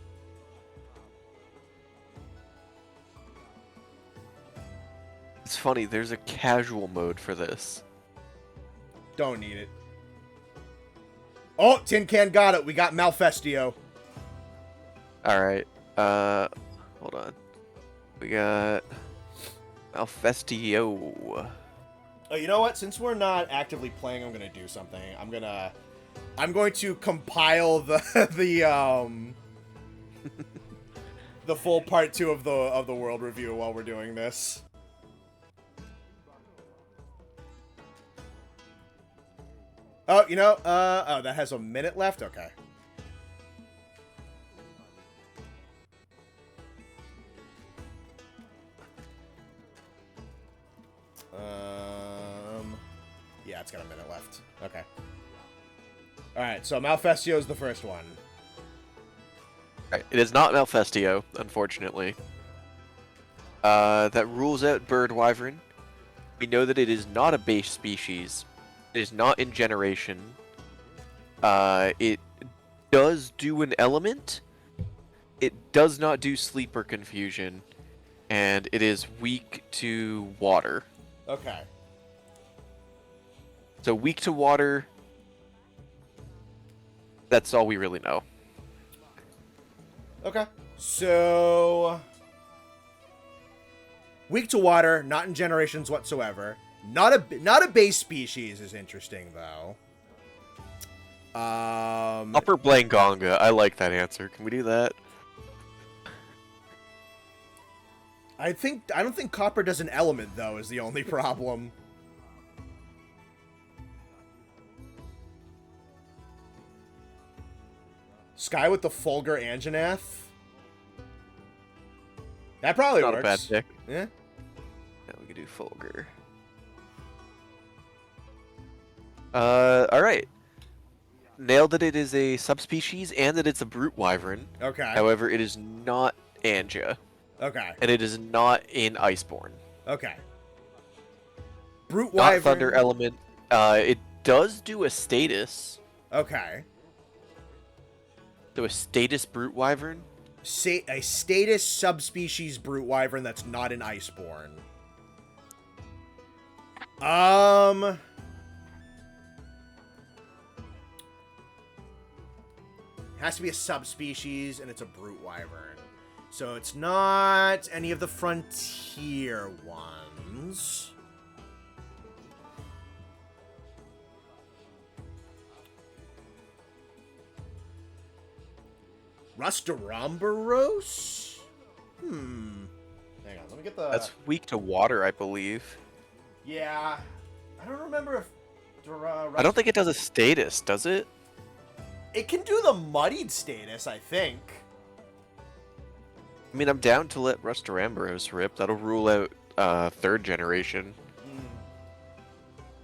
It's funny. There's a casual mode for this. Don't need it. Oh, Tin Can got it. We got Malfestio. All right. Hold on. We got Malfestio. Oh, you know what? Since we're not actively playing, I'm gonna do something. I'm going to compile the the full part 2 of the world review while we're doing this. Oh, you know, oh, that has a minute left. Okay. Yeah, it's got a minute left. Okay. Alright, so Malfestio is the first one. Right. It is not Malfestio, unfortunately. That rules out Bird Wyvern. We know that it is not a base species. It is not in generation. It does do an element. It does not do sleep or confusion. And it is weak to water. Okay. So weak to water. That's all we really know. Okay. So weak to water, not in generations whatsoever. Not a base species is interesting though. Upper Blangonga. I like that answer. Can we do that? I don't think copper does an element though is the only problem. Sky with the Fulgur Anjanath. That probably Not works. a bad pick. Yeah. Yeah, we could do Fulgur. Alright. Nailed that it is a subspecies and that it's a brute wyvern. Okay. However, it is not Anja. Okay. And it is not in Iceborne. Okay. Brute Not Wyvern. Thunder Element. It does do a status. Okay. So a status brute wyvern. A status subspecies brute wyvern that's not an Iceborne. Has to be a subspecies and it's a brute wyvern. So it's not any of the frontier ones. Rustarambaros? Hang on, let me get the... That's weak to water, I believe. Yeah. I don't remember if... I don't think it does a status, does it? It can do the muddied status, I think. I mean, I'm down to let Rustarambaros rip. That'll rule out third generation.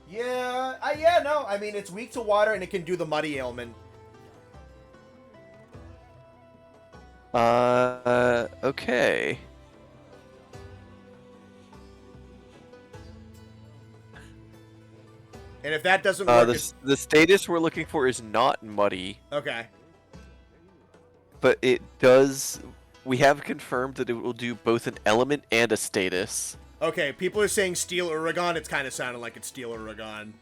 Yeah, yeah, no. I mean, it's weak to water and it can do the muddy ailment. Okay. And if that doesn't work, the status we're looking for is not muddy, okay. but it does. We have confirmed that it will do both an element and a status. Okay, people are saying Steel Uragon. It's kind of sounding like it's Steel Uragon.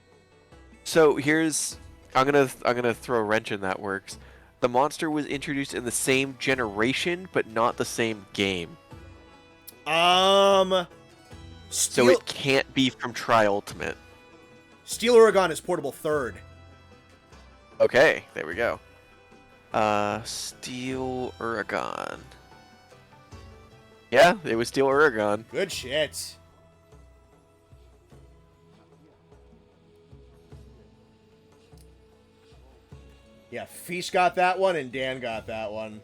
So here's, I'm gonna throw a wrench in that works. The monster was introduced in the same generation, but not the same game. So it can't be from Tri-Ultimate. Steel Uragon is portable third. Okay, there we go. Steel Uragon. Yeah, it was Steel Uragon. Good shit. Yeah, Fish got that one and Dan got that one.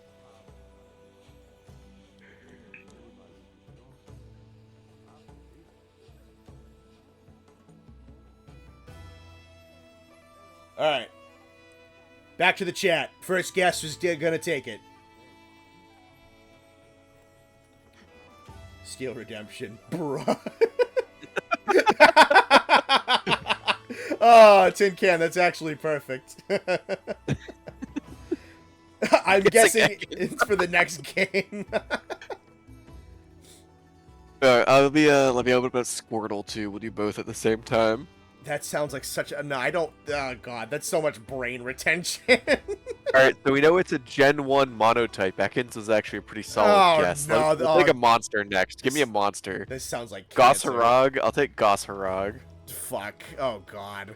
All right. Back to the chat. First guess was gonna take it. Steel Redemption, bruh. Oh, Tin Can, that's actually perfect. I'm guessing it's for the next game. Let me open up Squirtle too. We'll do both at the same time. That sounds like such a... No, I don't... Oh, God, that's so much brain retention. Alright, so we know it's a Gen 1 monotype. Ekans was actually a pretty solid guess. No, Let's take a monster next. Give me a monster. This sounds like cancer. Goshorog? I'll take Goshorog. Fuck. Oh, God.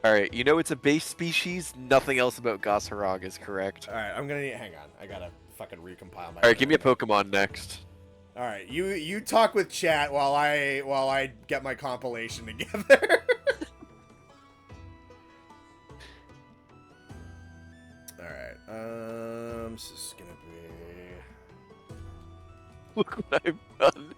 Alright, you know it's a base species. Nothing else about Goshorog is correct. Alright, I'm gonna need... Hang on. I gotta fucking recompile my... Alright, give me a Pokemon next. All right, you talk with chat while I get my compilation together. All right, this is gonna be. Look what I've done.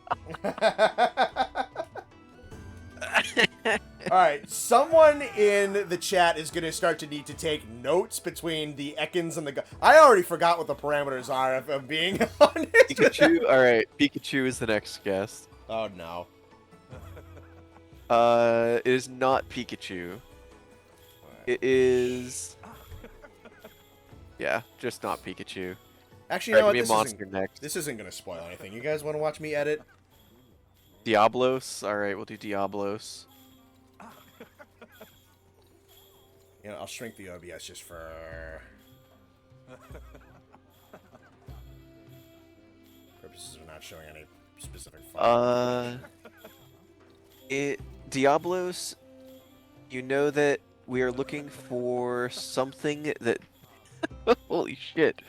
All right, someone in the chat is gonna start to need to take notes between the Ekans and the. I already forgot what the parameters are. If I'm being honest. Pikachu. All right, Pikachu is the next guest. Oh no. It is not Pikachu. It is. Yeah, just not Pikachu. Actually, you know Give what? me a monster next. This isn't gonna spoil anything. You guys want to watch me edit? Diablos. All right, we'll do Diablos. You know, I'll shrink the OBS just for purposes of not showing any specific file. Diablos. You know that we are looking for something that. Holy shit.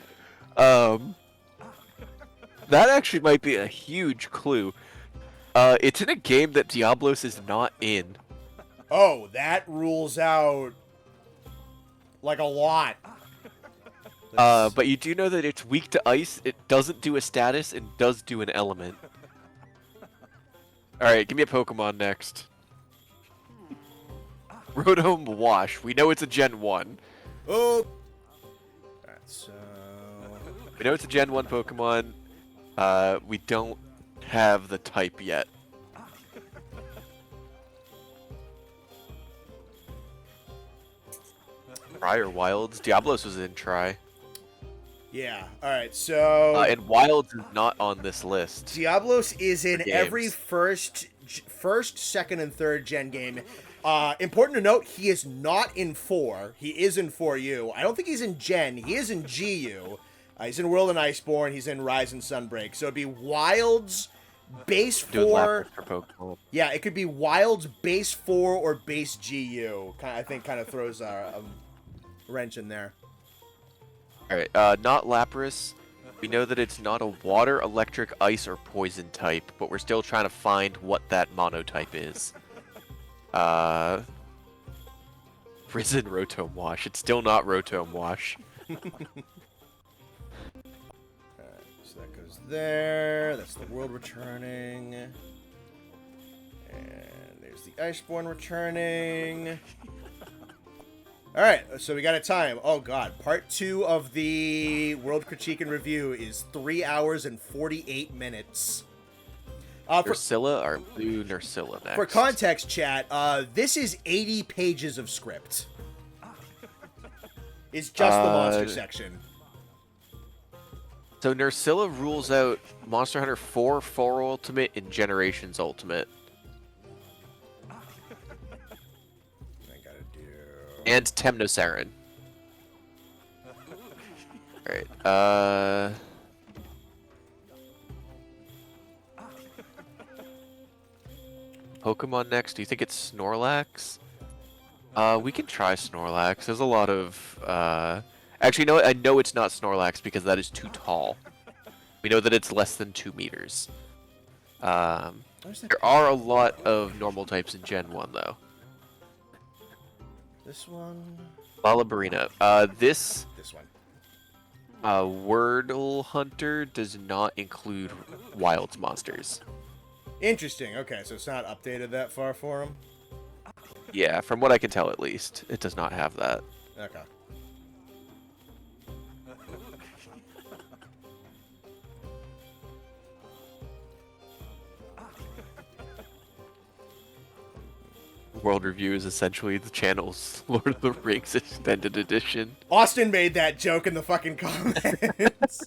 That actually might be a huge clue. It's in a game that Diablos is not in. Oh, that rules out like a lot. But you do know that it's weak to ice, it doesn't do a status, and does do an element. Alright, give me a Pokemon next. Rotom Wash. We know it's a Gen 1. Oh. Alright, so We know it's a Gen 1 Pokemon. We don't have the type yet. Try or Wilds? Diablos was in Try. yeah. All right. So And Wilds is not on this list. Diablos is in Games. every first, second, and third gen game. Important to note, he is not in 4. He is in 4U. I don't think he's in Gen. He is in GU. He's in World and Iceborne. He's in Rise and Sunbreak. So it'd be Wilds, base 4. For Pokemon. Yeah, it could be Wilds, base 4, or base GU. I think kind of throws a wrench in there. Alright, not Lapras. We know that it's not a water, electric, ice, or poison type, but we're still trying to find what that monotype is. Risen Rotom Wash. It's still not Rotom Wash. Alright, so that goes there. That's the world returning. And there's the Iceborne returning. Alright, so we got a time. Oh god, part 2 of the World Critique and Review is 3 hours and 48 minutes. Nursilla or blue Nursilla next. For context, chat, this is 80 pages of script. It's just the monster section. So Nursilla rules out Monster Hunter 4 Ultimate and Generations Ultimate. And Temnosarin. Alright, Pokemon next. Do you think it's Snorlax? We can try Snorlax. There's a lot of actually, no, I know it's not Snorlax because that is too tall. We know that it's less than 2 meters. Where's that? There are a lot of normal types in Gen 1 though. This one. Lalabarina. This This one. Wordle Hunter does not include Wilds monsters. Interesting. Okay, so it's not updated that far for him. Yeah, from what I can tell at least, it does not have that. Okay. World Review is essentially the channel's Lord of the Rings extended edition. Austin made that joke in the fucking comments.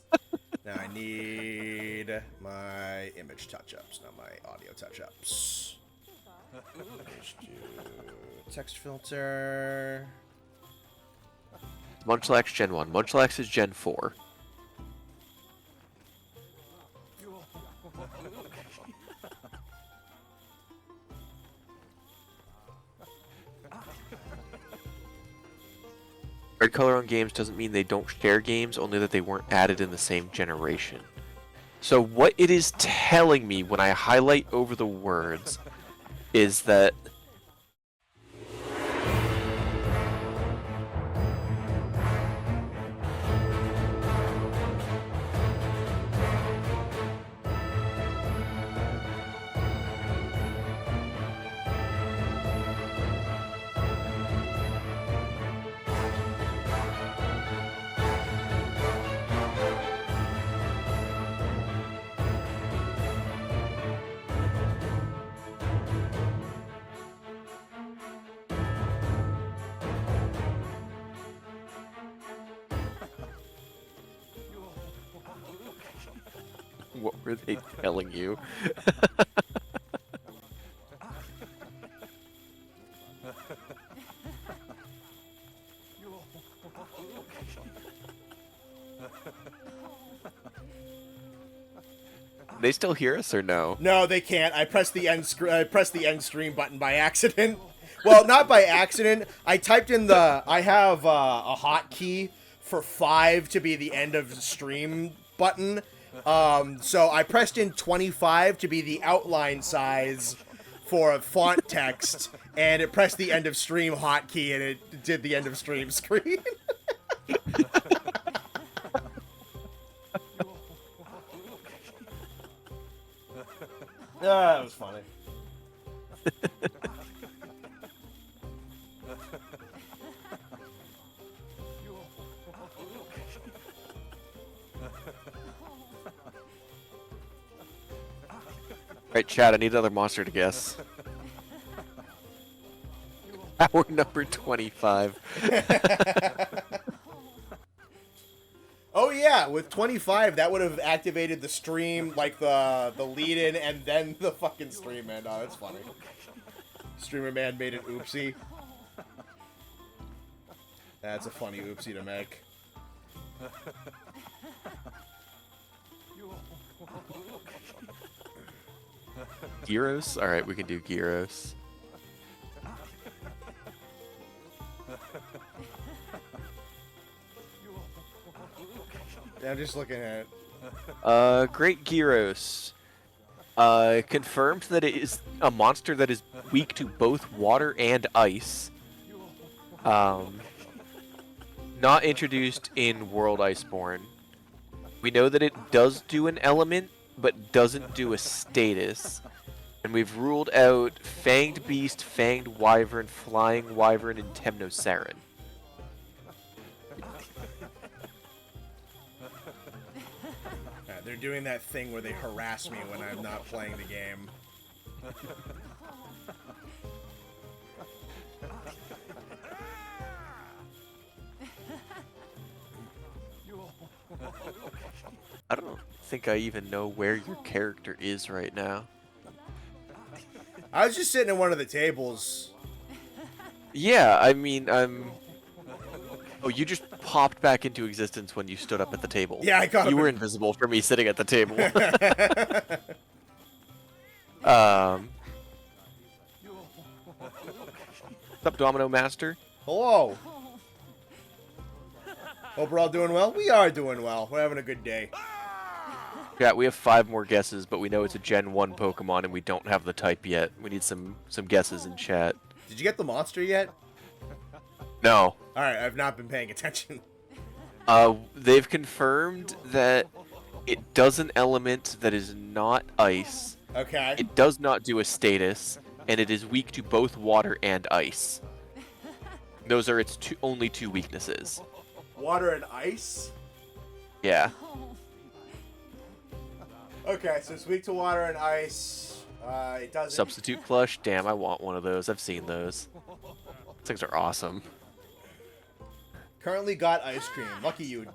Now I need my image touch-ups, not my audio touch-ups. Just do text filter. Munchlax Gen 1. Munchlax is Gen 4. Red color on games doesn't mean they don't share games, only that they weren't added in the same generation. So what it is telling me when I highlight over the words is that what were they telling you? They still hear us or no? No, they can't. I pressed the end stream button by accident. Well, not by accident. I typed in the. I have a hotkey for 5 to be the end of the stream button. So I pressed in 25 to be the outline size for a font text, and it pressed the end of stream hotkey, and it did the end of stream screen. That was funny. Alright, Chad, I need another monster to guess. Hour number 25. Oh yeah, with 25, that would have activated the stream, like the lead-in, and then the fucking stream end. Oh, that's funny. Streamer man made an oopsie. That's a funny oopsie to make. Gyros? Alright, we can do Gyros. Yeah, I'm just looking at it. Great Gyros. Confirmed that it is a monster that is weak to both water and ice. Not introduced in World Iceborne. We know that it does do an element, but doesn't do a status. And we've ruled out Fanged Beast, Fanged Wyvern, Flying Wyvern, and Temnoceran. They're doing that thing where they harass me when I'm not playing the game. I don't think I even know where your character is right now. I was just sitting at one of the tables. Yeah, I mean, Oh, you just popped back into existence when you stood up at the table. Yeah, I got You were invisible for me sitting at the table. What's up, Domino Master? Hello. Hope we're all doing well. We are doing well. We're having a good day. Yeah, we have 5 more guesses, but we know it's a Gen 1 Pokemon and we don't have the type yet. We need some guesses in chat. Did you get the monster yet? No. Alright, I've not been paying attention. They've confirmed that it does an element that is not ice. Okay. It does not do a status, and it is weak to both water and ice. Those are its only 2 weaknesses. Water and ice? Yeah. Okay, so it's weak to water and ice. It doesn't... Substitute plush? Damn, I want one of those. I've seen those. Those things are awesome. Currently got ice cream. Lucky you,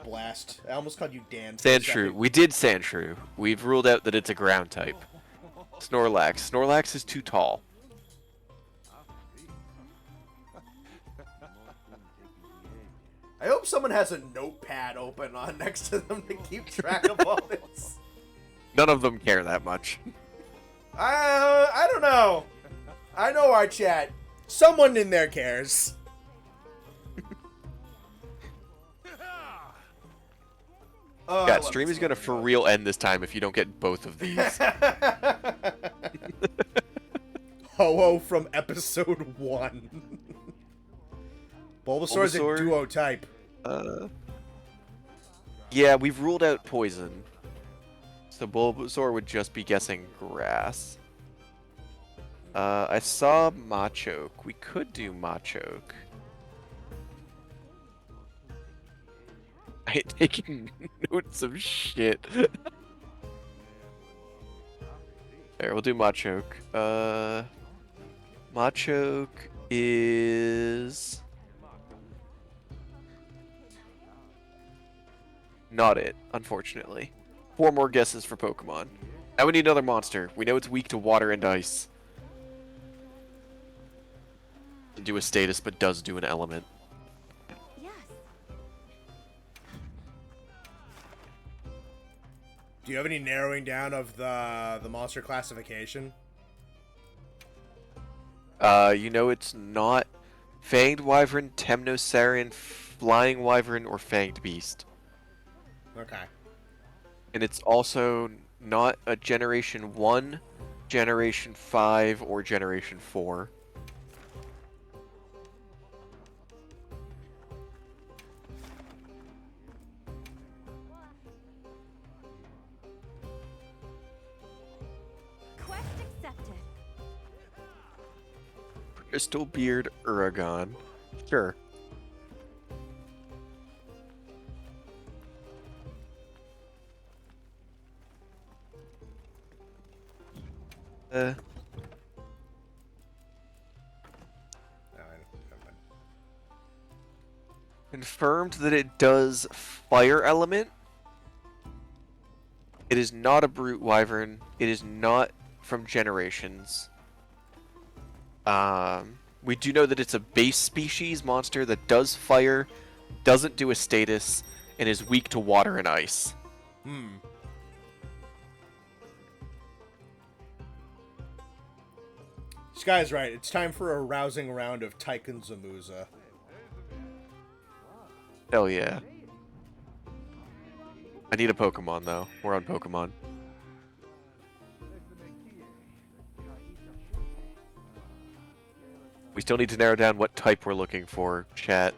Blast. I almost called you Dan. for a Sandshrew. second. We did Sandshrew. We've ruled out that it's a ground type. Snorlax. Snorlax is too tall. I hope someone has a notepad open on next to them to keep track of all this. None of them care that much. I don't know. I know our chat. Someone in there cares. Yeah, stream is gonna for real end this time if you don't get both of these. Ho-Oh from episode 1. Bulbasaur's a Bulbasaur? duo type. Yeah, we've ruled out poison. So Bulbasaur would just be guessing grass. I saw Machoke. We could do Machoke. I hate taking notes of shit. There, we'll do Machoke. Machoke is... not it, unfortunately. 4 more guesses for Pokemon. Now we need another monster. We know it's weak to water and ice. Can do a status, but does do an element. Yes. Do you have any narrowing down of the monster classification? You know it's not Fanged Wyvern, Temnosarian, Flying Wyvern, or Fanged Beast. Okay. And it's also not a Generation 1, Generation 5, or Generation 4. Quest accepted. Crystal Beard Uragon. Sure. No, never mind. Confirmed that it does Fire Element. It is not a Brute Wyvern. It is not from Generations. We do know that it's a base species monster that does fire, doesn't do a status, and is weak to water and ice. Sky's right. It's time for a rousing round of Tycoon Zamuza. Hell yeah. I need a Pokemon, though. We're on Pokemon. We still need to narrow down what type we're looking for, chat.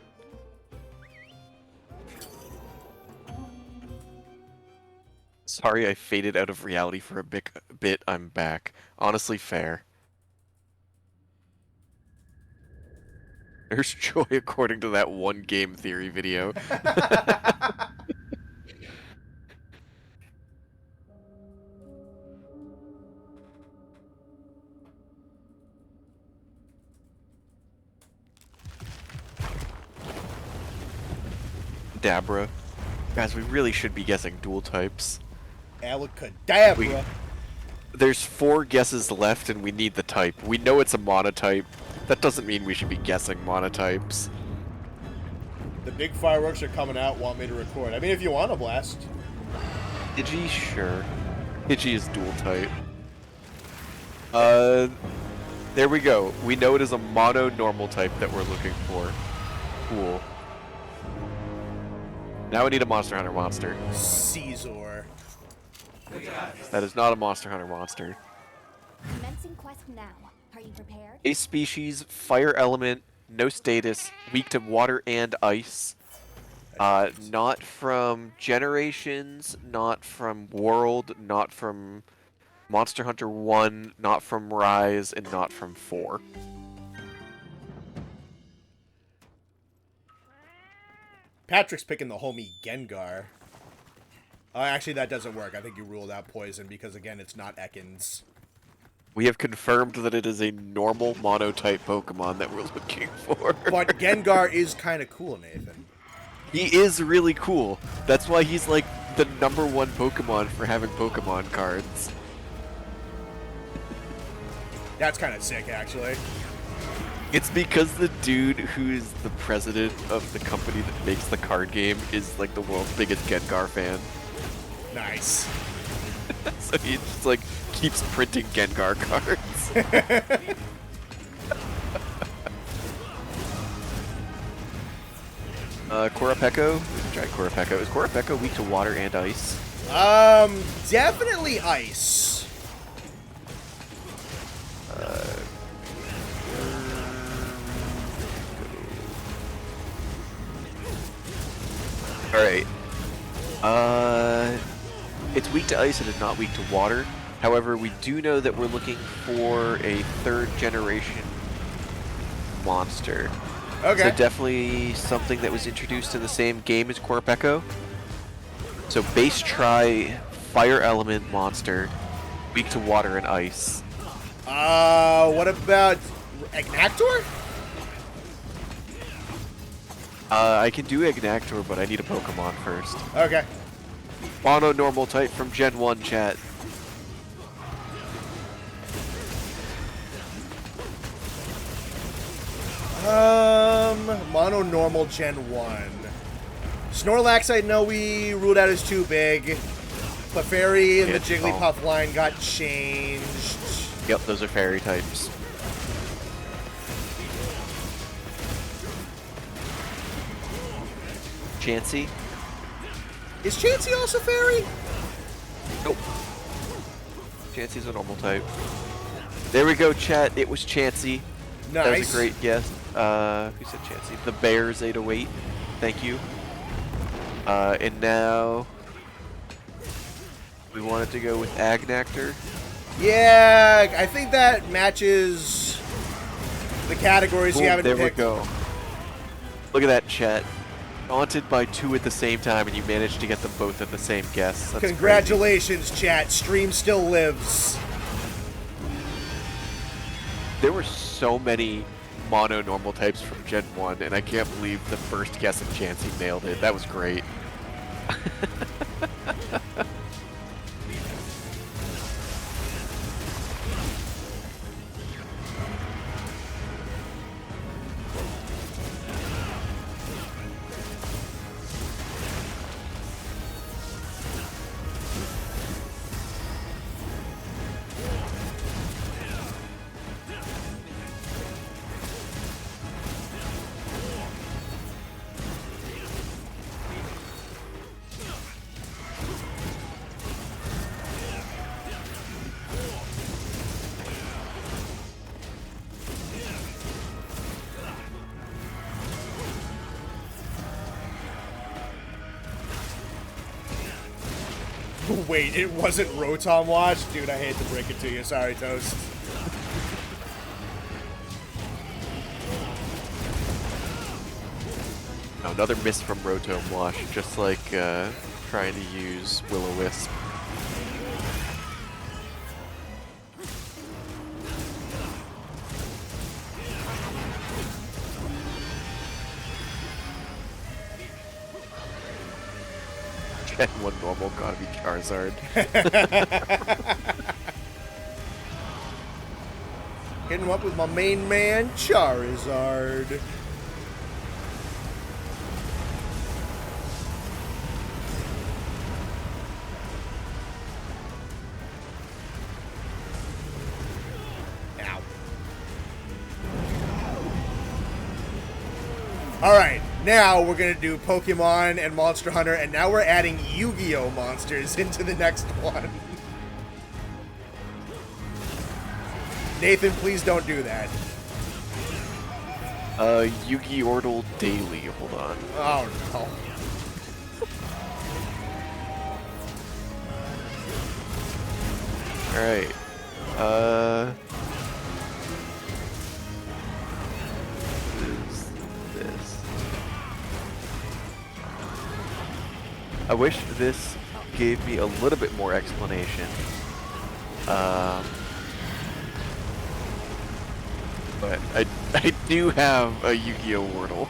Sorry I faded out of reality for a bit. I'm back. Honestly, fair. There's joy according to that one game theory video. Dabra. Guys, we really should be guessing dual types. Alakadabra. There's 4 guesses left and we need the type. We know it's a monotype. That doesn't mean we should be guessing monotypes. The big fireworks are coming out. Want me to record? I mean, if you want to blast. Pidgey, sure. Pidgey is dual type. There we go. We know it is a mono normal type that we're looking for. Cool. Now we need a Monster Hunter monster. Caesar. That is not a Monster Hunter monster. Commencing quest now. Are you prepared? A species, fire element, no status, weak to water and ice. Not from Generations, not from World, not from Monster Hunter 1, not from Rise, and not from 4. Patrick's picking the homie Gengar. Actually, that doesn't work. I think you ruled out Poison because, again, it's not Ekans. We have confirmed that it is a normal monotype Pokemon that we're looking for. But Gengar is kind of cool, Nathan. He is really cool. That's why he's like the #1 Pokemon for having Pokemon cards. That's kind of sick, actually. It's because the dude who's the president of the company that makes the card game is like the world's biggest Gengar fan. Nice. So he just like keeps printing Gengar cards. Korapeko? We can try Korapeko. Is Korapeko weak to water and ice? Definitely ice. Alright. It's weak to ice and it's not weak to water. However, we do know that we're looking for a 3rd generation monster. Okay. So definitely something that was introduced in the same game as Korapeko. So base try, fire element monster, weak to water and ice. What about Agnactor? I can do Agnactor, but I need a Pokemon first. Okay. Mono normal type from Gen 1 chat. Mono normal Gen 1. Snorlax, I know we ruled out as too big. Clefairy and the Jigglypuff line got changed. Yep, those are fairy types. Chansey? Is Chansey also fairy? Nope. Chansey's a normal type. There we go, chat. It was Chansey. Nice. That was a great guess. Who said Chansey? The Bears 808. Thank you. And now we wanted to go with Agnactor. Yeah, I think that matches the categories you haven't there picked. we go. Look at that, chat. Daunted by 2 at the same time, and you managed to get them both at the same guess. That's Congratulations, chat. Stream still lives. There were so many mono normal types from Gen 1, and I can't believe the first guess of Chansey nailed it. That was great. Wait, it wasn't Rotom Watch? Dude, I hate to break it to you. Sorry, Toast. Oh, another miss from Rotom Wash, just like trying to use Will-O-Wisp. Gen 1 normal gotta be Charizard. Hitting him up with my main man, Charizard. Ow. Alright, now we're gonna do Pokemon and Monster Hunter, and now we're adding Yu-Gi-Oh! Monsters into the next one. Nathan, please don't do that. Yu-Gi-Oh! Daily, hold on. Oh, no. Alright. This. I wish this gave me a little bit more explanation. But I do have a Yu-Gi-Oh! Wordle.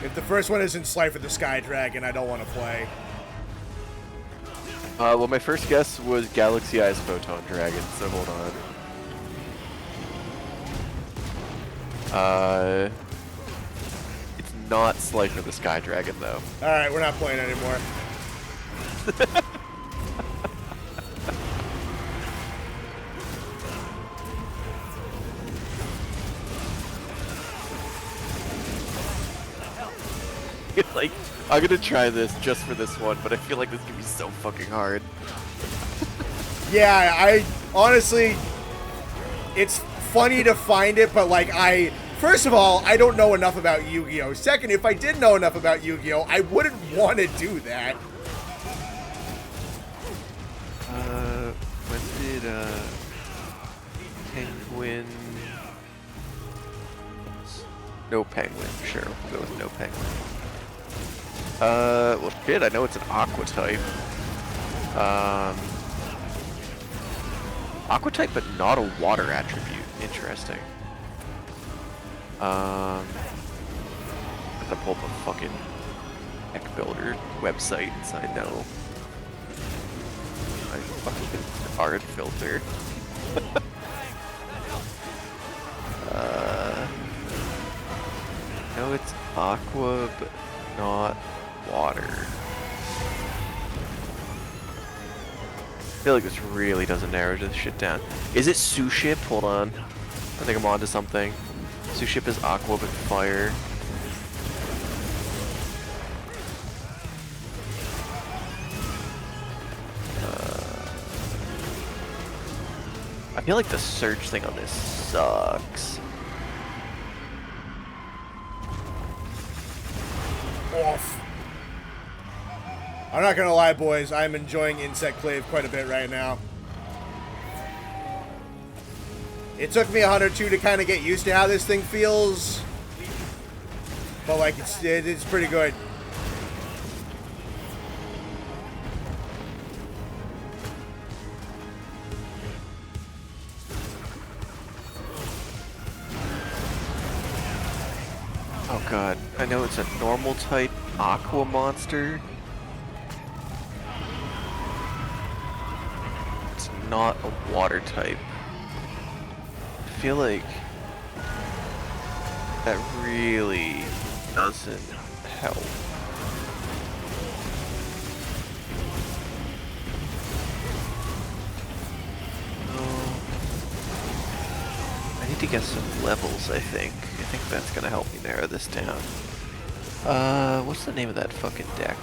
If the first one isn't Slifer the Sky Dragon, I don't want to play. Well, my first guess was Galaxy Eyes Photon Dragon, so hold on. It's not Slifer the Sky Dragon, though. Alright, we're not playing anymore. Like, I'm gonna try this just for this one, but I feel like this could be so fucking hard. Yeah, I honestly, it's funny to find it, but like first of all, I don't know enough about Yu-Gi-Oh! Second, if I did know enough about Yu-Gi-Oh! I wouldn't want to do that. When did, Penguin... No Penguin, sure, we'll go with no Penguin. Well shit, I know it's an Aqua type. Aqua type, but not a water attribute. Interesting. I'm gonna pull up a fucking Deck Builder website so I know. My fucking card filter. No, it's Aqua, but not water. I feel like this really doesn't narrow this shit down. Is it Suship? Hold on. I think I'm onto something. Suship is Aqua but fire. I feel like the search thing on this sucks. Off. I'm not gonna lie, boys. I'm enjoying Insect Clave quite a bit right now. It took me a hunt or two to kind of get used to how this thing feels, but like it's pretty good. Oh god, I know it's a normal type Aqua monster. It's not a water type. I feel like that really doesn't help. I need to get some levels, I think. I think that's gonna help me narrow this down. What's the name of that fucking deck?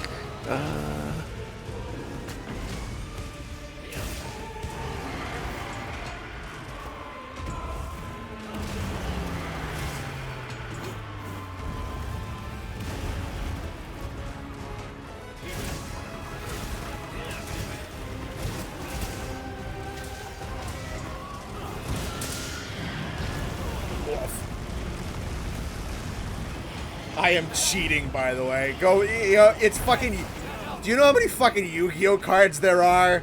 I am cheating, by the way. Go, you know, it's fucking... Do you know how many fucking Yu-Gi-Oh cards there are?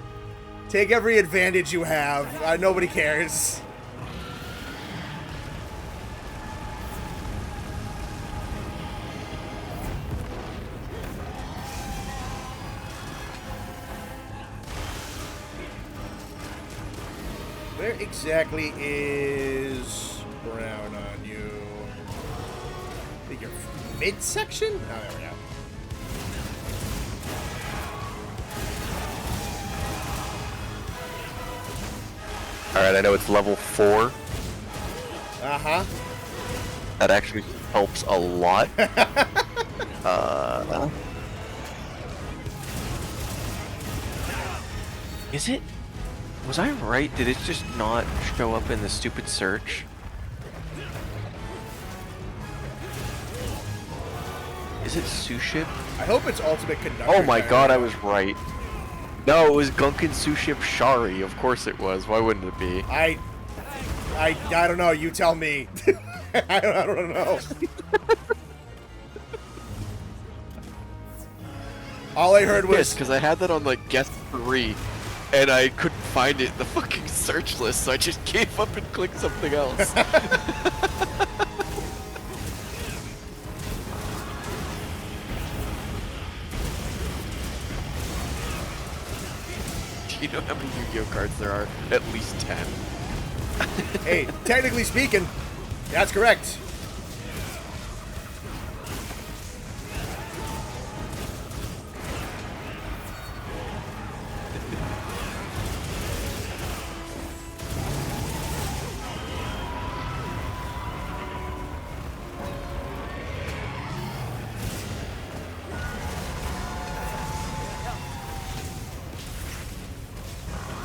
Take every advantage you have. Nobody cares. Where exactly is brown on you? I think you're midsection? Oh, there we go. Alright, I know it's level 4. Uh-huh. That actually helps a lot. Is it? Was I right? Did it just not show up in the stupid search? Is it Suship? I hope it's Ultimate Conductor. Oh my god, I was right. No, it was Gunkin Suship Shari. Of course it was. Why wouldn't it be? I don't know. You tell me. I don't know. All I heard was... Yes, because I had that on like guest 3, and I couldn't find it in the fucking search list, so I just gave up and clicked something else. Do you know how many Yu-Gi-Oh cards there are? At least 10. Hey, technically speaking, that's correct.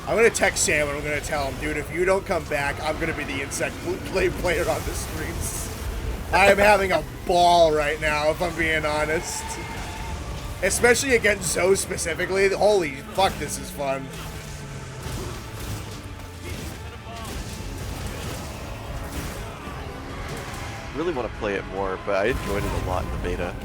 I'm gonna text Sam and I'm gonna tell him, dude, if you don't come back, I'm gonna be the insect play player on the streams. I'm having a ball right now, if I'm being honest. Especially against Zoe specifically. Holy fuck, this is fun. Really want to play it more, but I enjoyed it a lot in the beta.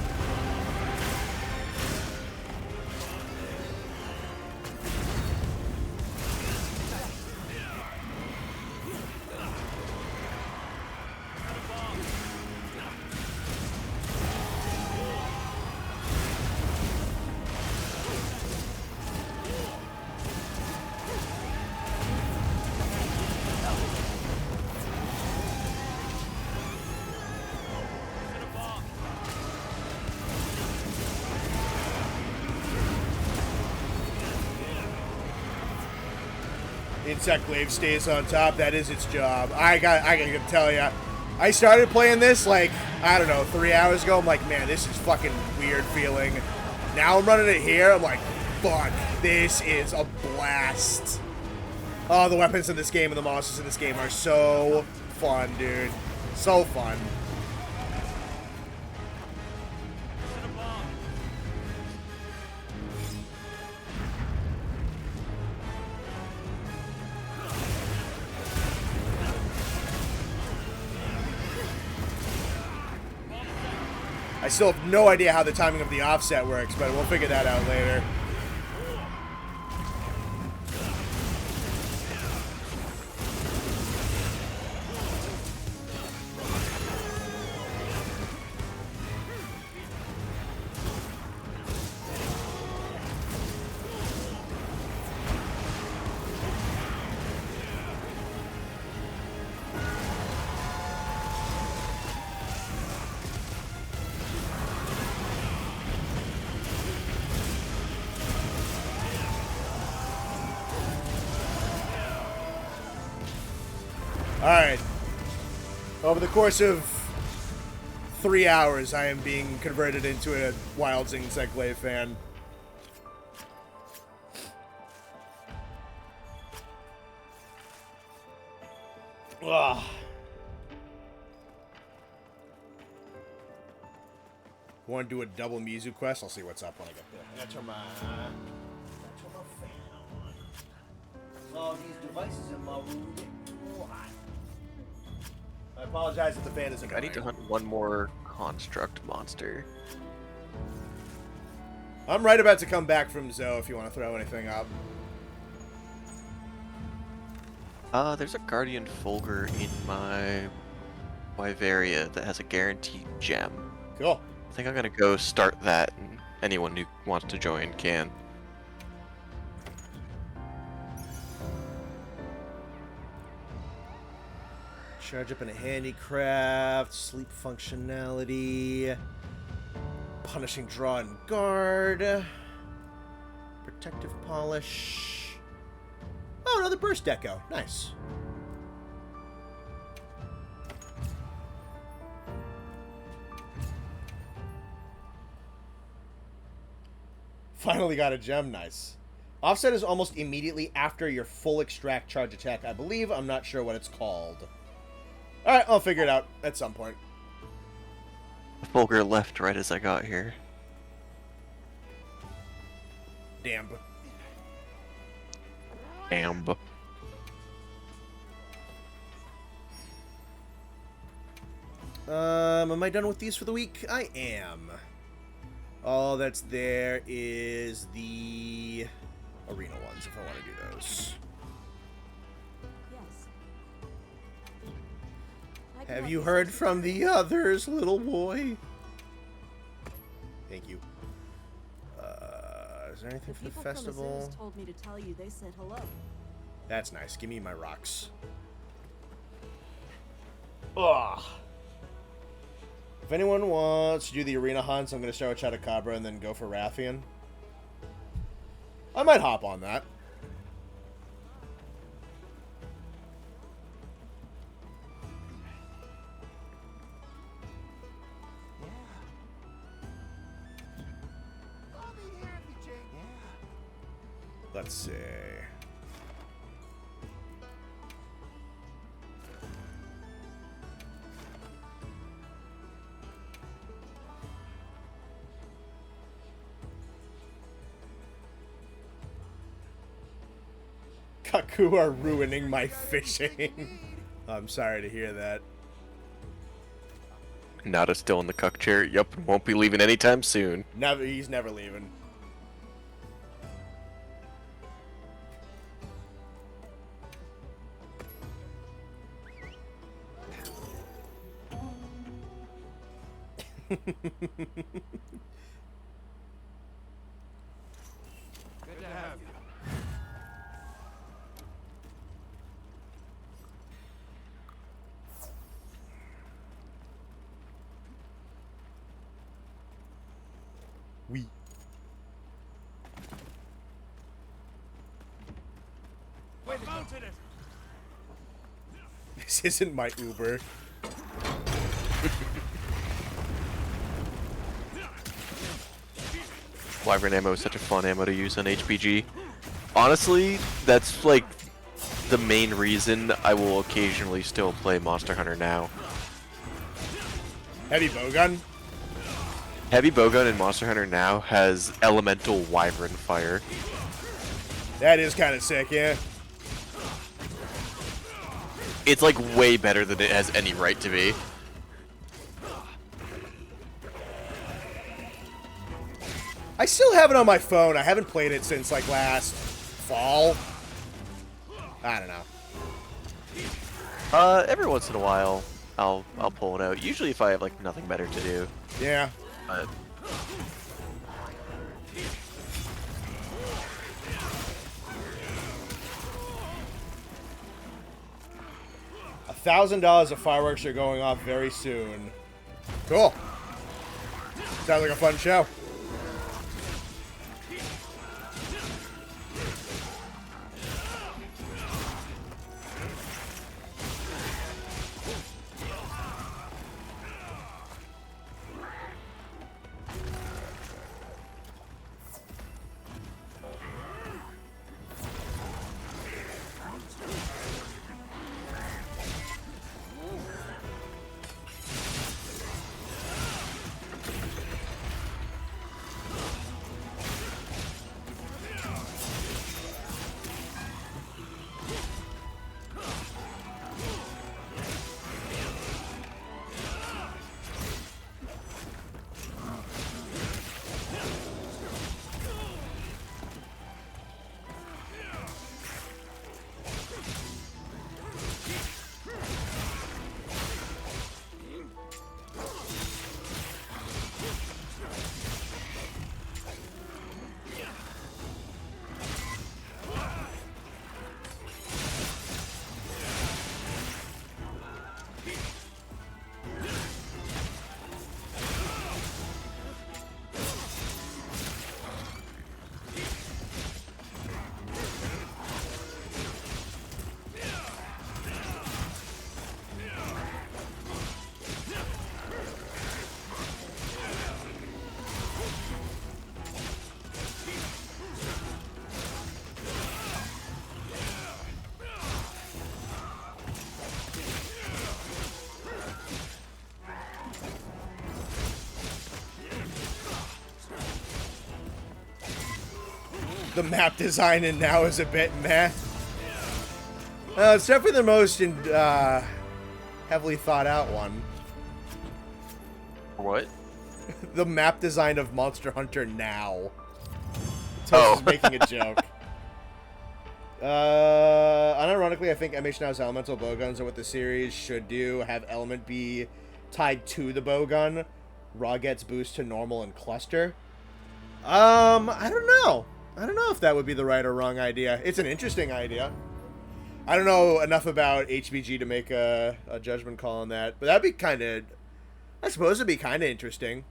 Insect Glaive stays on top. That is its job. I gotta tell ya, I started playing this like, I don't know, 3 hours ago. I'm like, man, this is fucking weird feeling. Now I'm running it here. I'm like, fuck, this is a blast. Oh, the weapons in this game and the monsters in this game are so fun, dude. So fun. I still have no idea how the timing of the offset works, but we'll figure that out later. Alright. Over the course of 3 hours, I am being converted into a Wild Insect Glaive fan. Ugh. Want to do a double Mizu quest? I'll see what's up when I get there. I gotta turn my fan on. All these devices in my room get too hot. I apologize if the fan isn't. I need to hunt one more construct monster. I'm right about to come back from Zoe if you want to throw anything up. There's a Guardian Fulgur in my Wyveria that has a guaranteed gem. Cool. I think I'm gonna go start that, and anyone who wants to join can. Charge up in a handicraft, sleep functionality, punishing draw and guard, protective polish. Oh another burst deco. Nice. Finally got a gem. Nice. Offset is almost immediately after your full extract charge attack, I believe. I'm not sure what it's called. Alright, I'll figure it out at some point. Fulgur left right as I got here. Damn. Damn. Am I done with these for the week? I am. All that's there is the arena ones, if I want to do those. Yes. Have you heard from the others, little boy? Thank you. Is there anything for the festival? Told me to tell you they said hello. That's nice. Give me my rocks. Ugh. If anyone wants to do the arena hunts, I'm going to start with Chatacabra and then go for Rathian. I might hop on that. Let's see. Kaku are ruining my fishing. I'm sorry to hear that. Nada's still in the cuck chair. Yup, won't be leaving anytime soon. Never, he's never leaving. Good to have you. We. We're mounted it. This isn't my Uber. Wyvern ammo is such a fun ammo to use on HPG. Honestly, that's like the main reason I will occasionally still play Monster Hunter now. Heavy bowgun. Heavy bowgun in Monster Hunter now has elemental wyvern fire. That is kind of sick, yeah. It's like way better than it has any right to be. I still have it on my phone. I haven't played it since like last fall. I don't know. Every once in a while, I'll pull it out. Usually if I have like nothing better to do. Yeah. But $1,000 of fireworks are going off very soon. Cool. Sounds like a fun show. The map design in now is a bit meh. It's definitely the most heavily thought out one. What? The map design of Monster Hunter now. Toast is making a joke. Unironically, I think MH Now's elemental bowguns are what the series should do. Have element be tied to the bowgun. Raw gets boost to normal and cluster. I don't know. I don't know if that would be the right or wrong idea. It's an interesting idea. I don't know enough about HBG to make a judgment call on that, but that'd be kind of... I suppose it'd be kind of interesting.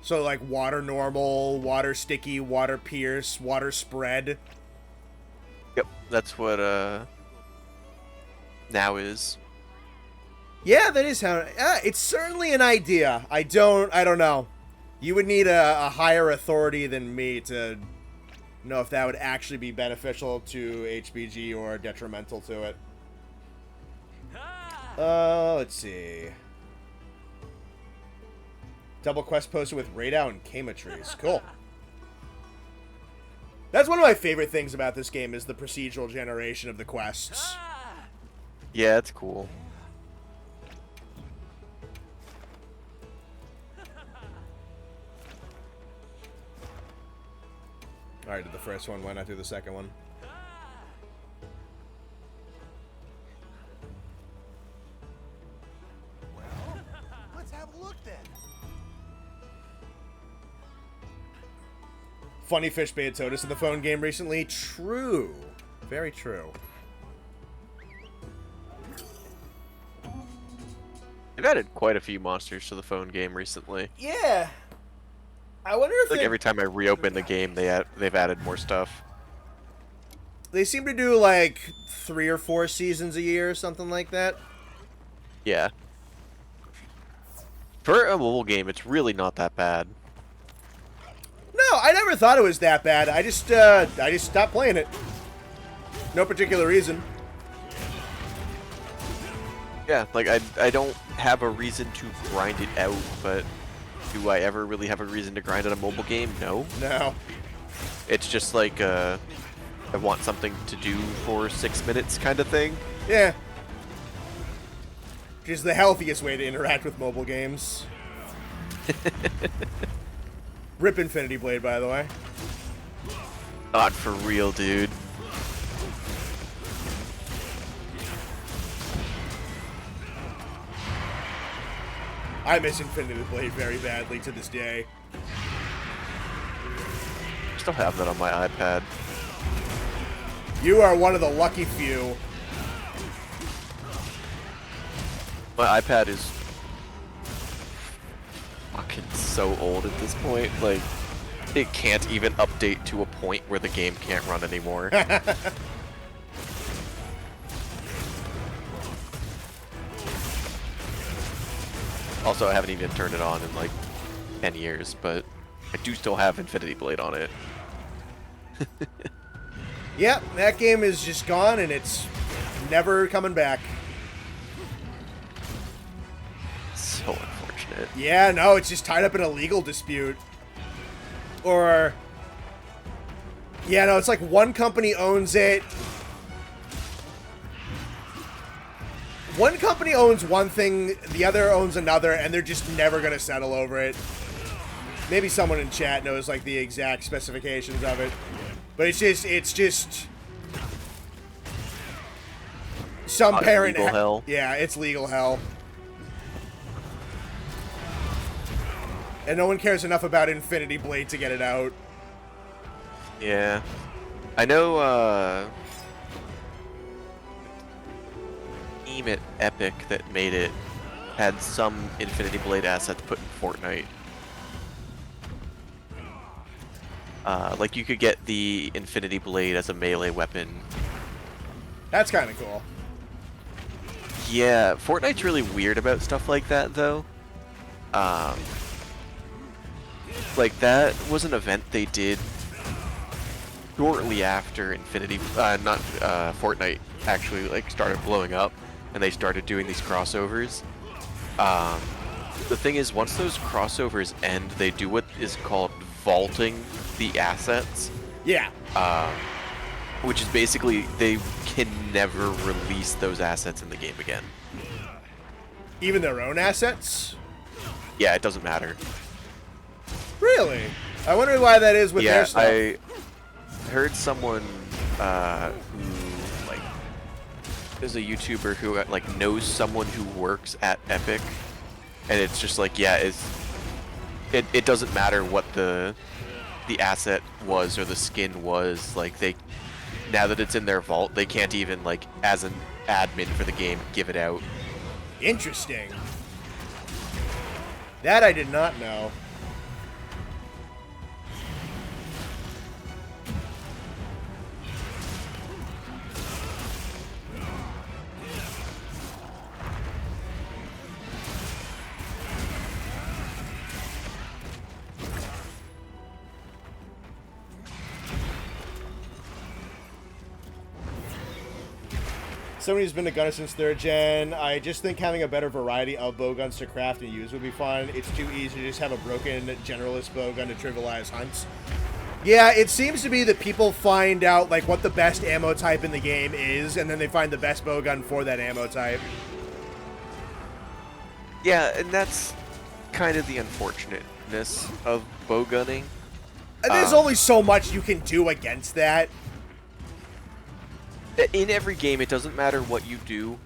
So, like, water normal, water sticky, water pierce, water spread. Yep, that's what now is. Yeah, that is how... it's certainly an idea. I don't know. You would need a higher authority than me to know if that would actually be beneficial to HBG or detrimental to it. Let's see. Double quest posted with Radau and Kama trees. Cool. That's one of my favorite things about this game is the procedural generation of the quests. Yeah, it's cool. Alright, did the first one, why not do the second one? Well, let's have a look then. Funny Fish baited Totus in the phone game recently. True. Very true. They've added quite a few monsters to the phone game recently. Yeah. I wonder if Like every time I reopen the game, they've added more stuff. they seem to do like 3 or 4 seasons a year or something like that. Yeah. For a mobile game, it's really not that bad. No, I never thought it was that bad. I just stopped playing it. No particular reason. Yeah, like I don't have a reason to grind it out, but do I ever really have a reason to grind out a mobile game? No. No. It's just like I want something to do for 6 minutes kind of thing. Yeah. Which is the healthiest way to interact with mobile games. Rip Infinity Blade, by the way. Not for real, dude. I miss Infinity Blade very badly to this day. I still have that on my iPad. You are one of the lucky few. My iPad is fucking so old at this point. Like, it can't even update to a point where the game can't run anymore. Also, I haven't even turned it on in like 10 years, but I do still have Infinity Blade on it. Yep, that game is just gone and it's never coming back. So unfortunate. Yeah, no, it's just tied up in a legal dispute. Or... yeah, no, it's like one company owns it. One company owns one thing, the other owns another, and they're just never going to settle over it. Maybe someone in chat knows, like, the exact specifications of it. But it's just... some parent... legal hell. Yeah, it's legal hell. And no one cares enough about Infinity Blade to get it out. Yeah. I know, team at Epic that made it had some Infinity Blade assets put in Fortnite. Like you could get the Infinity Blade as a melee weapon. That's kind of cool. Yeah, Fortnite's really weird about stuff like that, though. Like that was an event they did shortly after Fortnite actually like started blowing up, and they started doing these crossovers. the thing is, once those crossovers end, they do what is called vaulting the assets, Yeah. which is basically they can never release those assets in the game again. Even their own assets? Yeah, it doesn't matter. Really? I wonder why that is with their Yeah, stuff. I heard someone who like is a YouTuber who like knows someone who works at Epic, and it's just like, yeah, it doesn't matter what the asset was or the skin was, like they, now that it's in their vault, they can't even, like, as an admin for the game, give it out. Interesting. That I did not know. Somebody who's been a gunner since 3rd gen, I just think having a better variety of bowguns to craft and use would be fun. It's too easy to just have a broken generalist bowgun to trivialize hunts. Yeah, it seems to be that people find out like what the best ammo type in the game is, and then they find the best bowgun for that ammo type. Yeah, and that's kind of the unfortunateness of bowgunning. And there's only so much you can do against that. In every game, it doesn't matter what you do,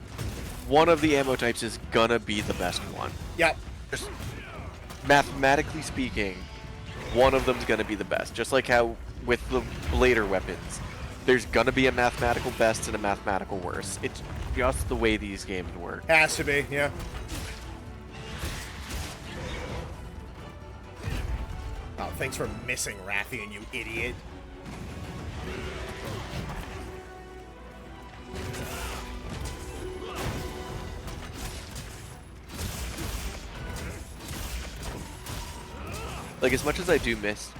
one of the ammo types is gonna be the best one. Yep. Just mathematically speaking, one of them's gonna be the best. Just like how with the blader weapons, there's gonna be a mathematical best and a mathematical worst. It's just the way these games work. Has to be, yeah. Oh, thanks for missing Rathian, you idiot. Like, as much as I do miss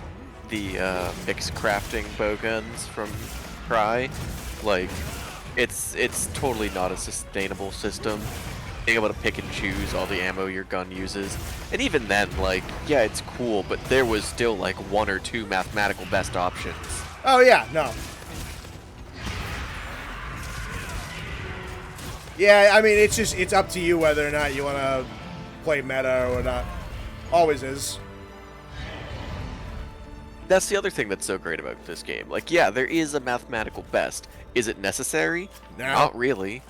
the mixed crafting bowguns from Cry, like, it's totally not a sustainable system. Being able to pick and choose all the ammo your gun uses. And even then, like, yeah, it's cool, but there was still, like, 1 or 2 mathematical best options. Oh, yeah, no. Yeah, I mean, it's up to you whether or not you want to play meta or not. Always is. That's the other thing that's so great about this game. Like, yeah, there is a mathematical best. Is it necessary? No. Not really.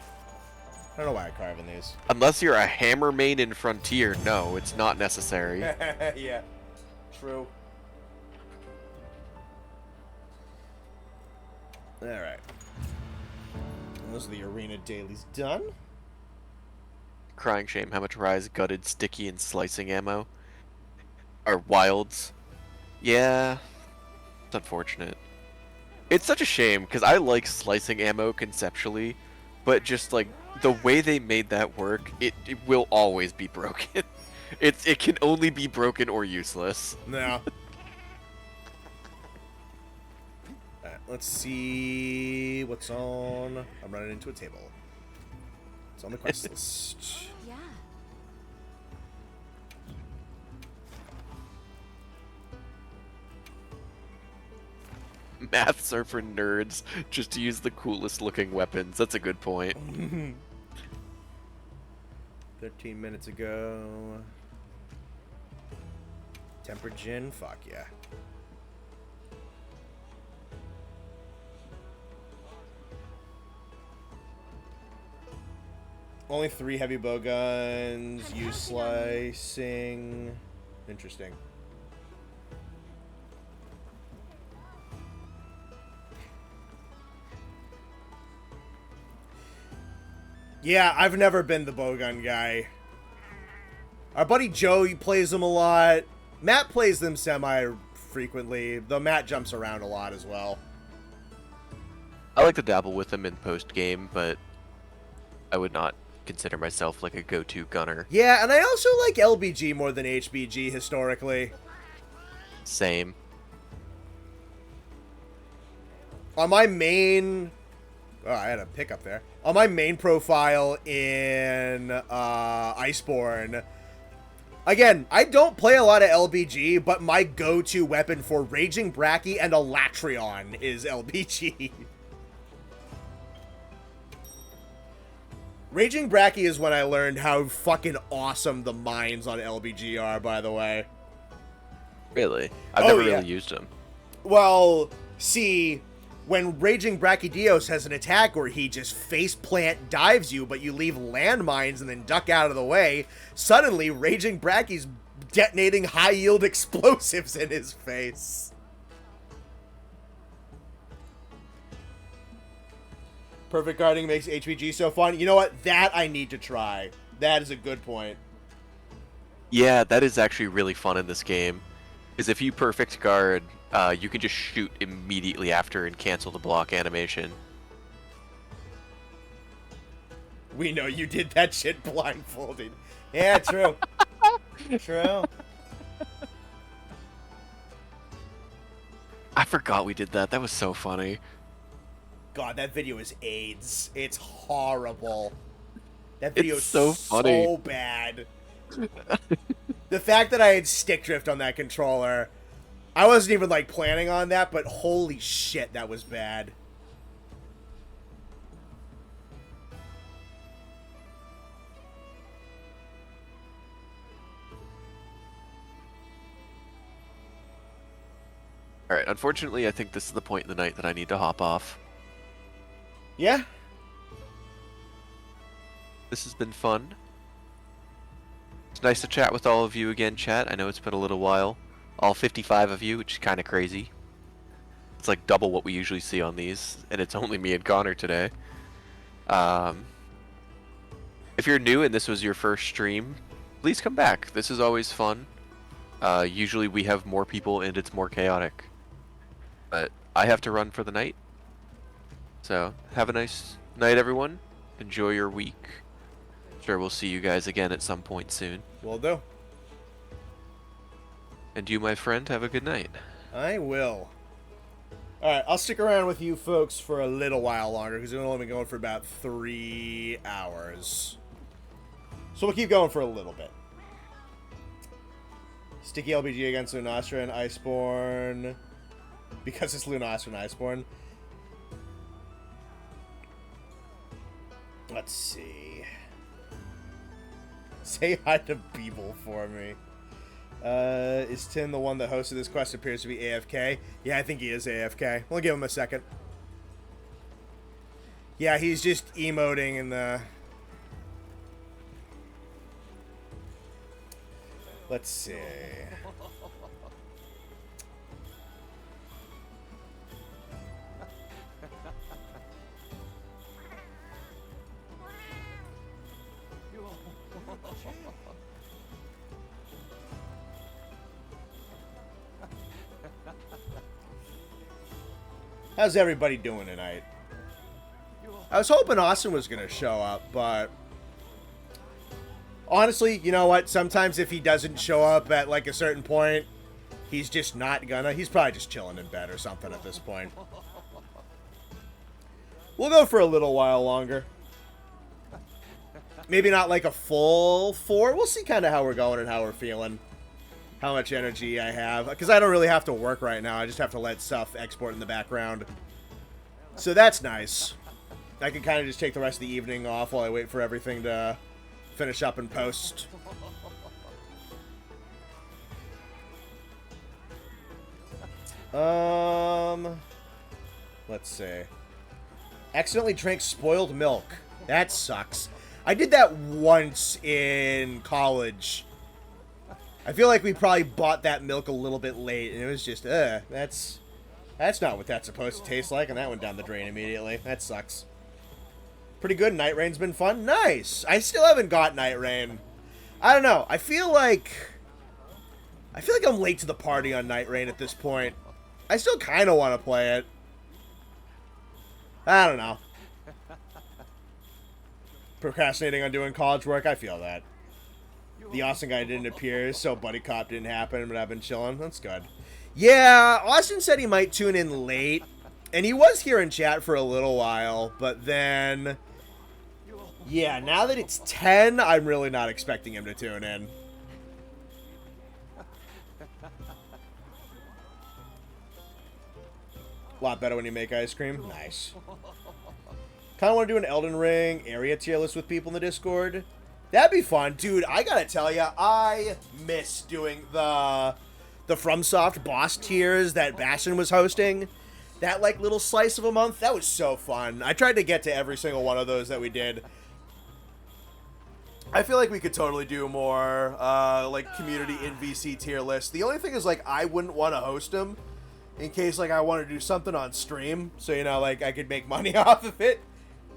I don't know why I'm carving these. Unless you're a hammer main in Frontier, no, it's not necessary. Yeah, true. Alright. Those are the arena dailies done. Crying shame how much Rise gutted sticky and slicing ammo. Or wilds. Yeah, it's unfortunate. It's such a shame, because I like slicing ammo conceptually, but just, like, the way they made that work, it will always be broken. It can only be broken or useless. No. Alright, let's see what's on. I'm running into a table. It's on the quest list. Yeah. Maths are for nerds, just to use the coolest looking weapons. That's a good point. 13 minutes ago. Tempered gin? Fuck yeah. Only 3 heavy bow guns. Use slicing. Interesting. Yeah, I've never been the bowgun guy. Our buddy Joe, he plays them a lot. Matt plays them semi-frequently, though Matt jumps around a lot as well. I like to dabble with them in post-game, but I would not consider myself like a go-to gunner. Yeah, and I also like LBG more than HBG historically. Same. On my main... Oh, I had a pickup there. On my main profile in Iceborne, Again, I don't play a lot of LBG, but my go-to weapon for Raging Bracky and Alatreon is LBG. Raging Bracky is when I learned how fucking awesome the mines on LBG are, by the way. Really? I've never really used them. Well, see, when Raging Brachydios has an attack where he just faceplant dives you, but you leave landmines and then duck out of the way, suddenly Raging Brachy's detonating high-yield explosives in his face. Perfect guarding makes HVG so fun. You know what? That I need to try. That is a good point. Yeah, that is actually really fun in this game. Because if you perfect guard, you can just shoot immediately after and cancel the block animation. We know you did that shit blindfolded. Yeah, true. True. I forgot we did that. That was so funny. God, that video is AIDS. It's horrible. That video It's is so funny. so bad. The fact that I had stick drift on that controller, I wasn't even like planning on that, but holy shit, that was bad. Alright, unfortunately, I think this is the point in the night that I need to hop off. Yeah? This has been fun. It's nice to chat with all of you again, chat. I know it's been a little while. All 55 of you, which is kind of crazy. It's like double what we usually see on these, and it's only me and Connor today. If you're new and this was your first stream, please come back. This is always fun. Usually we have more people and it's more chaotic. But I have to run for the night. So, have a nice night, everyone. Enjoy your week. Sure, we'll see you guys again at some point soon. Will do. And you, my friend, have a good night. I will. Alright, I'll stick around with you folks for a little while longer, because we've only been going for about 3 hours. So we'll keep going for a little bit. Sticky LBG against Lunastra and Iceborne. Because it's Lunastra and Iceborne. Let's see. Say hi to Beeble for me. Is Tin the one that hosted this quest? Appears to be AFK. Yeah, I think he is AFK. We'll give him a second. Yeah, he's just emoting in the... Let's see. How's everybody doing tonight? I was hoping Austin was going to show up, but... Honestly, you know what? Sometimes if he doesn't show up at, like, a certain point, he's just not gonna. He's probably just chilling in bed or something at this point. We'll go for a little while longer. Maybe not, like, a full 4. We'll see kind of how we're going and how we're feeling. How much energy I have. Because I don't really have to work right now. I just have to let stuff export in the background. So that's nice. I can kind of just take the rest of the evening off while I wait for everything to finish up and post. Let's see. Accidentally drank spoiled milk. That sucks. I did that once in college. I feel like we probably bought that milk a little bit late, and it was just, that's not what that's supposed to taste like, and that went down the drain immediately. That sucks. Pretty good. Night Rain's been fun. Nice. I still haven't got Night Rain. I don't know. I feel like I'm late to the party on Night Rain at this point. I still kind of want to play it. I don't know. Procrastinating on doing college work. I feel that. The Austin guy didn't appear, so Buddy Cop didn't happen, but I've been chilling. That's good. Yeah, Austin said he might tune in late, and he was here in chat for a little while, but then... Yeah, now that it's 10, I'm really not expecting him to tune in. A lot better when you make ice cream. Nice. Kind of want to do an Elden Ring area tier list with people in the Discord. That'd be fun. Dude, I gotta tell ya, I miss doing the FromSoft boss tiers that Bastion was hosting. That, like, little slice of a month, that was so fun. I tried to get to every single one of those that we did. I feel like we could totally do more, like, community in VC tier lists. The only thing is, like, I wouldn't want to host them in case, like, I want to do something on stream. So, you know, like, I could make money off of it.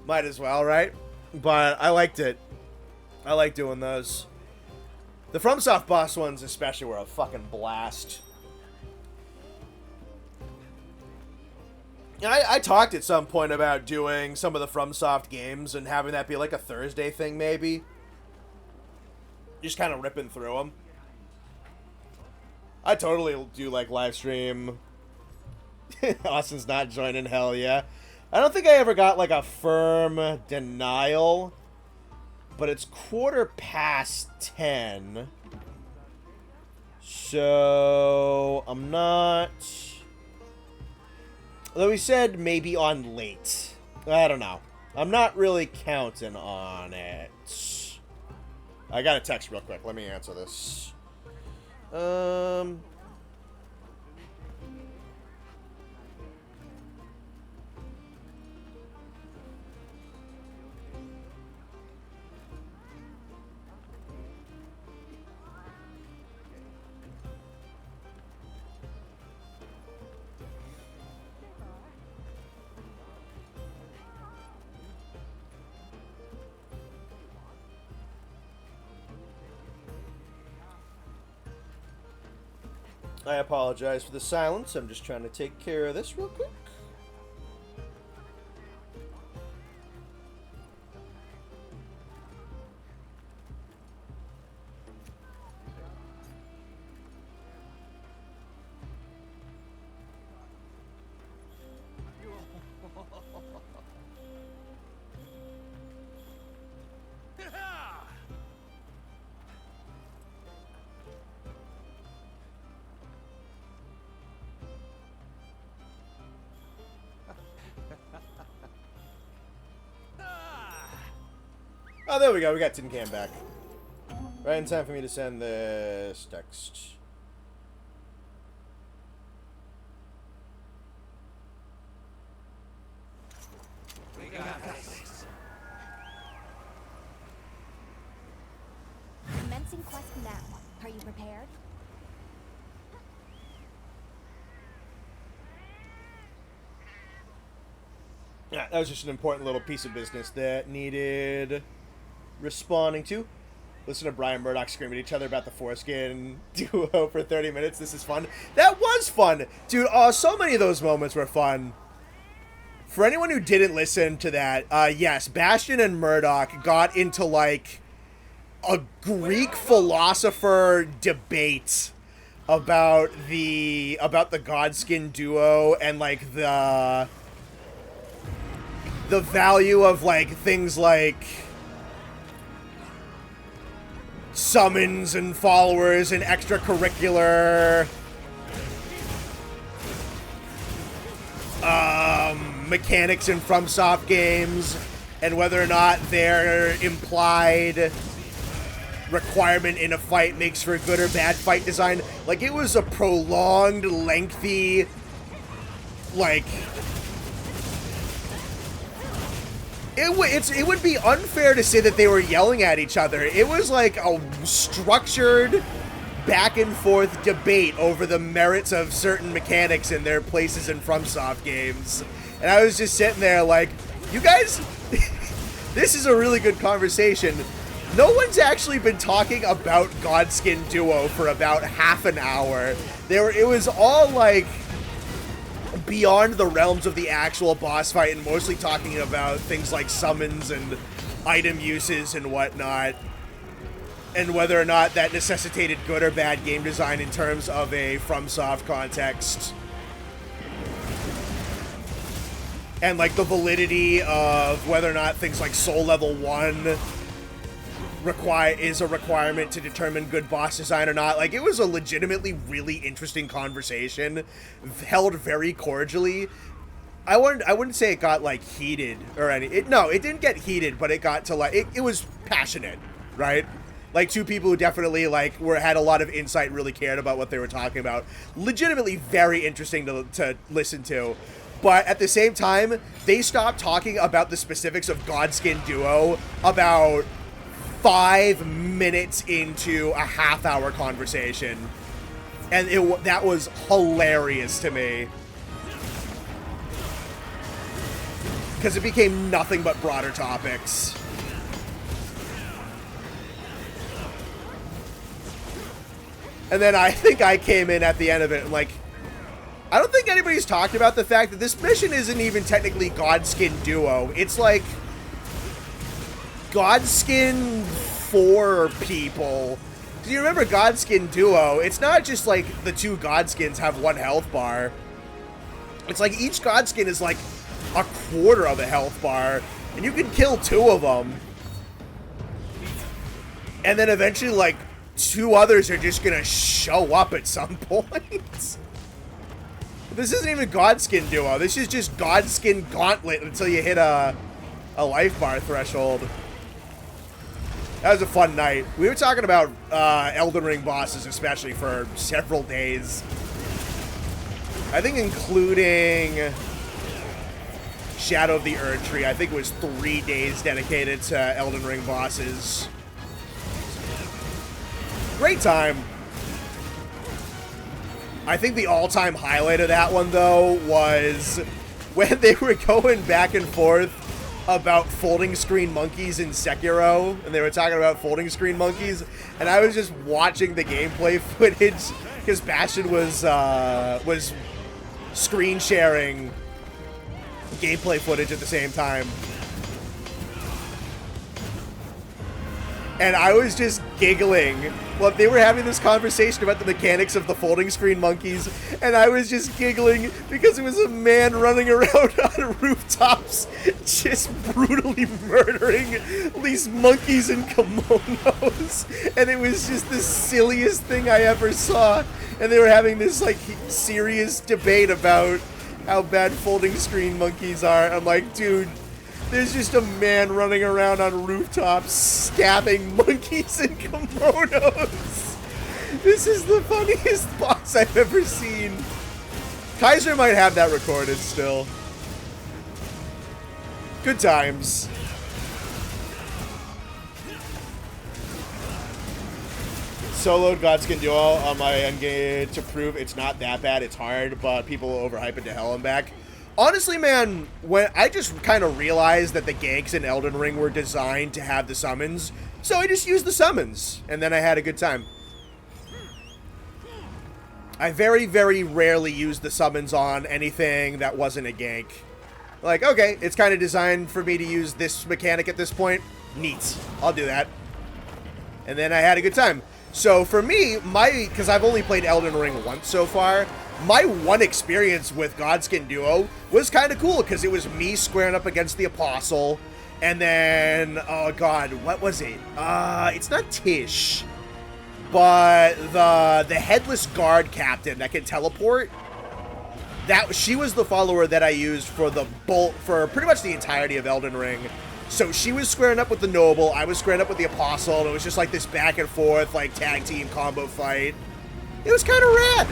Might as well, right? But I liked it. I like doing those. The FromSoft boss ones especially were a fucking blast. I talked at some point about doing some of the FromSoft games and having that be like a Thursday thing, maybe. Just kind of ripping through them. I totally do like live stream. Austin's not joining, hell yeah. I don't think I ever got like a firm denial, but it's 10:15. So I'm not. Although he said maybe on late. I don't know. I'm not really counting on it. I got a text real quick. Let me answer this. I apologize for the silence. I'm just trying to take care of this real quick. Oh, there we go. We got Tin Can back. Right in time for me to send this text. We got this. Commencing quest now. Are you prepared? Yeah, that was just an important little piece of business that needed responding to. Listen to Brian Murdoch scream at each other about the foreskin duo for 30 minutes. This is fun. That was fun! Dude, so many of those moments were fun. For anyone who didn't listen to that, yes, Bastion and Murdoch got into, like, a Greek philosopher debate about the Godskin duo and, like, the value of, like, things like summons and followers and extracurricular mechanics in FromSoft games, and whether or not their implied requirement in a fight makes for a good or bad fight design. Like, it was a prolonged, lengthy, like, it would be unfair to say that they were yelling at each other. It was like a structured back and forth debate over the merits of certain mechanics in their places in FromSoft games. And I was just sitting there like, you guys, this is a really good conversation. No one's actually been talking about Godskin Duo for about half an hour. It was all like beyond the realms of the actual boss fight and mostly talking about things like summons and item uses and whatnot, and whether or not that necessitated good or bad game design in terms of a FromSoft context, and like the validity of whether or not things like Soul Level 1 is a requirement to determine good boss design or not. Like, it was a legitimately really interesting conversation, held very cordially, I wouldn't say it got like heated or no, it didn't get heated, but it got to like it was passionate, right? Like two people who definitely like had a lot of insight, really cared about what they were talking about. Legitimately very interesting to listen to. But at the same time, they stopped talking about the specifics of Godskin Duo about 5 minutes into a half-hour conversation. And that was hilarious to me. Because it became nothing but broader topics. And then I think I came in at the end of it and like, I don't think anybody's talked about the fact that this mission isn't even technically Godskin Duo. It's like Godskin for people. Do you remember Godskin Duo? It's not just like the two Godskins have 1 health bar. It's like each Godskin is like a quarter of a health bar, and you can kill 2 of them. And then eventually like 2 others are just gonna show up at some point. This isn't even Godskin Duo. This is just Godskin Gauntlet until you hit a life bar threshold. That was a fun night. We were talking about Elden Ring bosses especially for several days. I think including Shadow of the Erdtree, I think it was 3 days dedicated to Elden Ring bosses. Great time. I think the all-time highlight of that one, though, was when they were going back and forth about folding screen monkeys in Sekiro, and they were talking about folding screen monkeys, and I was just watching the gameplay footage because Bastion was screen sharing gameplay footage at the same time. And I was just giggling while they were having this conversation about the mechanics of the folding screen monkeys, and I was just giggling because it was a man running around on rooftops just brutally murdering these monkeys in kimonos, and it was just the silliest thing I ever saw. And they were having this like serious debate about how bad folding screen monkeys are. I'm like, dude, there's just a man running around on rooftops stabbing monkeys in kimonos. This is the funniest boss I've ever seen. Kaiser might have that recorded still. Good times. Soloed Godskin Duo on my endgame to prove it's not that bad. It's hard, but people overhype it to hell and back. Honestly, man, when I just kind of realized that the ganks in Elden Ring were designed to have the summons, so I just used the summons, and then I had a good time. I very, very rarely used the summons on anything that wasn't a gank. Like, okay, it's kind of designed for me to use this mechanic at this point. Neat. I'll do that. And then I had a good time. So for me, because I've only played Elden Ring once so far, my one experience with Godskin Duo was kind of cool because it was me squaring up against the Apostle, and then, oh god, what was it? It's not Tish, but the headless guard captain that can teleport. She was the follower that I used for for pretty much the entirety of Elden Ring. So she was squaring up with the Noble, I was squaring up with the Apostle, and it was just like this back and forth, like tag team combo fight. It was kind of rad.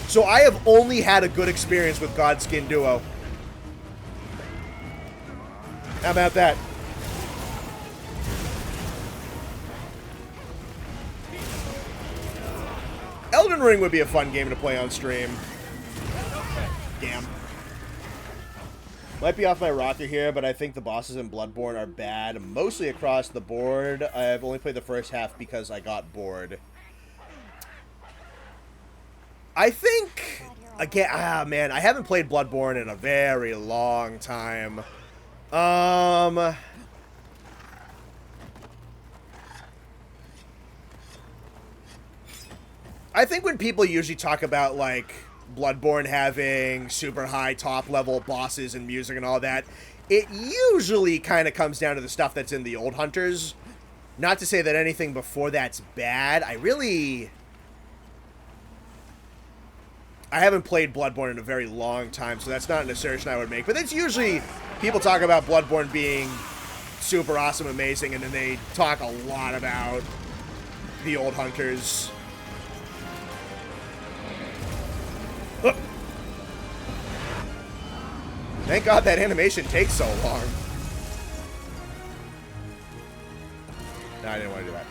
So I have only had a good experience with Godskin Duo. How about that? Elden Ring would be a fun game to play on stream. Damn. Might be off my rocker here, but I think the bosses in Bloodborne are bad, mostly across the board. I've only played the first half because I got bored. I think, again, man, I haven't played Bloodborne in a very long time. I think when people usually talk about, like, Bloodborne having super high top level bosses and music and all that, it usually kind of comes down to the stuff that's in the old Hunters. Not to say that anything before that's bad. I haven't played Bloodborne in a very long time, so that's not an assertion I would make. But it's usually, people talk about Bloodborne being super awesome, amazing, and then they talk a lot about the old Hunters. Oh. Thank God that animation takes so long. No, I didn't want to do that.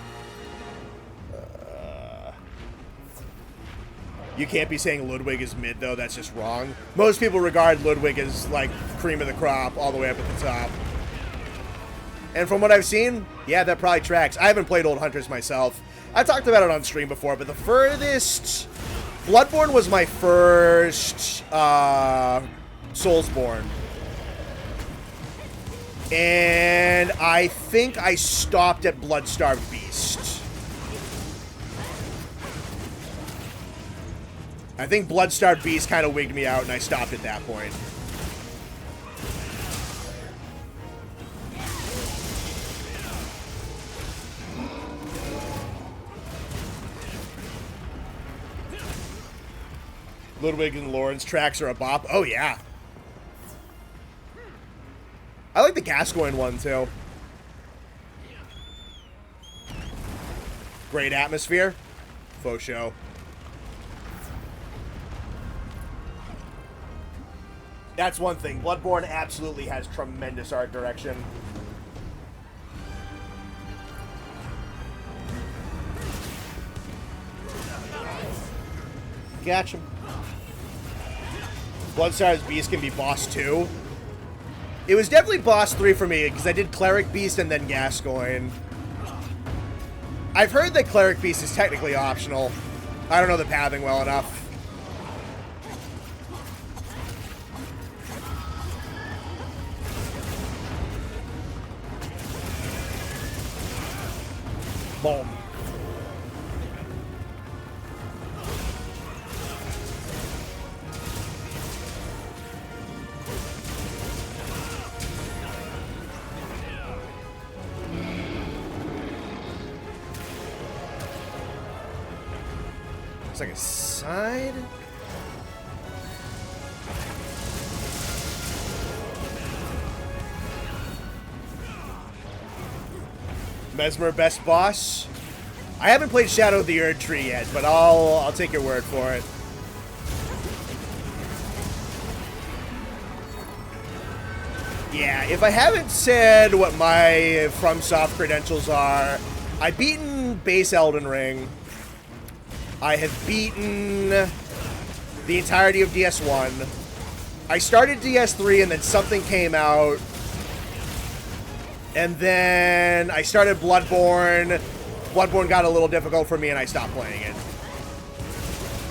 You can't be saying Ludwig is mid, though. That's just wrong. Most people regard Ludwig as, like, cream of the crop all the way up at the top. And from what I've seen, yeah, that probably tracks. I haven't played Old Hunters myself. I talked about it on stream before, but the furthest... Bloodborne was my first Soulsborne. And I think I stopped at Bloodstarved Beast. I think Bloodstarved Beast kind of wigged me out, and I stopped at that point. Ludwig and Lauren's tracks are a bop. Oh, yeah. I like the Gascoigne one, too. Great atmosphere. Faux show. That's one thing. Bloodborne absolutely has tremendous art direction. Catch him. Bloodstar's Beast can be boss 2. It was definitely boss 3 for me, because I did Cleric Beast and then Gascoigne. I've heard that Cleric Beast is technically optional. I don't know the pathing well enough. Boom. It's like a side. Mesmer best boss. I haven't played Shadow of the Erd Tree yet, but I'll take your word for it. Yeah, if I haven't said what my FromSoft credentials are, I've beaten base Elden Ring. I have beaten the entirety of DS1. I started DS3 and then something came out. And then I started Bloodborne. Bloodborne got a little difficult for me and I stopped playing it.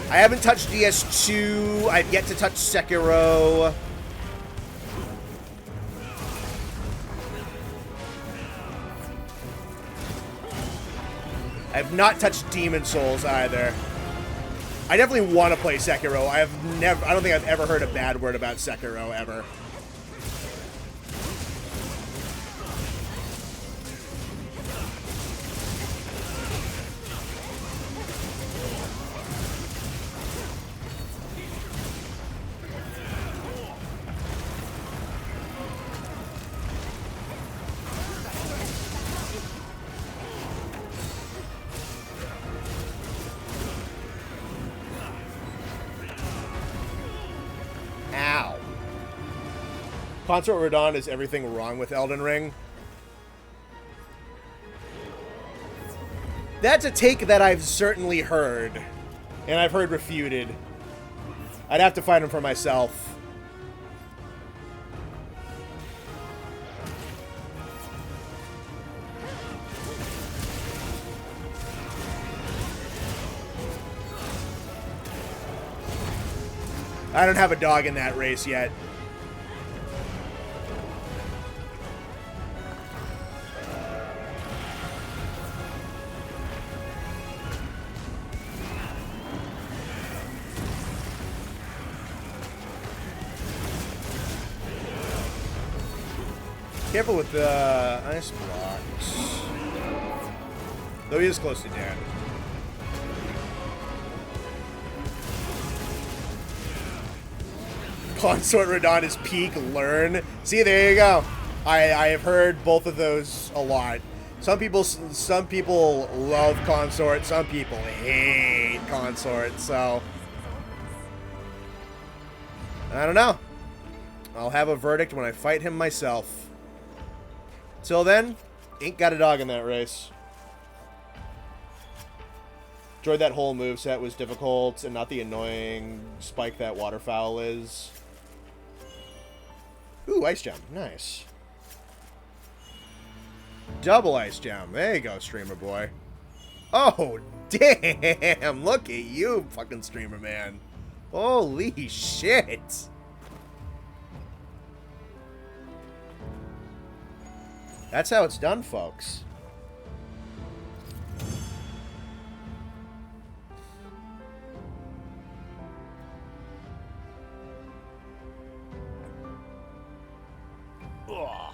I haven't touched DS2. I've yet to touch Sekiro. I've not touched Demon Souls either. I definitely want to play Sekiro. I don't think I've ever heard a bad word about Sekiro ever. Consort Radon is everything wrong with Elden Ring. That's a take that I've certainly heard. And I've heard refuted. I'd have to find him for myself. I don't have a dog in that race yet. Careful with the ice blocks. Though he is close to dead. Consort Radon is peak learn. See, there you go. I have heard both of those a lot. Some people love Consort. Some people hate Consort. So I don't know. I'll have a verdict when I fight him myself. Till then, ain't got a dog in that race. Enjoyed that whole moveset, was difficult, and not the annoying spike that waterfowl is. Ooh, ice jump. Nice. Double ice jump. There you go, streamer boy. Oh, damn. Look at you, fucking streamer man. Holy shit. That's how it's done, folks. Ugh.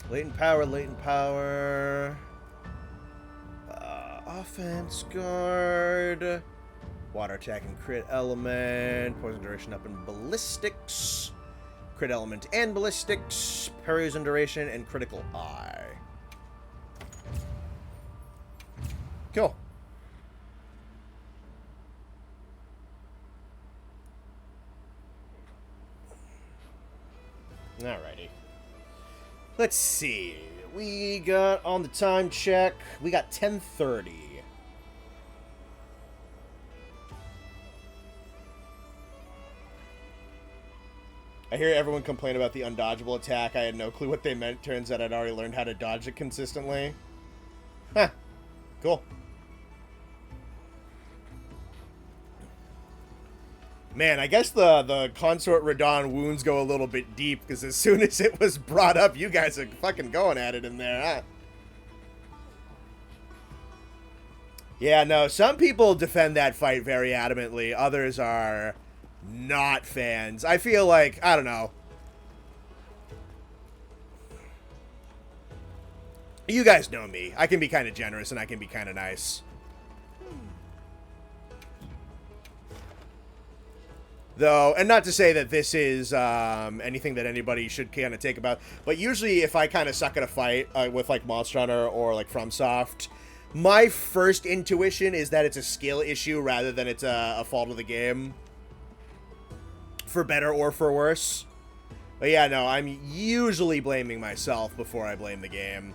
Latent power. Offense guard. Water attack and crit element. Poison duration up in ballistics. Crit element and ballistics. Poison duration and critical eye. Cool. Alrighty. Let's see. We got on the time check. We got 10:30. I hear everyone complain about the undodgeable attack. I had no clue what they meant. Turns out I'd already learned how to dodge it consistently. Huh. Cool. Man, I guess the Consort Radon wounds go a little bit deep, because as soon as it was brought up, you guys are fucking going at it in there, huh? Yeah, no, some people defend that fight very adamantly. Others are not fans. I feel like, I don't know. You guys know me. I can be kind of generous and I can be kind of nice. Though, and not to say that this is anything that anybody should kind of take about, but usually if I kind of suck at a fight with like Monster Hunter or like FromSoft, my first intuition is that it's a skill issue rather than it's a fault of the game. For better or for worse. But yeah, no, I'm usually blaming myself before I blame the game.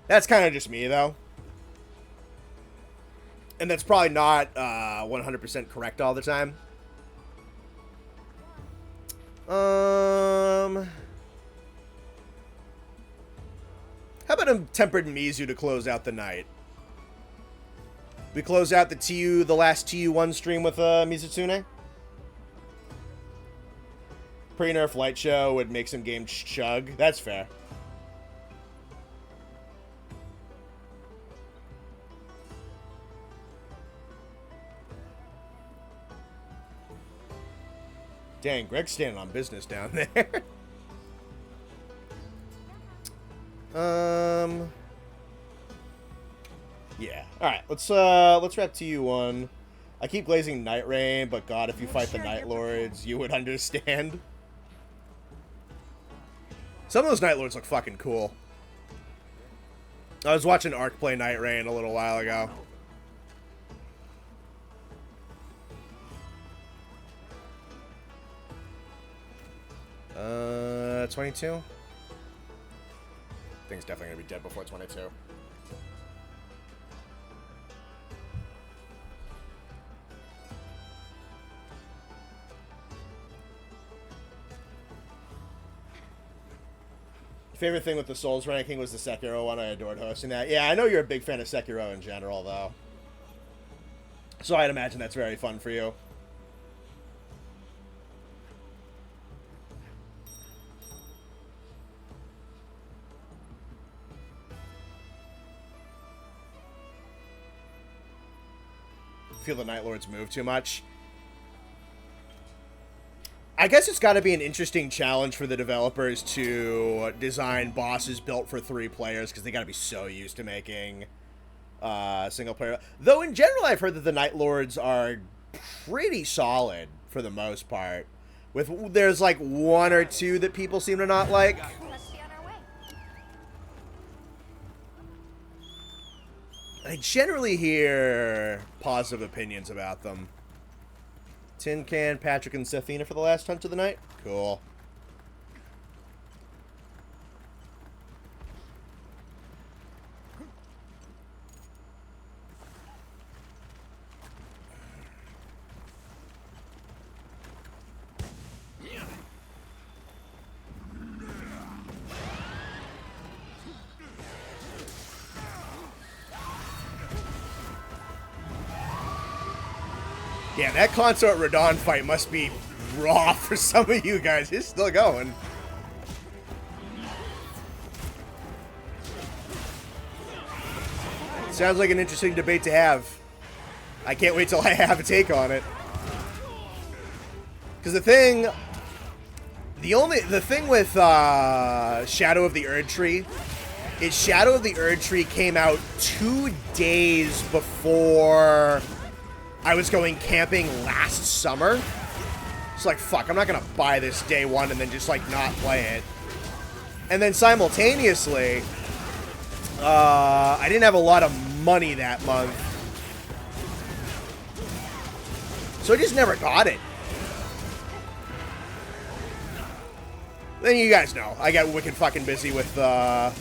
That's kind of just me, though. And that's probably not 100% correct all the time. How about a Tempered Mizu to close out the night? We close out the last TU1 stream with Mizutsune. Pre-nerf light show would make some games chug. That's fair. Dang, Greg's standing on business down there. Yeah. Alright, let's wrap TU1. I keep glazing Night Rain, but God, if you fight the Night Lords, you would understand. Some of those Night Lords look fucking cool. I was watching Ark play Night Rain a little while ago. 22? Thing's definitely gonna be dead before 22. Favorite thing with the Souls ranking was the Sekiro one. I adored hosting that. Yeah, I know you're a big fan of Sekiro in general, though. So I'd imagine that's very fun for you. feel the Night Lords move too much. I guess it's got to be an interesting challenge for the developers to design bosses built for 3 players, because they got to be so used to making single player. Though in general, I've heard that the Night Lords are pretty solid for the most part. There's like 1 or 2 that people seem to not like. Let's be on our way. I generally hear positive opinions about them. Tin Can, Patrick, and Sethina for the last hunt of the night? Cool. Yeah, that Consort Radon fight must be raw for some of you guys. It's still going. Sounds like an interesting debate to have. I can't wait till I have a take on it. Because the thing with Shadow of the Erd Tree is Shadow of the Erd Tree came out 2 days before I was going camping last summer. It's like, fuck, I'm not gonna buy this day 1 and then just like not play it. And then simultaneously, I didn't have a lot of money that month, so I just never got it. Then you guys know, I got wicked fucking busy with the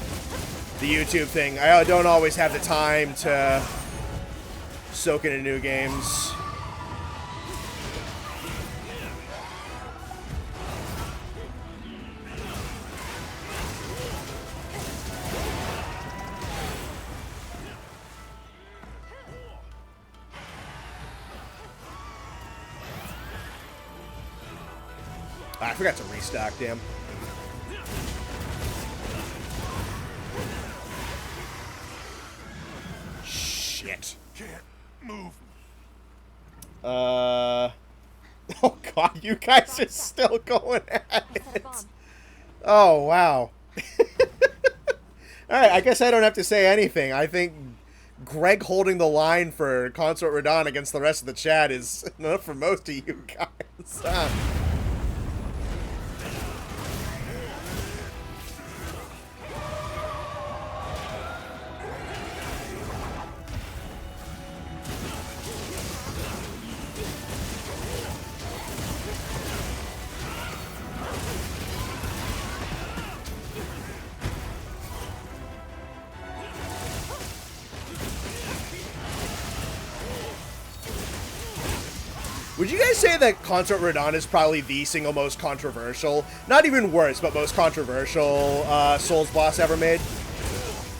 YouTube thing. I don't always have the time to soak into new games. I forgot to restock, damn. Shit. Can't move. Oh god, you guys are still going at it. Oh, wow. Alright, I guess I don't have to say anything. I think Greg holding the line for Consort Radon against the rest of the chat is enough for most of you guys. Would you guys say that Consort Radon is probably the single most controversial, not even worst, but most controversial Souls boss ever made?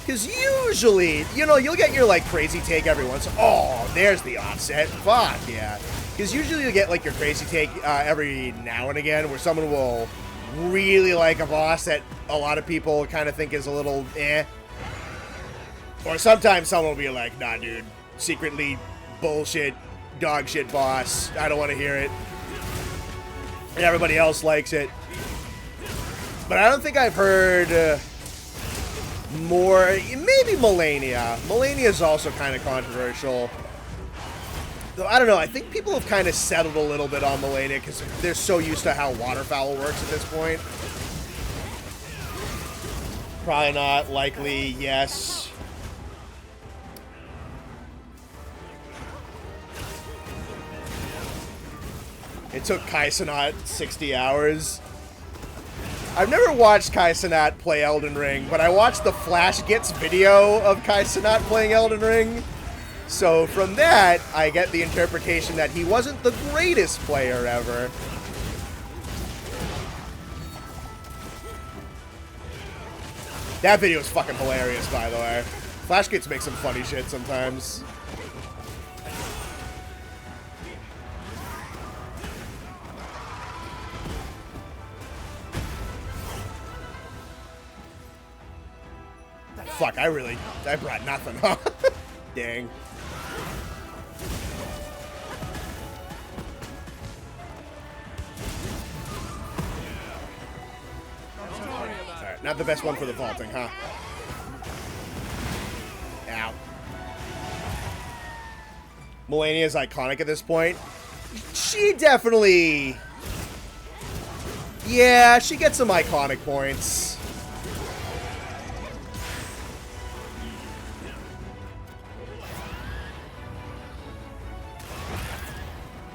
Because usually, you know, you'll get your, like, crazy take every once. Oh, there's the offset. Fuck, yeah. Because usually you'll get, like, your crazy take every now and again where someone will really like a boss that a lot of people kind of think is a little eh. Or sometimes someone will be like, nah, dude, secretly bullshit, dog shit boss. I don't want to hear it. And everybody else likes it. But I don't think I've heard more. Maybe Melania. Melania is also kind of controversial. Though I don't know. I think people have kind of settled a little bit on Melania because they're so used to how waterfowl works at this point. Probably not. Likely, yes. It took Kaisenat 60 hours. I've never watched Kaisenat play Elden Ring, but I watched the Flash Gets video of Kaisenat playing Elden Ring. So from that, I get the interpretation that he wasn't the greatest player ever. That video is fucking hilarious, by the way. Flash Gets makes some funny shit sometimes. Fuck, I brought nothing, huh? Dang. not the best one for the vaulting, huh? Ow. Melania is iconic at this point. She definitely... Yeah, she gets some iconic points.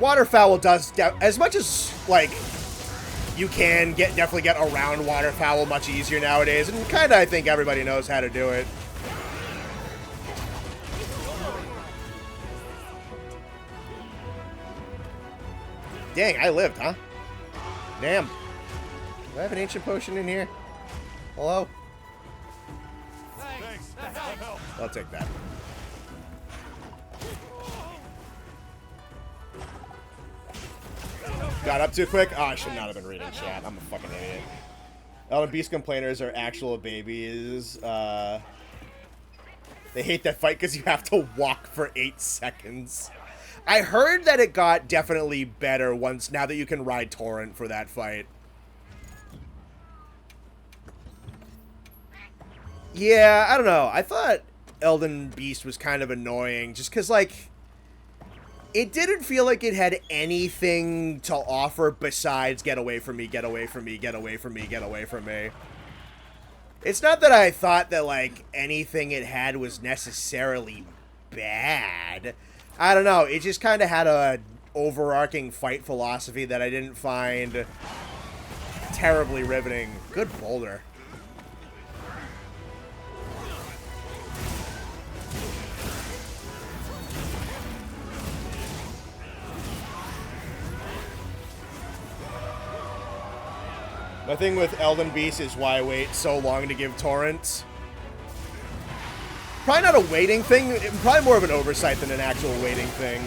Waterfowl does... As much as, like... You can definitely get around waterfowl much easier nowadays, and kind of I think everybody knows how to do it. Dang, I lived, huh? Damn. Do I have an ancient potion in here? Hello? Thanks. That helped. I'll take that. Got up too quick? Oh, I should not have been reading chat. I'm a fucking idiot. Elden Beast complainers are actual babies. They hate that fight because you have to walk for 8 seconds. I heard that it got definitely better now that you can ride Torrent for that fight. Yeah, I don't know. I thought Elden Beast was kind of annoying just because, like, it didn't feel like it had anything to offer besides get away from me, get away from me, get away from me, get away from me. It's not that I thought that, like, anything it had was necessarily bad. I don't know. It just kind of had a overarching fight philosophy that I didn't find terribly riveting. Good boulder. My thing with Elden Beast is why I wait so long to give torrents. Probably not a waiting thing. Probably more of an oversight than an actual waiting thing.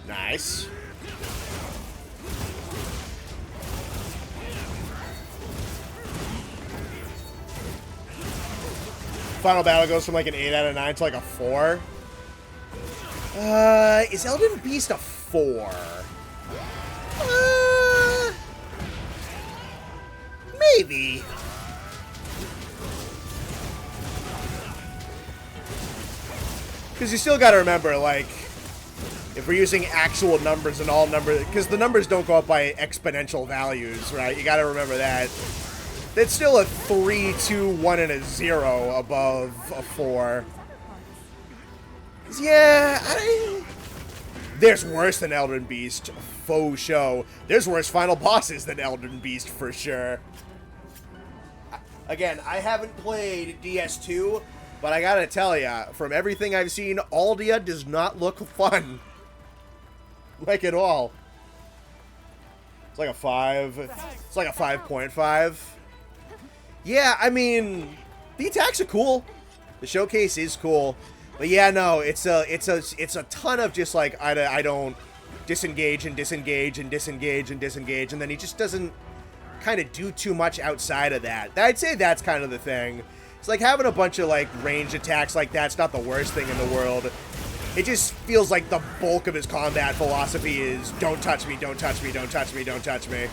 Nice. Final battle goes from like an 8 out of 9 to like a 4. Is Elden Beast a 4? Maybe. Because you still gotta remember, like, if we're using actual numbers and all numbers, because the numbers don't go up by exponential values, right? You got to remember that. It's still a 3, 2, 1, and a 0 above a 4. Yeah, there's worse than Elden Beast, faux show. There's worse final bosses than Elden Beast for sure. Again, I haven't played DS2, but I gotta tell ya, from everything I've seen, Aldia does not look fun. Like at all. It's like a 5. It's like a 5.5. Yeah, I mean, the attacks are cool. The showcase is cool. But yeah, no, it's a ton of just like I don't disengage and disengage and disengage and disengage, and then he just doesn't kind of do too much outside of that. I'd say that's kind of the thing. It's like having a bunch of like range attacks like that's not the worst thing in the world. It just feels like the bulk of his combat philosophy is don't touch me, don't touch me, don't touch me, don't touch me.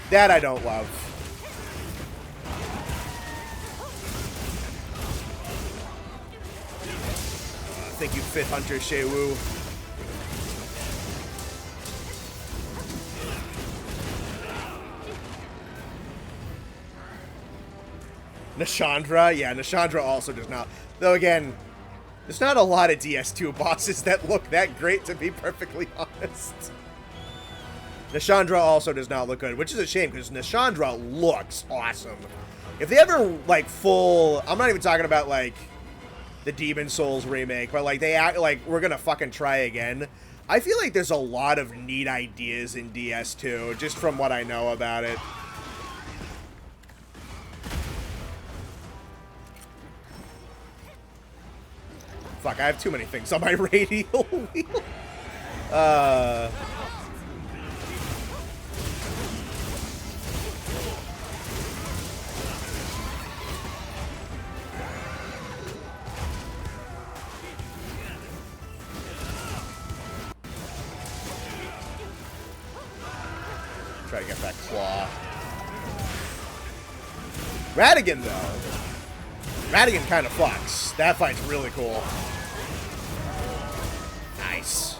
That I don't love. Thank you, Fit Hunter Shewu. Nashandra? Yeah, Nashandra also does not. Though again, there's not a lot of DS2 bosses that look that great, to be perfectly honest. Nashandra also does not look good, which is a shame, because Nashandra looks awesome. If they ever, like, full... I'm not even talking about, like, the Demon Souls remake, but like they act like we're gonna fucking try again. I feel like there's a lot of neat ideas in DS2, just from what I know about it. Fuck, I have too many things on my radial wheel. Try to get that claw. Radigan, though. Radigan kind of fucks. That fight's really cool. Nice.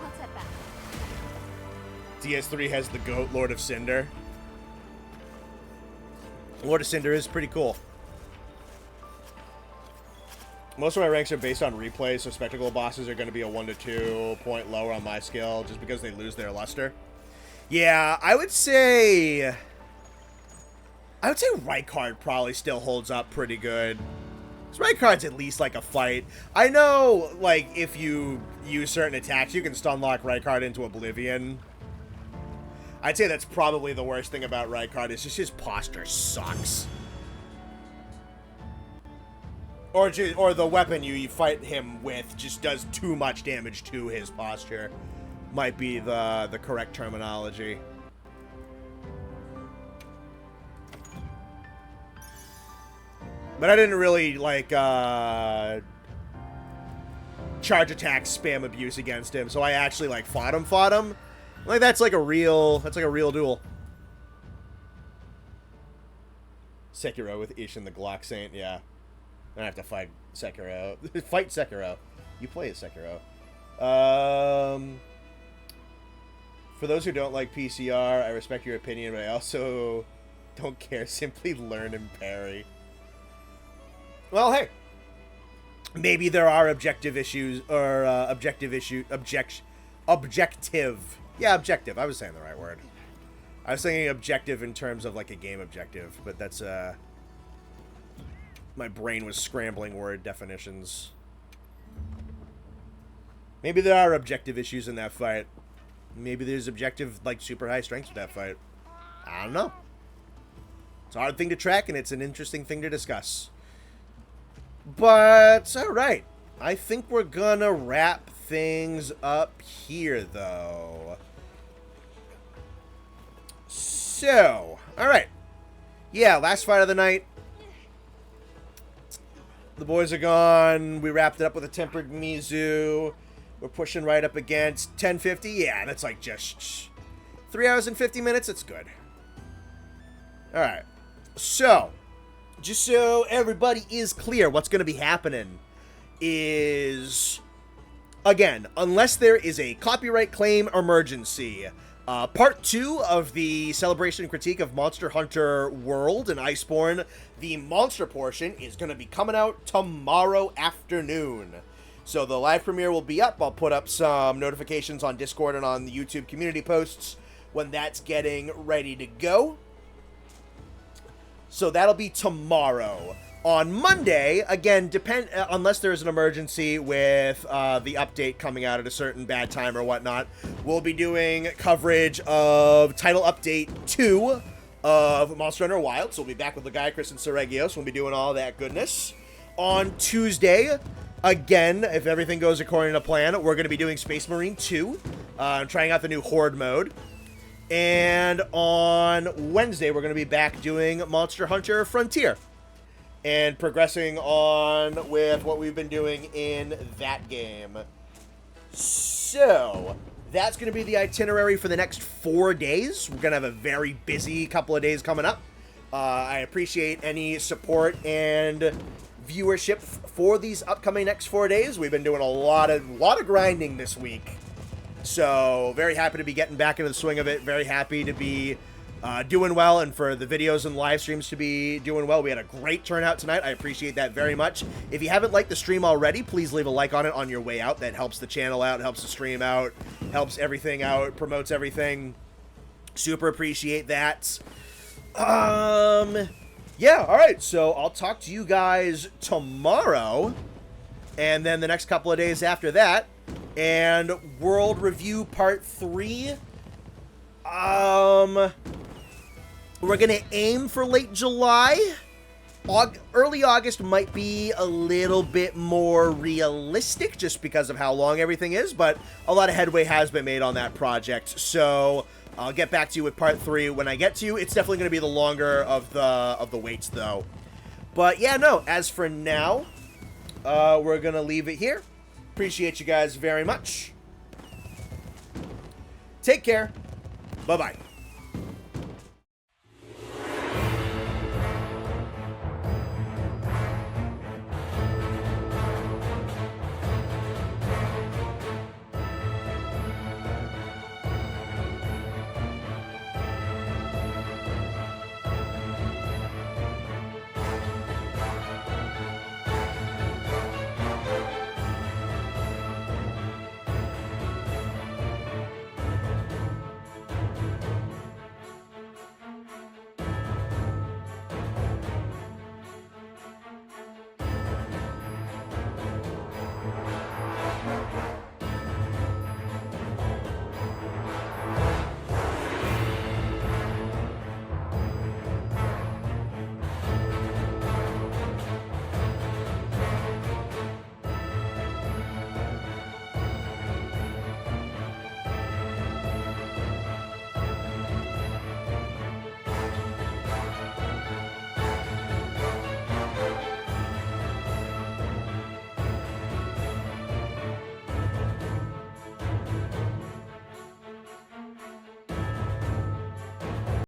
I'll step back. DS3 has the GOAT, Lord of Cinder. Lord of Cinder is pretty cool. Most of my ranks are based on replays, so spectacle bosses are going to be a 1 to 2 point lower on my skill, just because they lose their luster. Yeah, I would say Rykard probably still holds up pretty good. Rykard's at least like a fight. I know, like, if you use certain attacks, you can stun lock Rykard into oblivion. I'd say that's probably the worst thing about Rykard, is just his posture sucks. Or the weapon you fight him with just does too much damage to his posture. Might be the correct terminology. But I didn't really, like, charge attack spam abuse against him, so I actually, like, fought him. Like, that's like a real duel. Sekiro with Ishin the Glock Saint, yeah. I have to fight Sekiro. Fight Sekiro. You play as Sekiro. For those who don't like PCR, I respect your opinion, but I also don't care. Simply learn and parry. Well, hey. Maybe there are objective issues, or objective. Yeah, objective. I was saying the right word. I was saying objective in terms of like a game objective, but that's, my brain was scrambling word definitions. Maybe there are objective issues in that fight. Maybe there's objective, like, super high strengths with that fight. I don't know. It's a hard thing to track, and it's an interesting thing to discuss. But, alright. I think we're gonna wrap things up here, though. So, alright. Yeah, last fight of the night. The boys are gone. We wrapped it up with a tempered Mizu. We're pushing right up against 1050. Yeah, that's like just 3 hours and 50 minutes. It's good. All right. So, just so everybody is clear, what's going to be happening is, again, unless there is a copyright claim emergency, part 2 of the celebration and critique of Monster Hunter World and Iceborne, the monster portion, is going to be coming out tomorrow afternoon. So the live premiere will be up. I'll put up some notifications on Discord and on the YouTube community posts when that's getting ready to go. So that'll be tomorrow. On Monday, again, unless there's an emergency with the update coming out at a certain bad time or whatnot, we'll be doing coverage of Title Update 2 of Monster Hunter Wild. So we'll be back with the guy, Chris and Seregios. We'll be doing all that goodness. On Tuesday, again, if everything goes according to plan, we're going to be doing Space Marine 2, trying out the new Horde mode. And on Wednesday, we're going to be back doing Monster Hunter Frontier and progressing on with what we've been doing in that game. So, that's going to be the itinerary for the next 4 days. We're going to have a very busy couple of days coming up. I appreciate any support and viewership for these upcoming next 4 days. We've been doing a lot of grinding this week. So, very happy to be getting back into the swing of it. Very happy to be doing well, and for the videos and live streams to be doing well. We had a great turnout tonight. I appreciate that very much. If you haven't liked the stream already, please leave a like on it on your way out. That helps the channel out, helps the stream out, helps everything out, promotes everything. Super appreciate that. yeah, all right. So I'll talk to you guys tomorrow, and then the next couple of days after that, and World Review Part 3. We're gonna aim for late July. Early August might be a little bit more realistic just because of how long everything is, but a lot of headway has been made on that project. So I'll get back to you with Part 3 when I get to you. It's definitely going to be the longer of the waits, though. But yeah, no, as for now, we're going to leave it here. Appreciate you guys very much. Take care. Bye-bye.